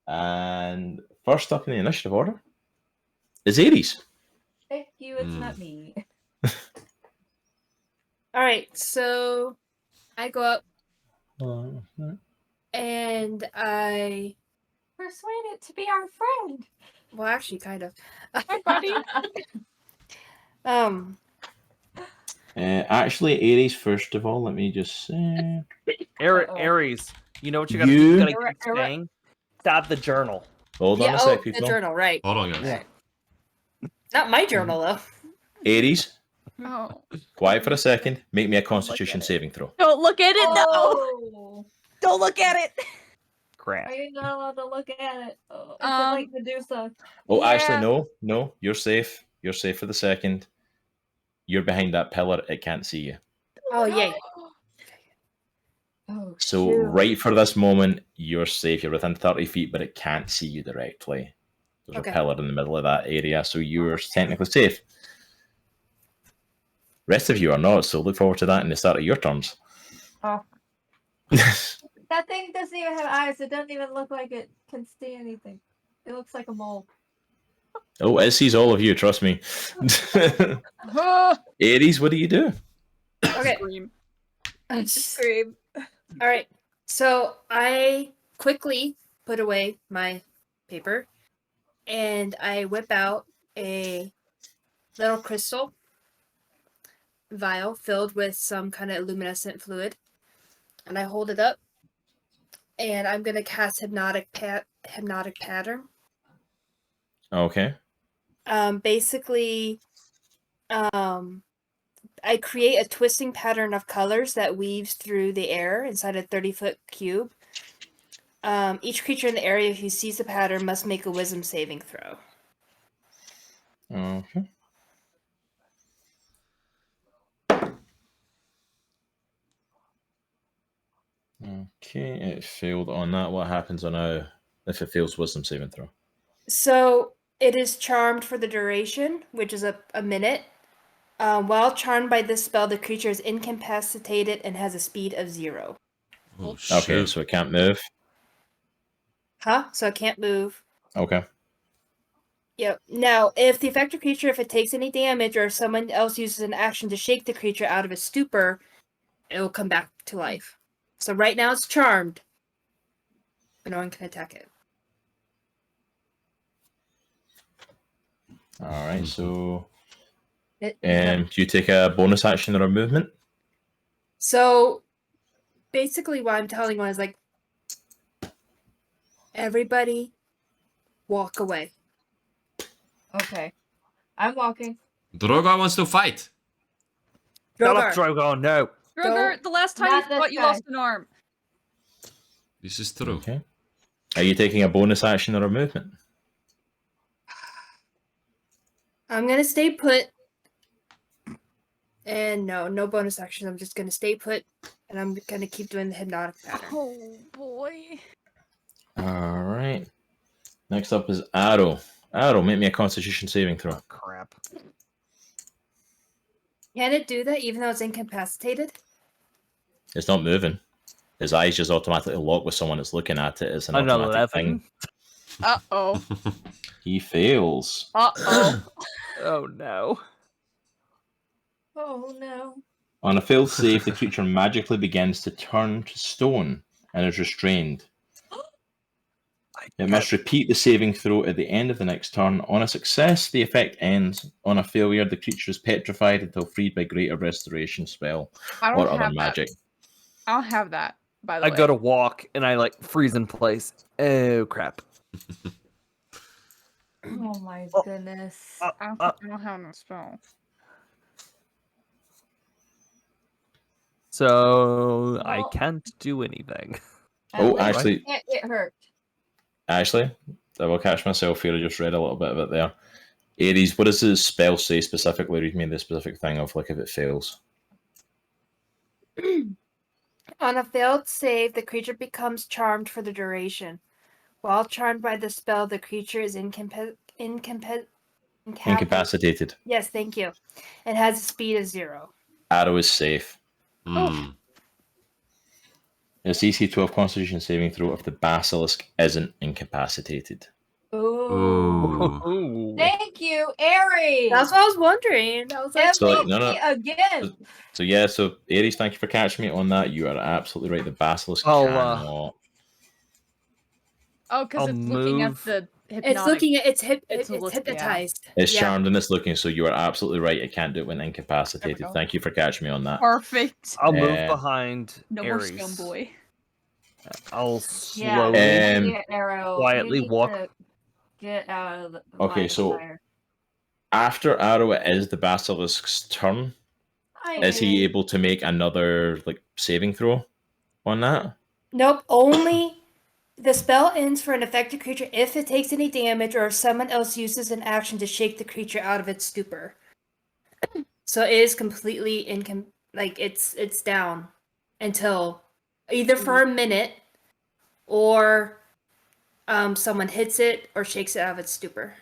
And first up in the initiative order is Aries. Thank you, it's not me. All right, so I go up and I, Persuade it to be our friend. well, actually, kind of. Hi, buddy. Actually, Aries, first of all, let me just say. Aries, you know what you gotta do? You- You gotta keep saying? Stab the journal. Hold on Yeah, a sec, the people. journal, right? Hold on, guys. Yeah. Not my journal, though. Aries, Oh. quiet for a second. Make me a Constitution saving throw. Don't look at it, no! Oh. Don't look at it! Crap. Are you not allowed to look at it? Oh, is it Um, like Medusa? Oh, actually, Yeah. no. You're safe. You're safe for the second. You're behind that pillar. It can't see you. Oh, yay. Oh, So shoot. right for this moment, you're safe. You're within 30 feet, but it can't see you directly. There's Okay. a pillar in the middle of that area, so you're technically safe. Rest of you are not, so look forward to that in the start of your turns. Oh. That thing doesn't even have eyes. It doesn't even look like it can see anything. It looks like a mole. Oh, it sees all of you, trust me. Aries, what do you do? Okay. Scream. All Scream. right. So I quickly put away my paper and I whip out a little crystal vial filled with some kind of luminescent fluid. And I hold it up and I'm going to cast hypnotic pattern. Okay. Basically, I create a twisting pattern of colors that weaves through the air inside a 30-foot cube. Each creature in the area who sees the pattern must make a wisdom saving throw. Okay. Okay, it failed on that. What happens on if it fails wisdom saving throw? So it is charmed for the duration, which is a minute. While charmed by this spell, the creature is incapacitated and has a speed of 0. Oh Okay, shoot! so it can't move. Huh? So it can't move. Okay. Yep. Now, if the affected creature, if it takes any damage or someone else uses an action to shake the creature out of its stupor, it will come back to life. So right now it's charmed, but no one can attack it. All right. So, It- do you take a bonus action or a movement? So basically what I'm telling you is like, everybody walk away. Okay. I'm walking. Droghar wants to fight. Shut up, Droghar. Droghar, no. Droghar, the last time Not you this fought, you guy. lost an arm. This is true. Okay. Are you taking a bonus action or a movement? I'm gonna stay put. And no bonus action. I'm just gonna stay put, and I'm gonna keep doing the hypnotic pattern. Oh boy. All right. Next up is Arrow. Arrow, make me a Constitution saving throw. Crap. Can it do that even though it's incapacitated? It's not moving. His eyes just automatically lock with someone that's looking at it. It's an Another automatic 11. thing. Uh-oh. He fails. Uh-oh. Oh no. Oh no. On a failed save, the creature magically begins to turn to stone and is restrained. It must repeat the saving throw at the end of the next turn. On a success, the effect ends. On a failure, the creature is petrified until freed by greater restoration spell I or don't other have magic. that. I don't have that, by the I way. go to walk and I like freeze in place. Oh crap. Oh my Oh. goodness. I don't have no spell. So I Well- can't do anything. Oh, At least actually- it can't get hurt. Actually, I will catch myself here. I just read a little bit of it there. Aries, what does the spell say specifically? Read me the specific thing of like if it fails. On a failed save, the creature becomes charmed for the duration. While charmed by the spell, the creature is Incapacitated. Yes, thank you. It has a speed of 0. Arrow is safe. Mm. It's DC 12 Constitution saving throw if the basilisk isn't incapacitated. Ooh. Ooh. Thank you, Aries. That's what I was wondering. I was like, So, MVP no. again. So yeah, so Aries, thank you for catching me on that. You are absolutely right. The basilisk I'll, cannot. Oh, because I'll it's looking at move. the hypnotic. it's looking at it's It's looking- hypnotized. It's Yeah. charmed and it's looking, so you are absolutely right. It can't do it when incapacitated. go. Thank you for catching me on that. Perfect. I'll move Uh, behind No more Aries. scum boy. I'll Yeah, slowly. get Arrow. quietly You need walk- to get out of the Okay, line of so- fire. After Arrow, it is the basilisk's turn. Is he able to make another like saving throw on that? Nope, only the spell ends for an affected creature if it takes any damage or if someone else uses an action to shake the creature out of its stupor. So it is completely it's down until either for a minute or someone hits it or shakes it out of its stupor.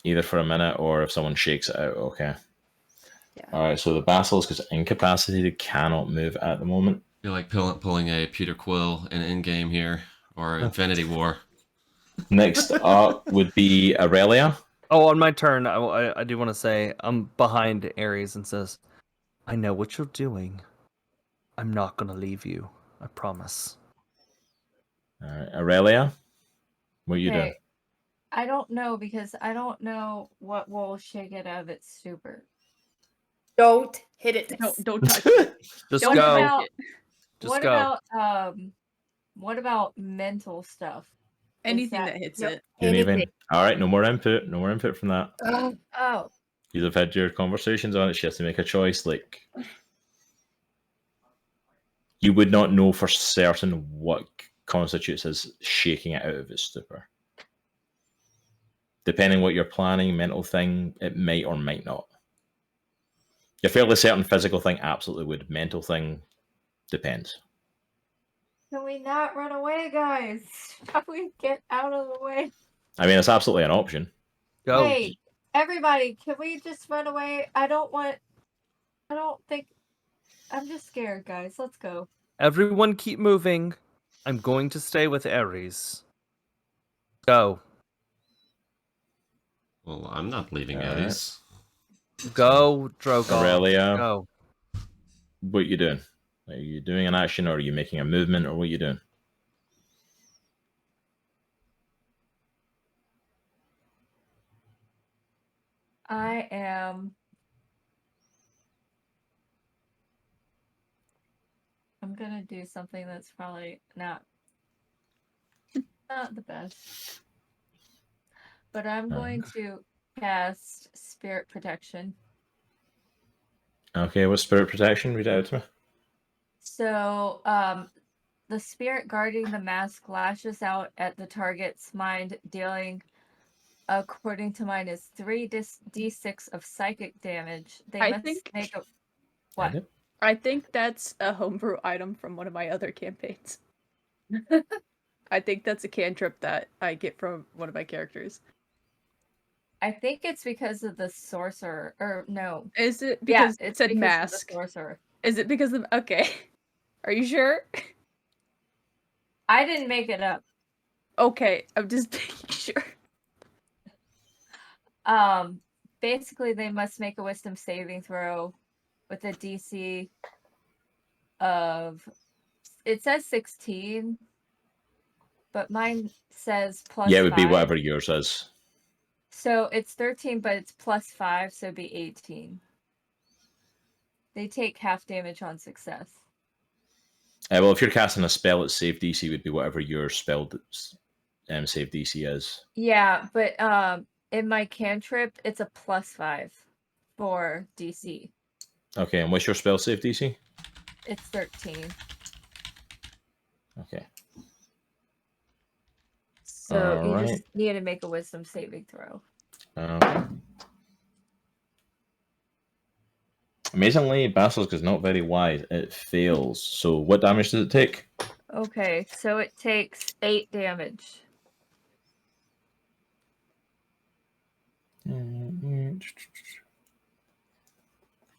Either for a minute or if someone shakes it out. Okay. Yeah. All right. So the basilisk is incapacitated, cannot move at the moment. You're like pulling a Peter Quill in Endgame here, or Infinity War. Next up would be Erellia. Oh, on my turn, I do want to say I'm behind Aries and says, "I know what you're doing. I'm not gonna leave you. I promise." All right, Erellia, what are you doing? Okay. I don't know because I don't know what will shake it out of its stupor. Don't hit it. Don't touch it. Just Don't go. about- Just what go. about mental stuff? Anything that- that hits Yep. it. Didn't even. Anything. All right, no more input. No more input from that. Oh, You have had your conversations on it. She has to make a choice. Like, you would not know for certain what constitutes as shaking it out of its stupor. Depending what you're planning, mental thing, it might or might not. You're fairly certain physical thing absolutely would. Mental thing depends. Can we not run away, guys? Can we get out of the way? I mean, it's absolutely an option. Go. Hey, everybody, can we just run away? I don't think. I'm just scared, guys. Let's go. Everyone keep moving. I'm going to stay with Aries. Go. Well, I'm not leaving Alright. Aries. Go, Droghar. Erellia, Go. what are you doing? Are you doing an action, or are you making a movement, or what are you doing? I am. I'm gonna do something that's probably not the best. But I'm going to cast Spirit Protection. Okay, what's spirit protection? Read it out to me. So, the spirit guarding the mask lashes out at the target's mind, dealing, according to mine, is 3d6 of psychic damage. They I must think- make a what? Edit. I think that's a homebrew item from one of my other campaigns. I think that's a cantrip that I get from one of my characters. I think it's because of the sorcerer, or no? Is it because yeah, it it's said because mask? Of the sorcerer. Is it because of okay? Are you sure? I didn't make it up. Okay, I'm just making sure. Basically, they must make a wisdom saving throw with a DC of, it says 16, but mine says plus Yeah, it would be 5. whatever yours is. So it's 13, but it's plus 5, so it'd be 18. They take half damage on success. Well, if you're casting a spell, its save DC would be whatever your spell save DC is. Yeah, but in my cantrip, it's a plus 5 for DC. Okay, and what's your spell save DC? It's 13. Okay. So you Alright. just need to make a wisdom saving throw. Okay. Amazingly, Basilisk is not very wise. It fails. So what damage does it take? Okay, so it takes 8 damage.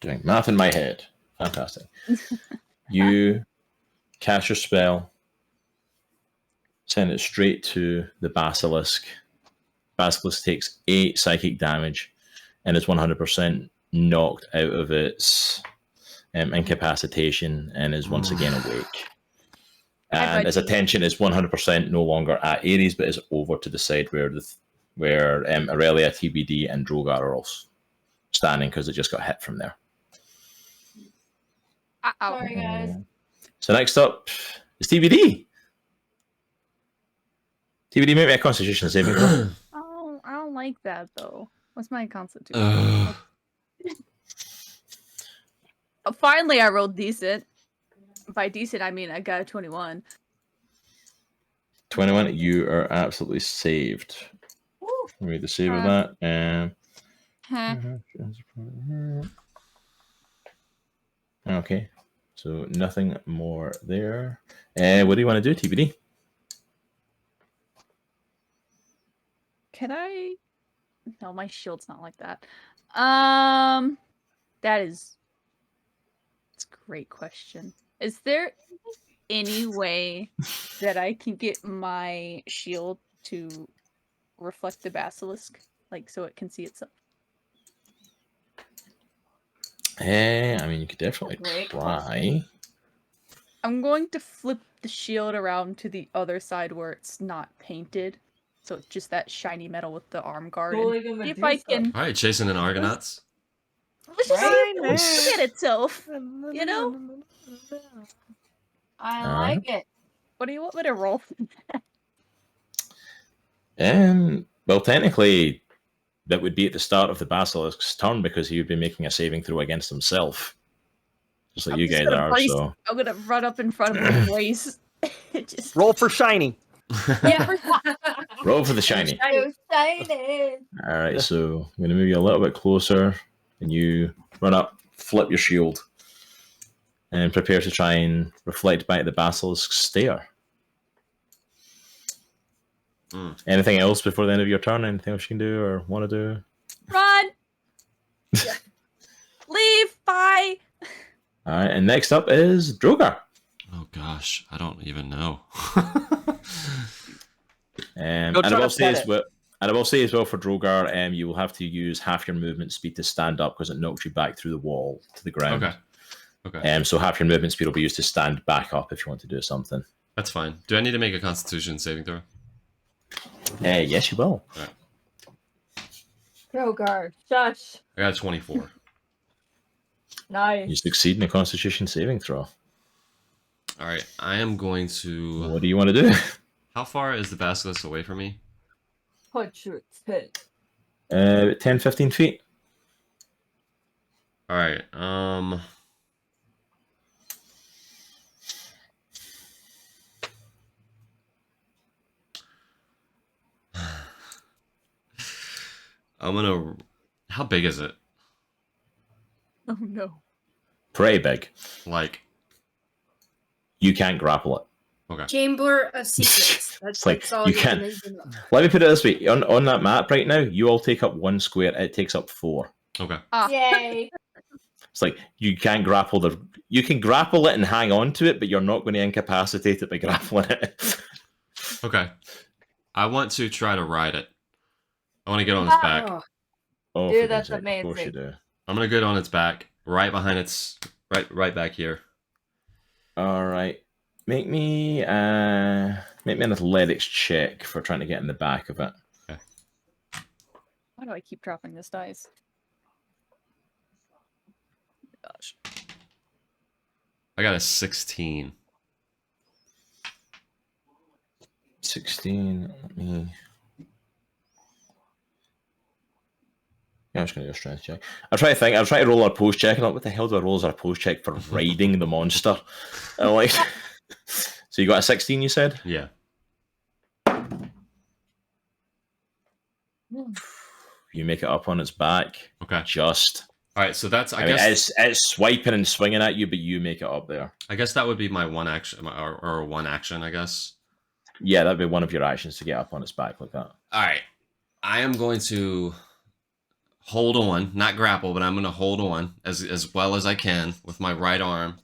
Doing math in my head. Fantastic. You cast your spell, send it straight to the Basilisk. Basilisk takes 8 psychic damage and is 100% knocked out of its incapacitation and is once again awake. And its attention is 100% no longer at Aries, but is over to the side where Erellia, TBD, and Droghar are all standing because it just got hit from there. Sorry, guys. So next up is TBD. TBD, make me a Constitution saving throw. Oh, I don't like that though. What's my constitution? Finally, I rolled decent. By decent, I mean I got a 21. 21, you are absolutely saved. Read the save of that. Okay, so nothing more there. What do you want to do, TBD? Can I? No, my shield's not like that. That is. It's a great question. Is there any way that I can get my shield to reflect the basilisk, like so it can see itself? I mean, you could definitely Great try. I'm going to flip the shield around to the other side where it's not painted. So it's just that shiny metal with the arm guard. And see if I can... All right, chasing an Argonauts. Let's just Right? look at itself. You know? I Alright. like it. What do you want me to roll? Well, technically, that would be at the start of the Basilisk's turn because he would be making a saving throw against himself. Just like I'm you just guys gonna are, brace- so... I'm gonna run up in front of the brace. Just... Roll for shiny. Yeah. Roll for the shiny. So shiny. Alright, so I'm going to move you a little bit closer, and you run up, flip your shield. and prepare to try and reflect back the basilisk's stare. Anything else before the end of your turn? Anything else you can do or want to do? Run! Leave! Bye! All right, and next up is Droghar. Oh gosh, I don't even know. And Go I try will to say pet as it. well. And I will say as well for Droghar, you will have to use half your movement speed to stand up because it knocks you back through the wall to the ground. Okay. So half your movement speed will be used to stand back up if you want to do something. That's fine. Do I need to make a Constitution saving throw? Yes, you will. Droghar, shush. I got a 24. Nice. You succeed in a Constitution saving throw. All right, I am going to. What do you want to do? How far is the basilisk away from me? Punch your tit. 10, 15 feet. All right. I'm gonna. How big is it? Oh no. Pretty big. Like, You can't grapple it. okay. Chamber of Secrets. It's like, That's all you you're can't- gonna need to know. Let me put it this way. On that map right now, you all take up 1 square. It takes up 4. Okay. Ah. Yay. It's like you can't grapple the. You can grapple it and hang on to it, but you're not going to incapacitate it by grappling it. Okay. I want to try to ride it. I want to get on its back. Oh, Oh, Dude, for that's goodness sake, of course you amazing. do. I'm gonna get on its back, right behind its, right back here. All right, make me an athletics check for trying to get in the back of it. Why do I keep dropping this dice? Gosh. I got a 16. 16. Let me. Yeah, I'm just going to do a strength check. I'm trying to think. I'm trying to roll a post check. And I'm like, what the hell do I roll as a post check for riding the monster? And I'm like, so you got a 16, you said? Yeah. You make it up on its back. Okay. Just. All right. So that's. I mean, guess. it's swiping and swinging at you, but you make it up there. I guess that would be my one action, or one action. I guess. Yeah, that'd be one of your actions to get up on its back like that. All right. I am going to hold on, not grapple, but I'm going to hold on as well as I can with my right arm.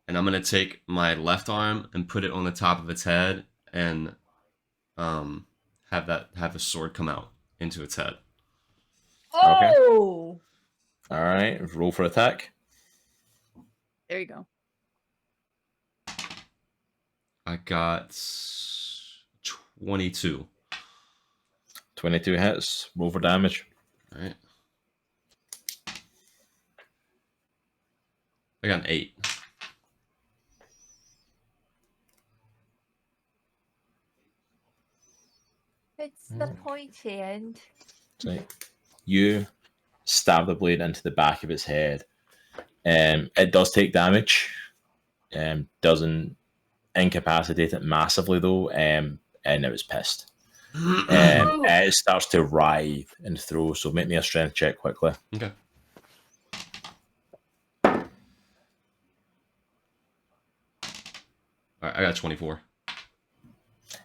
And I'm going to take my left arm and put it on the top of its head and have the sword come out into its head. Okay. Oh! All right, roll for attack. There you go. I got 22. 22 hits. Roll for damage. All right. I got an 8. It's the pointy end. So you stab the blade into the back of its head. It does take damage. Doesn't incapacitate it massively though. And it was pissed. It starts to writhe and throw. So make me a strength check quickly. Okay. All right, I got 24.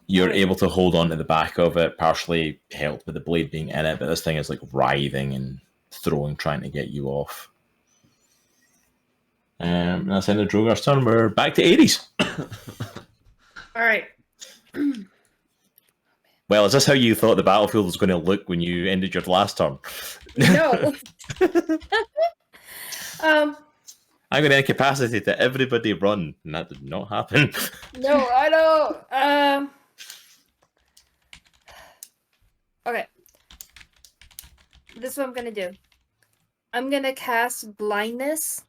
You're able to hold on to the back of it, partially helped with the blade being in it, but this thing is like writhing and throwing, trying to get you off. That's the end of Droghar's turn. We're back to Aries. all right. Well, is this how you thought the battlefield was going to look when you ended your last turn? No. I'm going to incapacitate that everybody run, and that did not happen. No, I don't. Okay. This is what I'm gonna do. I'm gonna cast blindness.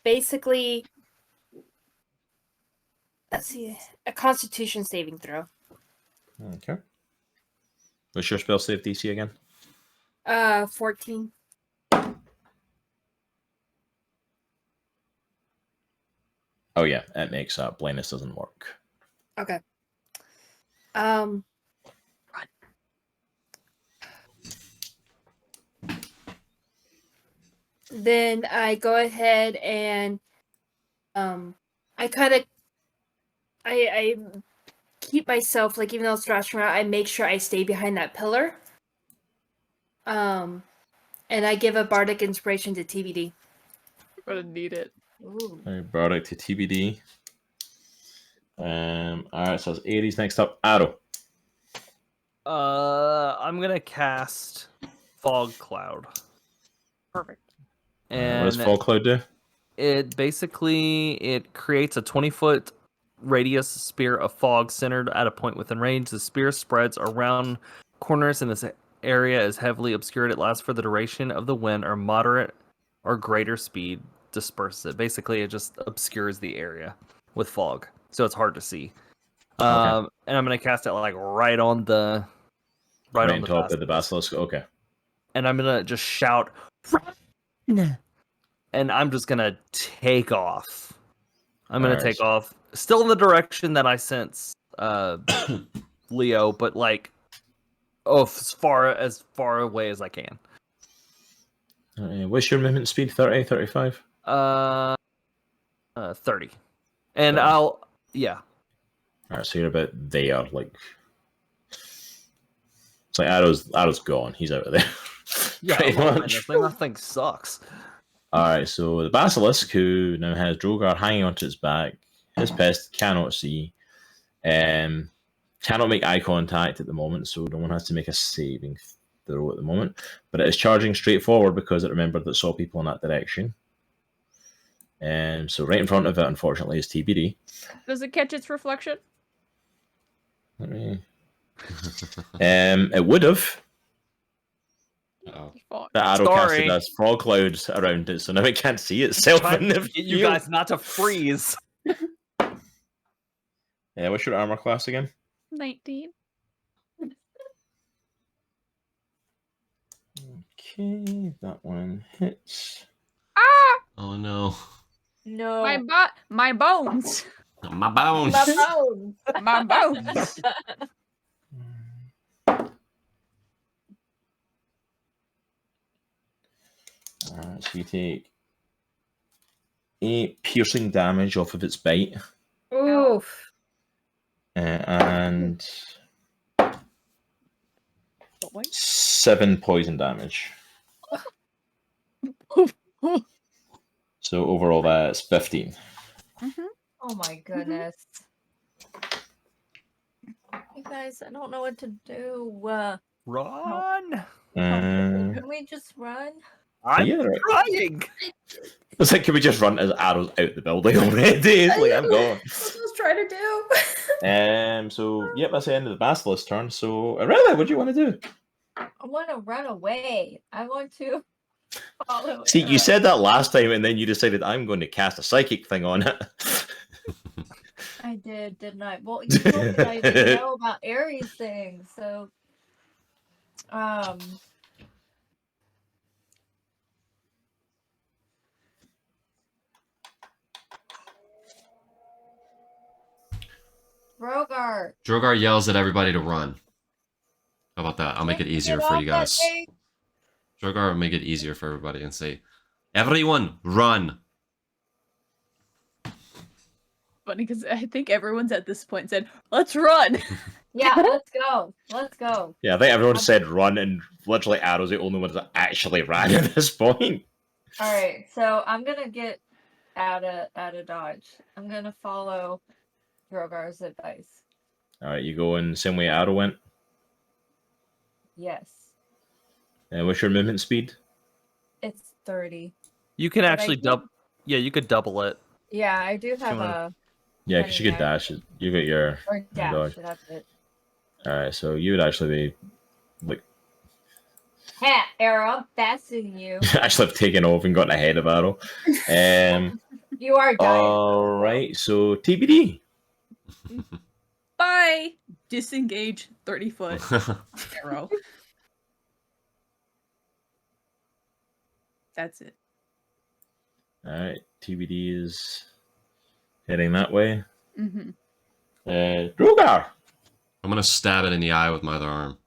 Basically, let's see, a Constitution saving throw. Okay. What's your spell save DC again? 14. Oh yeah, it makes blindness doesn't work. Okay. then I go ahead and I kind of I keep myself, like, even though it's thrashing around, I make sure I stay behind that pillar. And I give a bardic inspiration to TBD. I'm gonna need it. Ooh. All right, bardic to TBD. Alright, so it's Aries next up. Arrow. I'm gonna cast Fog Cloud. Perfect. What And does Fog Cloud do? it creates a 20-foot radius sphere of fog centered at a point within range. The spear spreads around corners in this area is heavily obscured. It lasts for the duration of the wind or moderate or greater speed disperses it. Basically, it just obscures the area with fog, so it's hard to see. And I'm gonna cast it like right on the on top of the basilisk. Okay. And I'm gonna just shout, "Run!" And I'm just gonna take off. I'm gonna take off, still in the direction that I sense Leo, but like as far away as I can. What's your movement speed? 30, 35? 30. And All right, so you're about there, like it's like Arrow's gone. He's out of there. Pretty much. That thing sucks. Alright, so the basilisk, who now has Droghar hanging onto its back, his pest cannot see, cannot make eye contact at the moment, so no one has to make a saving throw at the moment. But it is charging straight forward because it remembered that it saw people in that direction. So right in front of it, unfortunately, is TBD. Does it catch its reflection? It would have. The arrow casted as fog clouds around it, so now it can't see itself in the get you guys not to freeze. Yeah, what's your armor class again? 19. Okay, that one hits. Ah! Oh no. No. My bones. My bones. My bones. My bones. So you take 8 piercing damage off of its bite. Oof. And 7 poison damage. So overall, that's 15. Oh my goodness. You guys, I don't know what to do. Run! Can we just run? I'm Yeah, right. trying. It's like, can we just run as arrows out the building already? It's like, I'm gone. That's what I was trying to do. So, yep, that's the end of the basilisk turn. So, Erellia, what do you want to do? I want to run away. I want to follow. See, you said that last time, and then you decided I'm going to cast a psychic thing on it. I did, didn't I? Well, you told me I didn't know about Aries things, so Droghar yells at everybody to run. How about that? I'll make it easier for you guys. Droghar will make it easier for everybody and say, "Everyone, run!" Funny because I think everyone's at this point said, "Let's run." Yeah, let's go. Let's go. Yeah, I think everyone said run, and literally Arrow's the only one that actually ran at this point. All right, so I'm gonna get out of dodge. I'm gonna follow Droghar's advice. All right, you go in the same way Arrow went. Yes, What's your movement speed? it's 30. You can actually double. Yeah, you could double it. Yeah, I do have a Yeah, because you could dash. You got your or dash. dodge. That's it. All right, so you would actually be like Ha, Arrow, I'm faster than you. actually have taken off and gotten ahead of Arrow. You are dying. All right, so TBD. Bye. Disengage 30-foot arrow. That's it. All right, TBD is heading that way. Droghar. I'm gonna stab it in the eye with my other arm.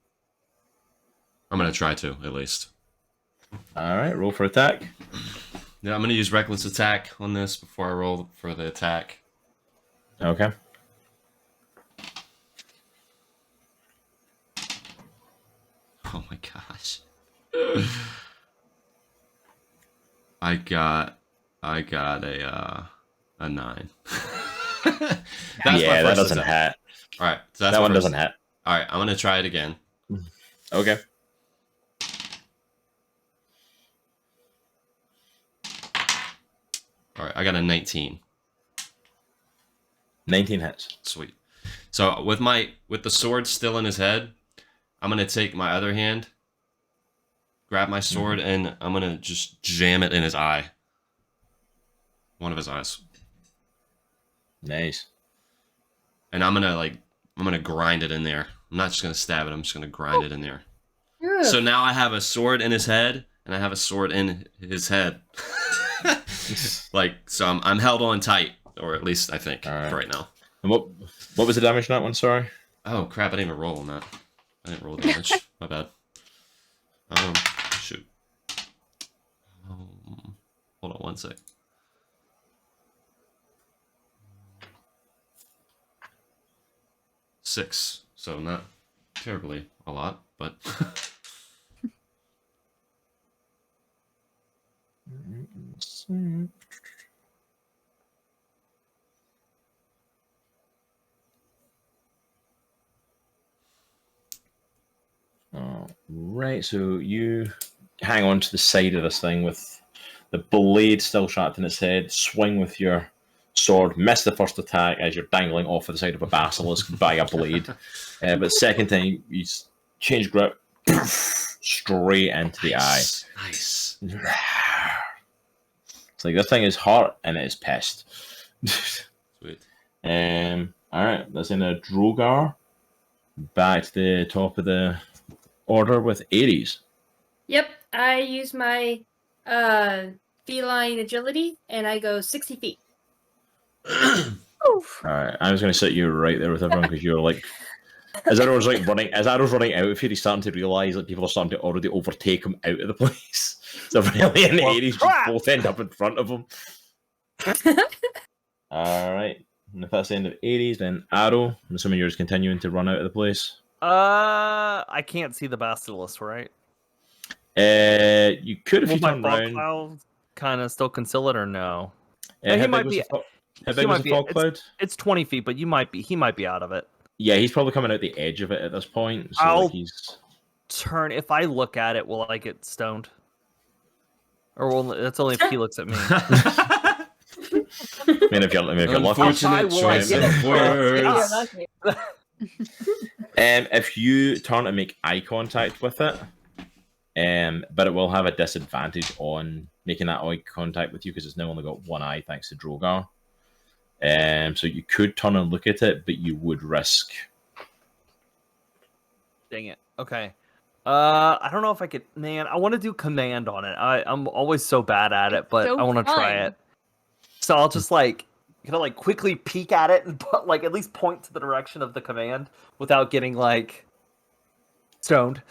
I'm gonna try to, at least. All right, roll for attack. Yeah, I'm gonna use reckless attack on this before I roll for the attack. Okay. Oh my gosh. I got a 9. Yeah, that doesn't hit. All right, so that's That my one first- doesn't hit. All right, I'm gonna try it again. Okay. All right, I got a 19. 19 hits. Sweet. So with the sword still in his head, I'm gonna take my other hand, grab my sword, and I'm gonna just jam it in his eye. One of his eyes. Nice. And I'm gonna grind it in there. I'm not just gonna stab it, I'm just gonna grind it in there. Ugh. So now I have a sword in his head, and I have a sword in his head. So I'm held on tight, or at least I think, All right. for right now. And what was the damage on that one? Sorry. Oh crap! I didn't even roll on that. I didn't roll damage. My bad. Shoot. Hold on 1 sec. Six. So not terribly a lot, but. Right, so you hang on to the side of this thing with the blade still trapped in its head, swing with your sword, miss the first attack as you're dangling off of the side of a basilisk by a blade. But second time, you change grip, straight into the eye. Nice. It's like this thing is hot and it is pissed. Sweet. Alright, that's in a Droghar. Back to the top of the order with Aries. Yep, I use my feline agility and I go 60 feet. Alright, I was going to sit you right there with everyone because you're like, as I was running out of here, he's starting to realise that people are starting to already overtake him out of the place. So Erellia and Aries just both end up in front of him. Alright, and if that's the end of Aries, then Arrow. I'm assuming you're just continuing to run out of the place. I can't see the basilisk, right? You could if Will you my turn fog around. cloud kind of still conceal it or no? How he big might was be- the fog- How he big was might the be- fog cloud? It's 20 feet, but he might be out of it. Yeah, he's probably coming out the edge of it at this point. So I'll- like he's Turn. If I look at it, will I get stoned? Or will that's only if he looks at me? I mean, if you're lucky. Unfortunate will I choice get of it? words. If you turn and make eye contact with it, but it will have a disadvantage on making that eye contact with you because it's now only got one eye thanks to Droghar. So you could turn and look at it, but you would risk. Dang it. Okay. I don't know if I could. Man, I want to do command on it. I'm always so bad at it, but So I want to try fun. it. So I'll just quickly peek at it and put, at least point to the direction of the command without getting stoned.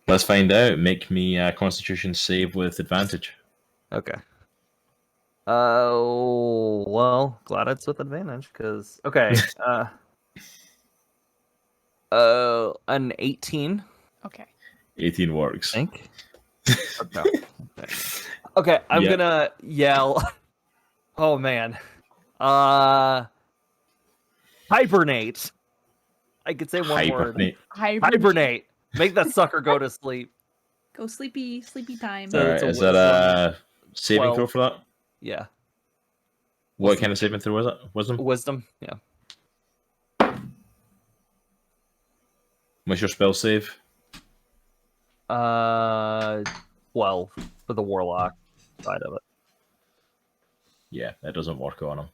Let's find out. Make me a Constitution save with advantage. Okay. Oh well, glad it's with advantage because okay. An 18. Okay. 18 works. I think. No. Okay, I'm Yeah. gonna yell. Oh man. Hibernate. I could say one word. Hibernate. Hibernate. Make that sucker go to sleep. Go sleepy time. So- All right, it's a is that a saving 12. throw for that? Yeah. What kind of saving throw is it? Wisdom? Wisdom. Yeah. What's your spell save? 12 for the warlock side of it. Yeah, that doesn't work on him.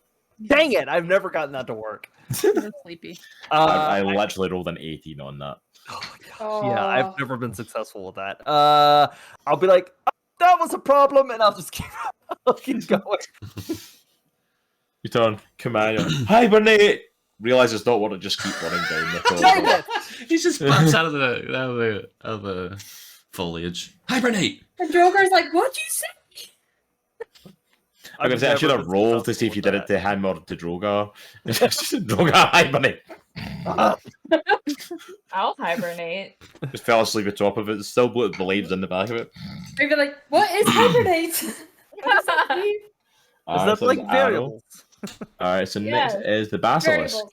Dang it! I've never gotten that to work. Go sleepy. I literally rolled an 18 on that. Oh my gosh. Yeah, I've never been successful with that. I'll be like, "Oh, that was a problem, and I'll just keep going. You turn, command, hibernate! Realize it's not what to just keep running down the Dang corridor. it! He just pops out of the foliage. Hibernate. And Drogar's like, what'd you say? I should have rolled to see if you did it to him or to Droghar. Droghar, hi, buddy. I'll hibernate. Just fell asleep atop of it. Still blew the blades in the back of it. Maybe like, what is hibernate? What does that mean? Is Alright, that like variables? Alright, so Yes, next is the Basilisk, Variables.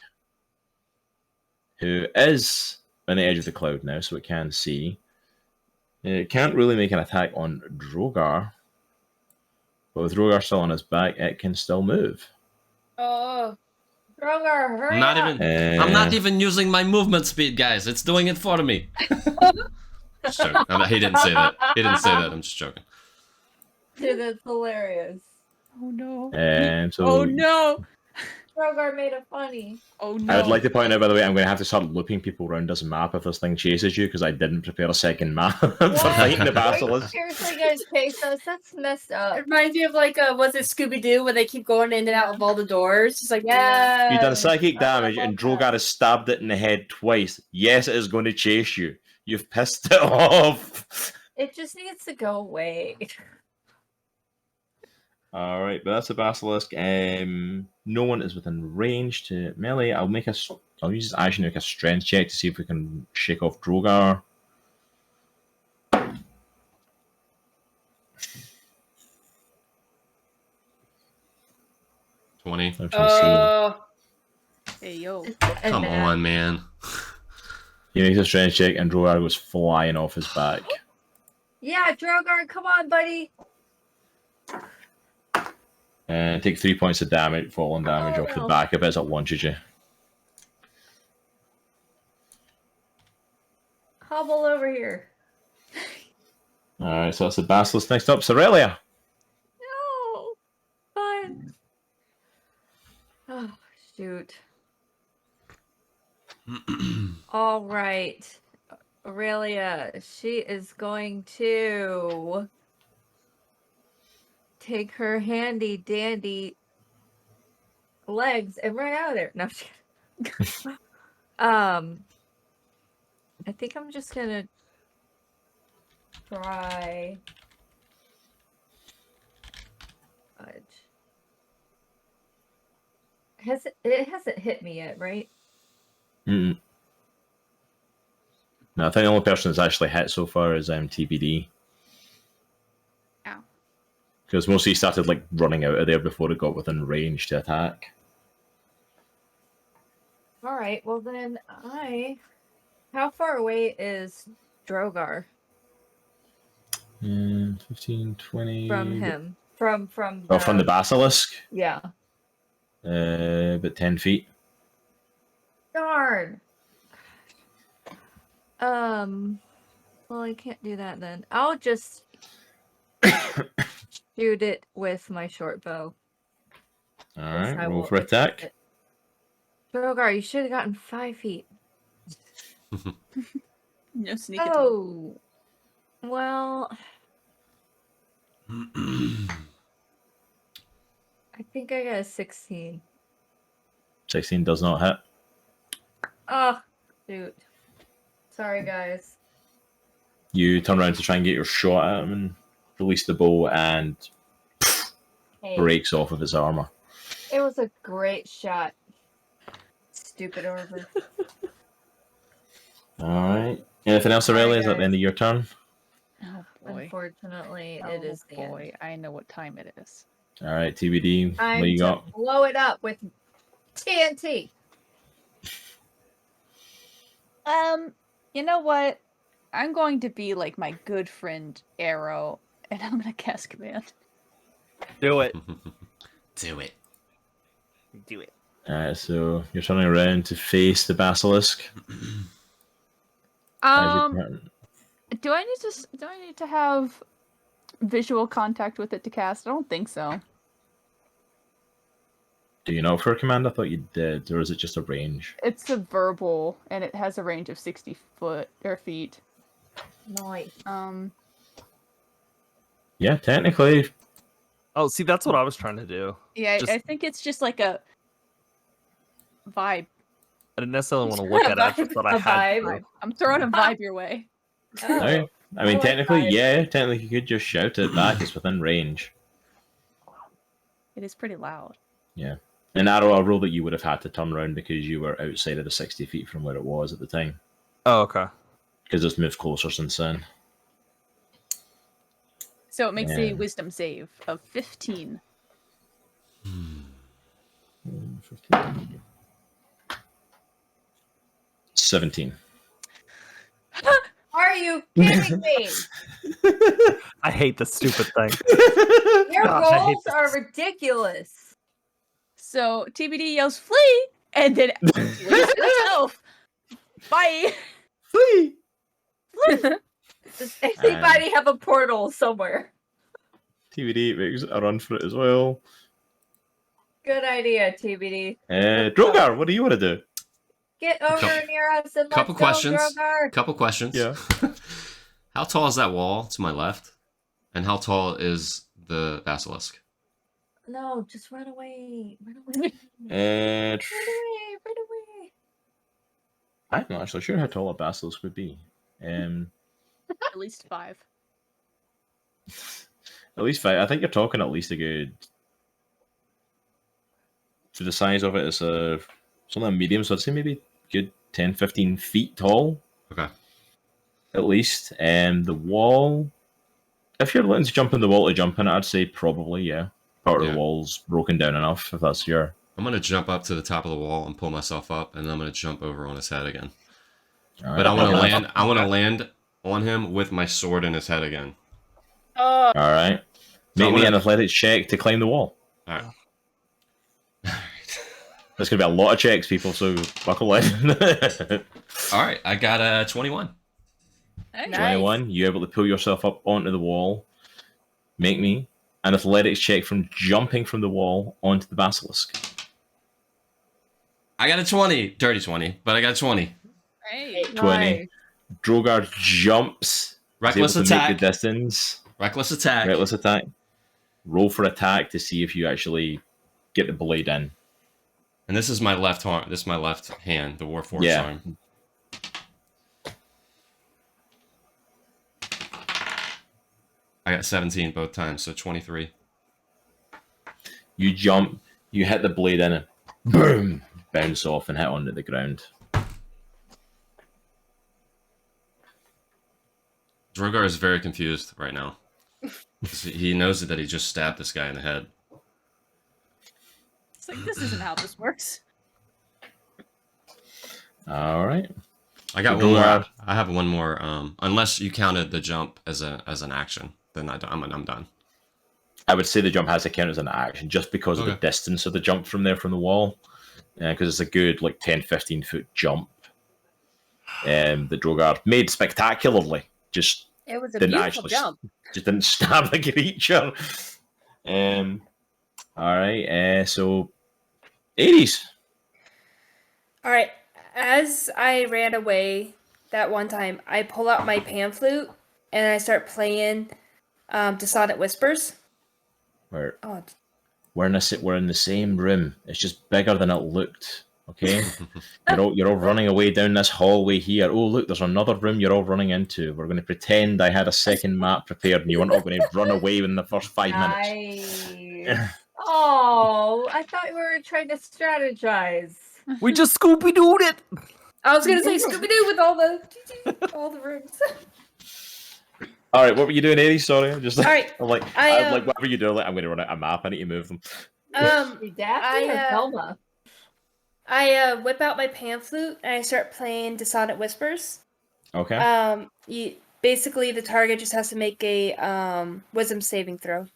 who is on the edge of the cloud now, so it can see. It can't really make an attack on Droghar, but with Droghar still on his back, it can still move. Oh, Droghar, hurry I'm not up. even. I'm not even using my movement speed, guys. It's doing it for me. Just joking. He didn't say that. He didn't say that. I'm just joking. Dude, that's hilarious. Oh no. And so Oh no. Droghar made it funny. Oh no. I would like to point out, by the way, I'm going to have to start looping people around this map if this thing chases you, because I didn't prepare a second map for fighting the Are you Basilisk. seriously gonna chase us? That's messed up. it reminds me of like, was it Scooby Doo when they keep going in and out of all the doors? It's like, Yeah. You've done psychic I damage, love and that. Droghar has stabbed it in the head twice. Yes, it is going to chase you. You've pissed it off. It just needs to go away. All right, but that's the Basilisk. No one is within range to melee. I'll use this action to make a strength check to see if we can shake off Droghar. $20. I'm trying to see. Hey yo. Come on, man. He makes a strength check, and Droghar goes flying off his back. Yeah, Droghar, come on, buddy. And take 3 points of damage, falling damage off the no. back of it as it launches you. Hobble over here. All right, so that's the Basilisk. Next up, Erellia. No. Fun. Oh, shoot. All right. Aurelia, she is going to take her handy dandy legs and run out of there. No, I'm just kidding. I think I'm just gonna try. It hasn't hit me yet, right? Mm-mm. No, I think the only person that's actually hit so far is TBD. Ow. Because mostly he started like running out of there before it got within range to attack. All right. Well, then How far away is Droghar 15, 20... from him? From Oh, from the Basilisk? Yeah. About 10 feet. Darn. Well, I can't do that then. I'll just shoot it with my short bow. Alright, I roll will for attack. it. Droghar, you should have gotten 5 feet. No sneak attack. Oh. Well, I think I got a 16. 16 does not hit. Oh, shoot. Sorry, guys. You turn around to try and get your shot at him and release the bow and Hey, breaks off of his armor. it was a great shot. Stupid Orver. Alright. Anything else, Aurelia? Is that the end of your turn? Oh boy. Unfortunately, Oh it is the end. boy. I know what time it is. Alright, TBD. Time What you to got? blow it up with TNT. You know what? I'm going to be like my good friend Arrow, and I'm gonna cast command. Do it. Do it. Do it. Alright, so you're turning around to face the Basilisk. As you turn- Do I need to have visual contact with it to cast? I don't think so. Do you know for a command? I thought you did, or is it just a range? It's a verbal, and it has a range of 60 feet. Nice. Yeah, technically. Oh, see, that's what I was trying to do. Yeah, Just- I think it's just like a vibe. I didn't necessarily want to look at it. I just thought I A had vibe. to. I'm throwing a vibe your way. Oh. Okay. I mean, like technically, vibes. yeah. Technically, you could just shout it back. It's within range. It is pretty loud. Yeah. An arrow, a roll that you would have had to turn around because you were outside of the 60 feet from where it was at the time. Oh, okay. Because it's moved closer since then. So it makes a Yeah. wisdom save of 15. 17. Are you kidding me? I hate this stupid thing. Your Gosh, I hate goals are ridiculous. So TBD yells flee, and then flees himself. Bye. Flee! Does anybody have a portal somewhere? TVD makes a run for it as well. Good idea, TBD. Droghar, what do you want to do? Get over Couple- near us and let's Couple go, questions. Droghar. Couple questions. Yeah. How tall is that wall to my left? And how tall is the basilisk? No, just run away. Run away. Uh, Run away. Run away. I'm not actually sure how tall a basilisk would be. At least 5. At least 5. I think you're talking at least a good. For the size of it, it's something medium, so I'd say maybe good 10, 15 feet tall. Okay. At least. The wall. If you're looking to jump in the wall to jump in it, I'd say probably, yeah. Part of Yeah. the wall's broken down enough, if that's your. I'm gonna jump up to the top of the wall and pull myself up, and I'm gonna jump over on his head again. Alright, But I want to okay. land. I want to land on him with my sword in his head again. Oh, Alright. So Make I me wanna- an athletics check to climb the wall. All right. There's going to be a lot of checks, people, so buckle in. All right. I got a 21. Nice. 21, you're able to pull yourself up onto the wall. Make me an athletics check from jumping from the wall onto the basilisk. I got a 20. Dirty 20, but I got a 20. Hey. 20. Nice. Droghar jumps. Reckless is able to attack. make the distance. Reckless attack. Reckless attack. Roll for attack to see if you actually get the blade in. And this is my left arm. This is my left hand, the Warforged Yeah. arm. I got 17 both times, so 23. You jump, you hit the blade in it, boom, bounce off and hit onto the ground. Droghar is very confused right now. He knows that he just stabbed this guy in the head. It's like, this isn't how this works. All right. I got So one more. Droghar- I have one more. Unless you counted the jump as an action, then I'm done. I would say the jump has to count as an action just because of the Okay. distance of the jump from there from the wall. Because it's a good 10, 15 foot jump. That Droghar made spectacularly. Just it was a didn't beautiful actually jump. just didn't stab the creature. All right. So Aries. All right. As I ran away that one time, I pull out my pan flute and I start playing Dissonant Whispers. We're Oh, in the same room. It's just bigger than it looked. Okay, you're all running away down this hallway here. Oh look, there's another room you're all running into. We're going to pretend I had a second map prepared, and you weren't all going to run away in the first 5 minutes. Nice. Oh, I thought we were trying to strategize. We just Scooby-Dooed it! I was gonna say Scooby Doo with all the rooms. All right, what were you doing, Aries? Sorry, I'm just All right. I'm like, I'm like, what were you doing? Like, I'm going to run out a map. I need to move them. Daphne or Velma? I whip out my pan flute and I start playing Dissonant Whispers. Okay. Basically the target just has to make a wisdom saving throw.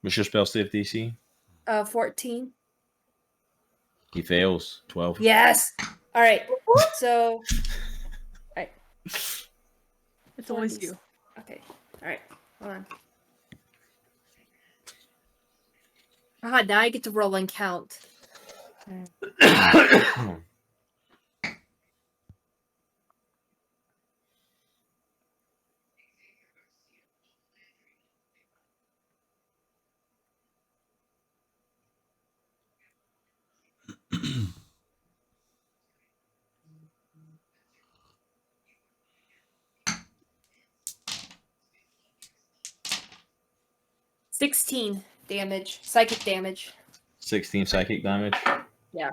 What's your spell save DC? 14. He fails. 12. Yes. All right. So. It's always you. Okay. All right. Hold on. Ah, now I get to roll and count. 16 damage, psychic damage. 16 psychic damage. Yeah.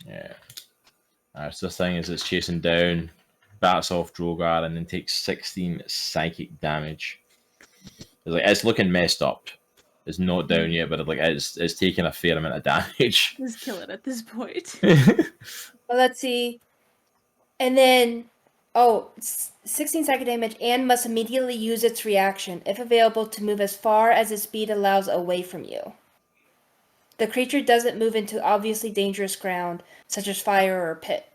Yeah. So this thing is it's chasing down, bats off Droghar, and then takes 16 psychic damage. It's looking messed up. It's not down yet, but it's taking a fair amount of damage. Just kill it at this point. Well, let's see. And then, 16 psychic damage and must immediately use its reaction, if available, to move as far as its speed allows away from you. The creature doesn't move into obviously dangerous ground, such as fire or a pit.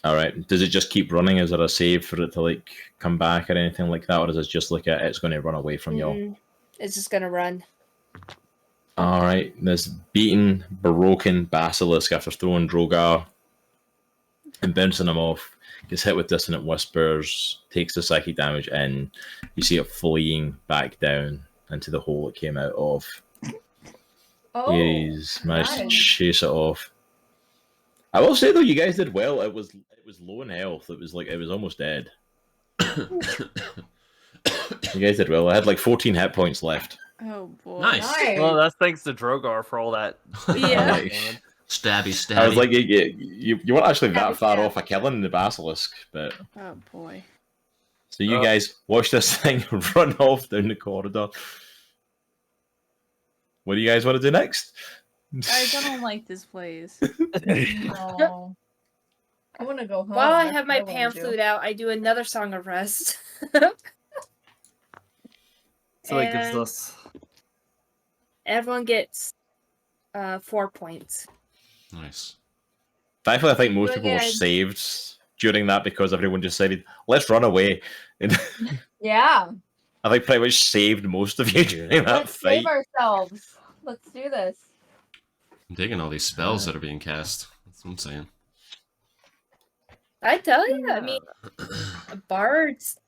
All right. Does it just keep running? Is there a save for it to come back or anything like that, or does it just it's going to run away from y'all? It's just gonna run. All right. This beaten, broken basilisk, after throwing Droghar and bouncing him off, gets hit with dissonant whispers, takes the psychic damage, and you see it fleeing back down into the hole it came out of. Oh, He's managed to nice. chase it off. I will say though, you guys did well. It was low in health. It was almost dead. You guys did well. I had 14 hit points left. Oh boy. Nice. Well, that's thanks to Droghar for all that. Yeah. damage. Stabby. I was like, you weren't actually that Stabby far stab. off of killing the basilisk, but Oh boy. so you guys watch this thing run off down the corridor. What do you guys want to do next? I don't like this place. No. I want to go home. While I That's have what my wanna pan do. flute out, I do another song of rest. So that gives And us. everyone gets 4 points. Nice. Thankfully, I think most But people were yeah. saved during that because everyone just decided, let's run away. And Yeah. I think pretty much saved most of you during that Let's fight. save ourselves. Let's do this. I'm digging all these spells that are being cast. That's what I'm saying. I tell you, I mean, bards,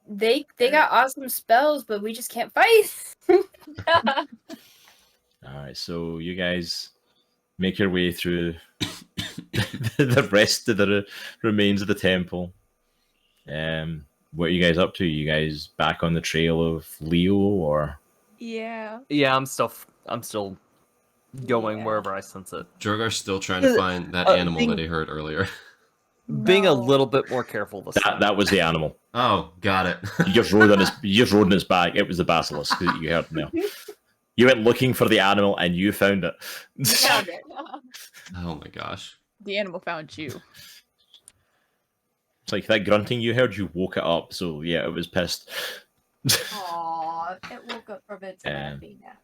they got awesome spells, but we just can't fight. All right, so you guys make your way through the rest of the remains of the temple. What are you guys up to? You guys back on the trail of Leo, or Yeah. Yeah, I'm still going Yeah. wherever I sense it. Drogar's still trying to find that animal that he heard earlier. Being a No. little bit more careful this time. that was the animal. Oh, got it. You just rode on its back. It was the basilisk that you heard now. You went looking for the animal and you found it. Found it. Oh my gosh. The animal found you. It's like that grunting you heard, you woke it up. So yeah, it was pissed. Aw, it woke up from its happy nap.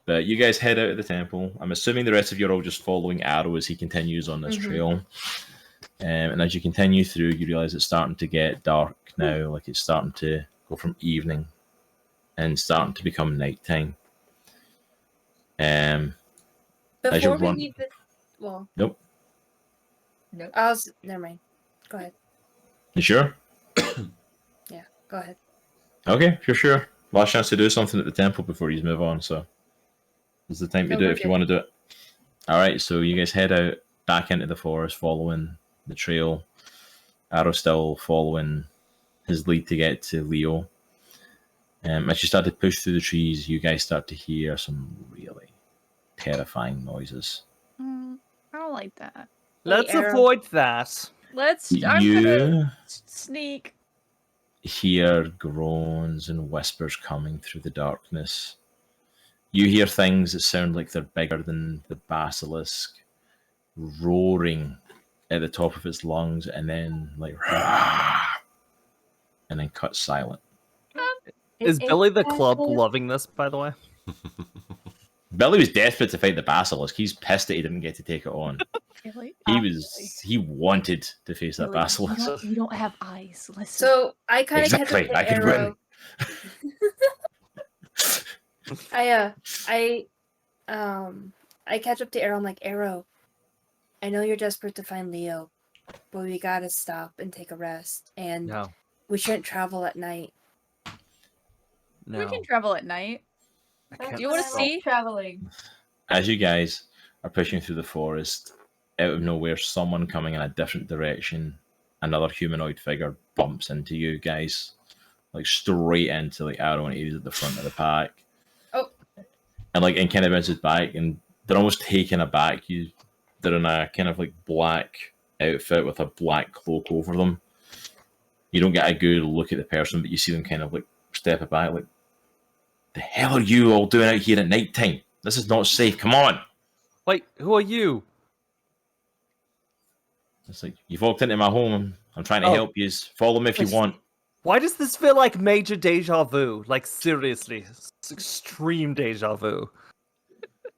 But you guys head out of the temple. I'm assuming the rest of you are all just following Arrow as he continues on this trail. And as you continue through, you realize it's starting to get dark now. Like it's starting to go from evening and starting to become nighttime. As you Before we run, leave the, well, nope. Nope. never mind. Go ahead. You sure? Yeah, go ahead. Okay, if you're sure. Last chance to do something at the temple before you move on. So this is the time to No, do it we're if you good. want to do it. All right, so you guys head out back into the forest, following the trail. Arrow still following his lead to get to Leo. As you start to push through the trees, you guys start to hear some really terrifying noises. I don't like that. Let's Arrow. avoid that. Let's. I'm gonna You sneak. hear groans and whispers coming through the darkness. You hear things that sound like they're bigger than the basilisk, roaring at the top of its lungs, and then and then cut silent. Is It- Billy the it's club actually- loving this, by the way? Billy was desperate to fight the basilisk. He's pissed that he didn't get to take it on. Really? He wanted to face that Billy, basilisk. You don't have eyes. Listen. So I kind of Exactly, catch I up could to win. Arrow. I catch up to Arrow. I'm like, Arrow, I know you're desperate to find Leo, but we gotta stop and take a rest, and No. we shouldn't travel at night. No. We can travel at night. I That's can't Do you wanna why I stop. like see? traveling? As you guys are pushing through the forest, out of nowhere, someone coming in a different direction another humanoid figure bumps into you guys, like straight into like Aerowen and Aries at the front of the pack. Oh. And kind of bounces back, and they're almost taken aback. They're in a kind of like black outfit with a black cloak over them. You don't get a good look at the person, but you see them kind of like step back, like, the hell are you all doing out here at night time? This is not safe. Come on. Wait, who are you? It's like, you've walked into my home. I'm trying to Oh. help you. Follow me if you want. Why does this feel like major deja vu? Like, seriously. It's extreme deja vu.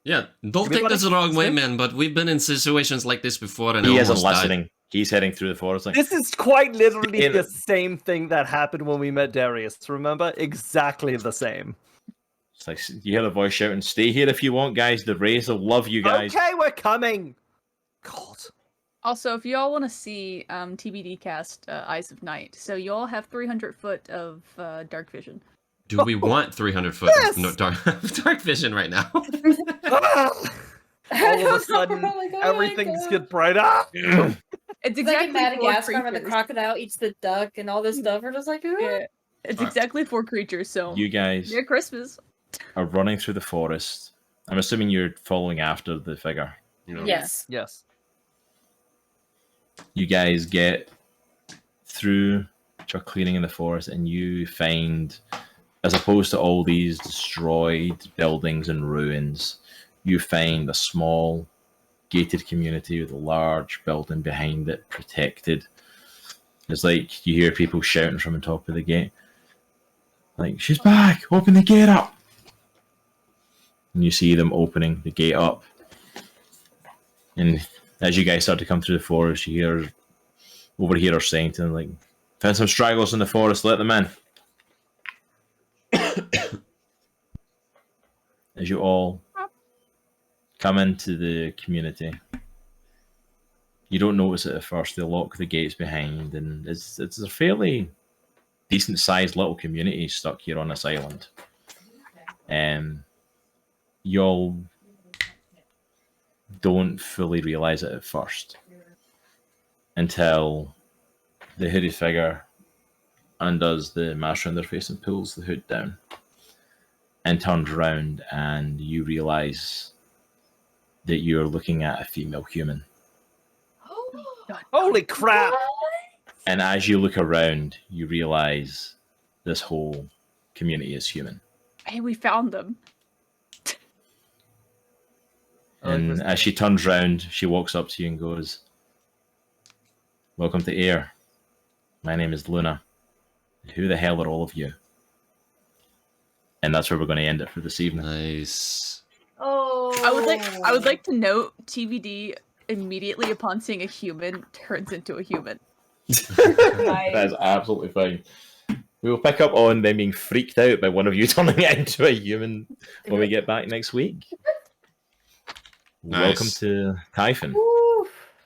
Yeah, don't take this the wrong way, man, but we've been in situations like this before and He I isn't almost died. listening. He's heading through the forest. Like, This is quite literally In- the same thing that happened when we met Darius, remember? Exactly the same. it's like, you hear the voice shouting, stay here if you want, guys. The Rays will love you guys. Okay, we're coming! God. Also, if you all want to see TBD cast Eyes of Night, so you all have 300 foot of dark vision. Do we want 300 foot Yes! of dark vision right now? All of a sudden, Like, oh my everything's God. get brighter. It's It's exactly like in four Madagascar when the creatures. crocodile eats the duck and all this stuff. We're just like, Yeah, it's exactly 4 creatures. So You guys Merry Christmas. are running through the forest. I'm assuming you're following after the figure. You know? yes. Yes. You guys get through your clearing in the forest, and you find, as opposed to all these destroyed buildings and ruins, you find a small gated community with a large building behind it, protected. It's like you hear people shouting from the top of the gate, like, she's back, open the gate up. And you see them opening the gate up. And as you guys start to come through the forest, you overhear her saying to them, like, found some stragglers in the forest, let them in. As you all come into the community, you don't notice it at first. They lock the gates behind, and it's a fairly decent sized little community stuck here on this island. Y'all don't fully realize it at first until the hooded figure undoes the mask around their face and pulls the hood down and turns around, and you realize that you're looking at a female human. Holy crap! And as you look around, you realize this whole community is human. Hey, we found them. And as she turns around, she walks up to you and goes, welcome to Air. My name is Luna. Who the hell are all of you? And that's where we're going to end it for this evening. Nice. Oh. I would like to note TBD immediately upon seeing a human turns into a human. That is absolutely fine. We will pick up on them being freaked out by one of you turning into a human when we get back next week. Nice. Welcome to Typhon.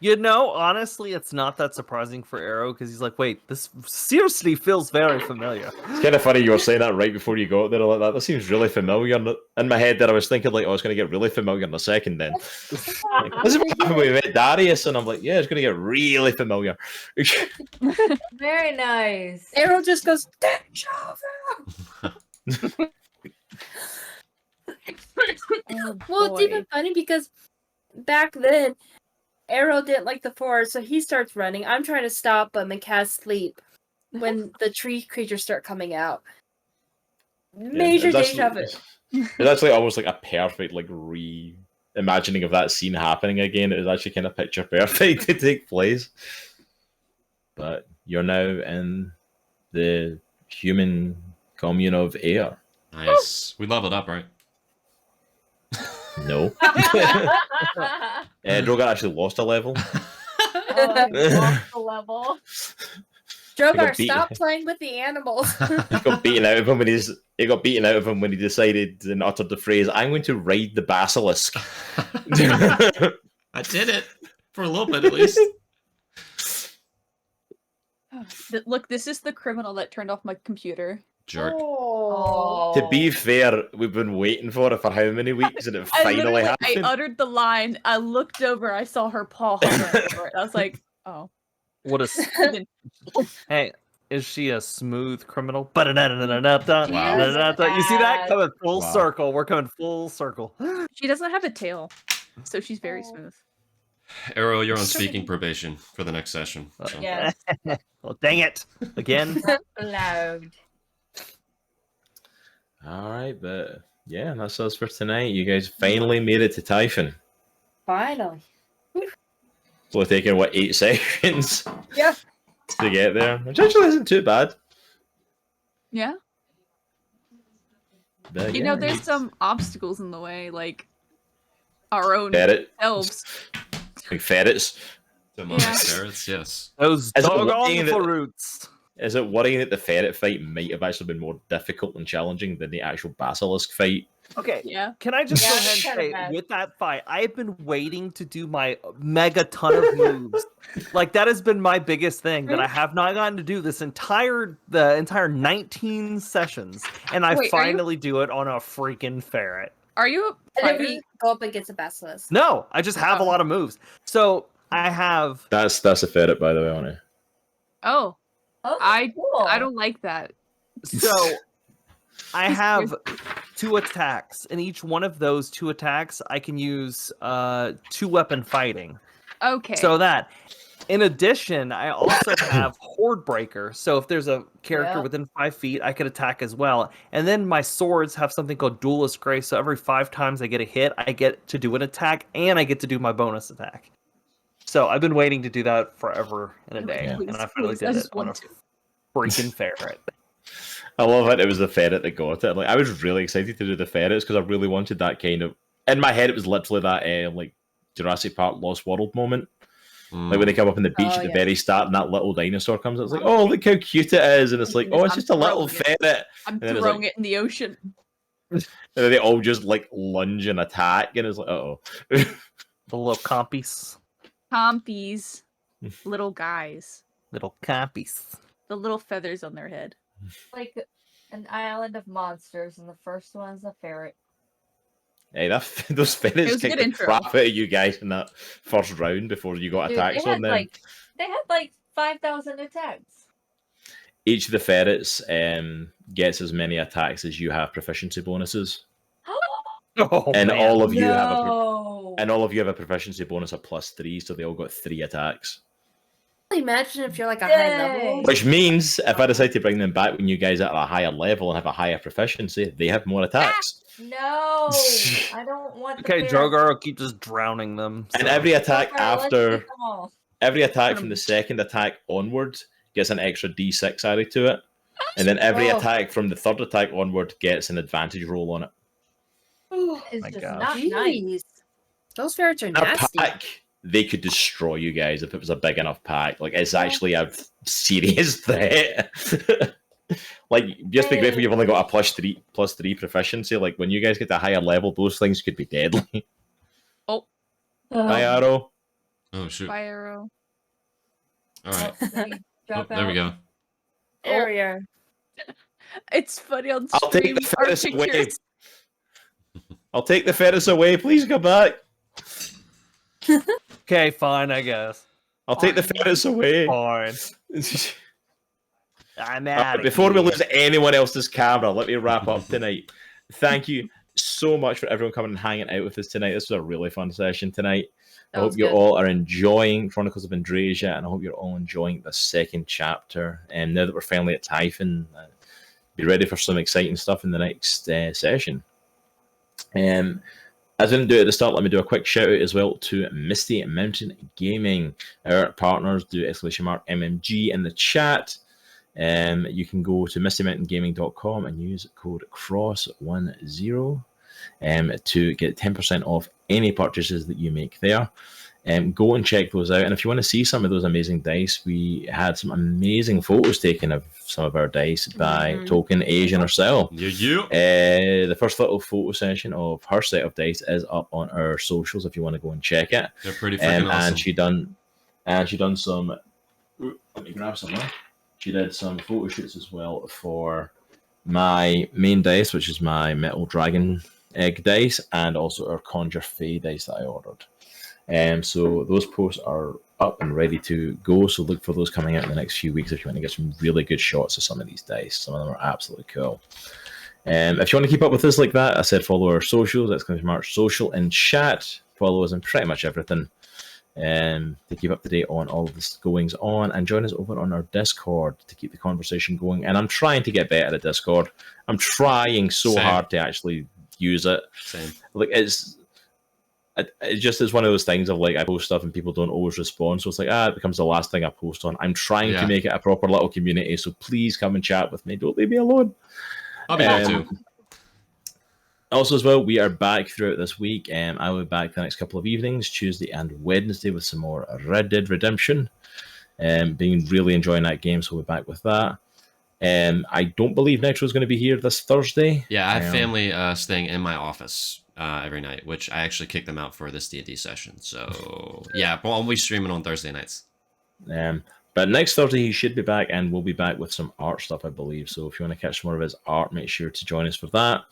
You know, honestly, it's not that surprising for Arrow because he's like, wait, this seriously feels very familiar. It's kind of funny you were saying that right before you got there. Like that seems really familiar. In my head there, I was thinking like, oh, it's going to get really familiar in a second then. Like, this is what happened when we met Darius, and I'm like, yeah, it's going to get really familiar. Very nice. Arrow just goes, deja vu. Oh, Well, it's even funny because back then, Arrow didn't like the forest, so he starts running. I'm trying to stop him and cast sleep when the tree creatures start coming out. Major deja vu. It's actually almost like a perfect like reimagining of that scene happening again. It was actually kind of picture perfect to take place. But you're now in the human commune of Air. Nice. We leveled up, right? No. Droghar actually lost a level. Oh, lost the level. Droghar, beat- stop playing with the animals. He got beaten out of him when he decided and uttered the phrase, "I'm going to ride the basilisk." I did it for a little bit at least. Look, this is the criminal that turned off my computer. Jerk. Oh. To be fair, we've been waiting for it for how many weeks, and it finally happened. I uttered the line. I looked over. I saw her paw hovering over it. I was like, oh. What a hey, is she a smooth criminal? Ba-da-da-da-da-da-da. You see that? Yes. Coming full Wow. circle. We're coming full circle. She doesn't have a tail, so she's very smooth. Arrow, you're on speaking probation for the next session. So. Yes. Well, dang it. Again. Loud. All right, but yeah, that's us for tonight. You guys finally made it to Typhon. Finally. So we're taking, what, 8 seconds Yeah. to get there, which actually isn't too bad. Yeah. But, You yeah, know, there's some obstacles in the way, like our own ferret, elves. like ferrets. Demonic Yeah. ferrets, yes. Those Is it doggone worrying that- roots. Is it worrying that the ferret fight might have actually been more difficult and challenging than the actual basilisk fight? Okay. Yeah. Can I just Yeah, go that's ahead and kinda say, bad. with that fight, I've been waiting to do my mega ton of moves. Like that has been my biggest thing that I have not gotten to do the entire 19 sessions, and I Wait, are you- finally do it on a freaking ferret. Are you a And then fighter? we go up against a basilisk. No, I just have a Oh. lot of moves. So I have That's a ferret, by the way, on it. Oh, Oh, I cool. I don't like that. so I have 2 attacks, and each one of those 2 attacks I can use 2-weapon fighting. Okay. So that, in addition, I also have Horde Breaker. So if there's a character Yep. within 5 feet, I could attack as well. And then my swords have something called Duelist Grace. So every 5 times I get a hit, I get to do an attack, and I get to do my bonus attack. So I've been waiting to do that forever and a day, Please, and I finally please, I did it just on a want to. freaking ferret. I love it. It was the ferret that got it. Like I was really excited to do the ferrets because I really wanted that kind of. In my head, it was literally that like Jurassic Park Lost World moment. Like when they come up on the beach Oh, at the yeah. very start and that little dinosaur comes out. It's like, oh, look how cute it is. And it's like, oh, it's I'm just a little throwing ferret. I'm And then it's throwing like- it in the ocean. And then they all just like lunge and attack. And it's like, uh-oh. The little compies. Compies, little guys, Little compies. the little feathers on their head. Like an island of monsters, and the first one's a ferret. Hey, those It ferrets was a kicked good the intro. crap out of you guys in that first round before you got Dude, attacks on them. they had like 5,000 attacks. Each of the ferrets gets as many attacks as you have proficiency bonuses. Oh, And man. all of you have a No. and all of you have a proficiency bonus of +3, so they all got 3 attacks. Imagine if you're like a high level. Yay. Which means if I decide to bring them back when you guys are at a higher level and have a higher proficiency, they have more attacks. No, I don't want the Okay, ferret. Droghar will keep just drowning them. And so- every attack Droghar, let's after take them all. every attack Put 'em- from the second attack onward gets an extra D6 added to it. And then every Oh. attack from the third attack onward gets an advantage roll on it. It's My just gosh. not nice. Jeez. Those ferrets are A nasty. pack, they could destroy you guys if it was a big enough pack. Like, it's actually a serious threat. Like, just be grateful you've only got a +3 proficiency. Like, when you guys get to a higher level, those things could be deadly. Hi, Arrow. Oh shoot! By arrow. All right. Let me Oh, drop there we out. go. There we are. It's funny on I'll take stream. the our ferrets away. pictures. I'll take the ferrets away. Please come back. Okay, fine, I guess. I'll take the ferrets away. Fine. I'm out. Before we lose anyone else's camera, let me wrap up tonight. Thank you so much for everyone coming and hanging out with us tonight. This was a really fun session tonight. I That hope was you good. all are enjoying Chronicles of Andriesia, and I hope you're all enjoying the second chapter. And now that we're finally at Typhon, be ready for some exciting stuff in the next session. As I didn't do it at the start, let me do a quick shout out as well to Misty Mountain Gaming. Our partners do !MMG in the chat. You can go to mistymountaingaming.com and use code CROSS10 to get 10% off any purchases that you make there. Go and check those out. And if you want to see some of those amazing dice, we had some amazing photos taken of some of our dice by Tolkien, Asian herself. Yeah. The first little photo session of her set of dice is up on our socials if you want to go and check it. They're pretty freaking awesome. And she done some. Let me grab some more. She did some photo shoots as well for my main dice, which is my metal dragon egg dice, and also our Conjure Fey dice that I ordered. So those posts are up and ready to go. So look for those coming out in the next few weeks if you want to get some really good shots of some of these dice. Some of them are absolutely cool. If you want to keep up with us like that, I said follow our socials. That's going to be March Social and chat. Follow us on pretty much everything to keep up to date on all of this goings on, and join us over on our Discord to keep the conversation going. And I'm trying to get better at Discord. I'm trying so hard to actually use it. Same. Like it just is one of those things of like I post stuff and people don't always respond, so it's like it becomes the last thing I post on. I'm trying to make it a proper little community, so please come and chat with me. Don't leave me alone. I'll be there too. Also as well, we are back throughout this week. I will be back the next couple of evenings, Tuesday and Wednesday, with some more Red Dead Redemption. Been really enjoying that game, so we're back with that. I don't believe Nitro is going to be here this Thursday. Yeah, I have family staying in my office every night, which I actually kicked them out for this D&D session. So yeah, I'll be streaming on Thursday nights. But next Thursday he should be back, and we'll be back with some art stuff, I believe. So if you want to catch more of his art, make sure to join us for that.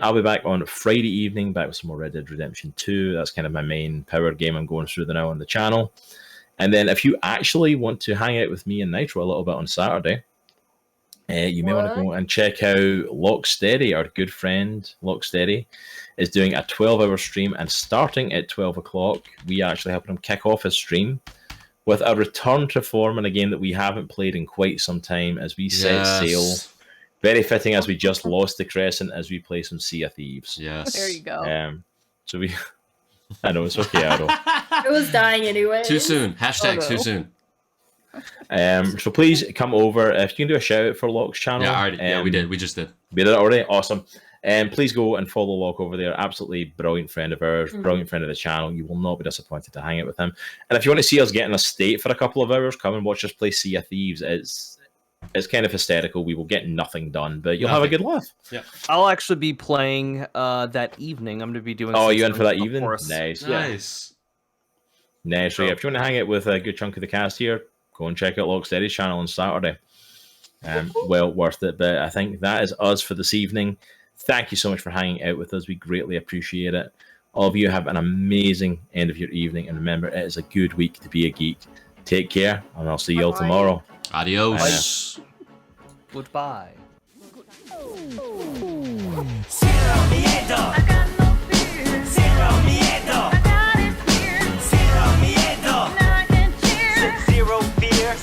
I'll be back on Friday evening, back with some more Red Dead Redemption 2. That's kind of my main power game I'm going through now on the channel. And then if you actually want to hang out with me and Nitro a little bit on Saturday, you may want to go and check out Locksteady. Our good friend Locksteady is doing a 12-hour stream, and starting at 12 o'clock, we actually helped him kick off his stream with a return to form in a game that we haven't played in quite some time as we set sail. Very fitting as we just lost the Crescent as we play some Sea of Thieves. Yes. There you go. So we... I know, it's okay, Arrow. It was dying anyway. Too soon. Hashtag too soon. So please come over. If you can do a shout out for Locke's channel. Yeah, already. Yeah, we did. We just did. We did it already? Awesome. Please go and follow Locke over there. Absolutely brilliant friend of ours, brilliant friend of the channel. You will not be disappointed to hang out with him. And if you want to see us get in a state for a couple of hours, come and watch us play Sea of Thieves. It's kind of hysterical. We will get nothing done, but you'll have a good laugh. Yeah, I'll actually be playing that evening. I'm going to be doing. Oh, you in for that evening? Course. Nice. Nice. Nice. So yeah, if you want to hang out with a good chunk of the cast here, go and check out Locksteady's channel on Saturday. Well worth it. But I think that is us for this evening. Thank you so much for hanging out with us. We greatly appreciate it. All of you have an amazing end of your evening, and remember, it is a good week to be a geek. Take care, and I'll see you all tomorrow. Adios. Goodbye. Zero miedo. I got no fear. Zero miedo. I got it here. Zero miedo. Now I can cheer. Zero fear.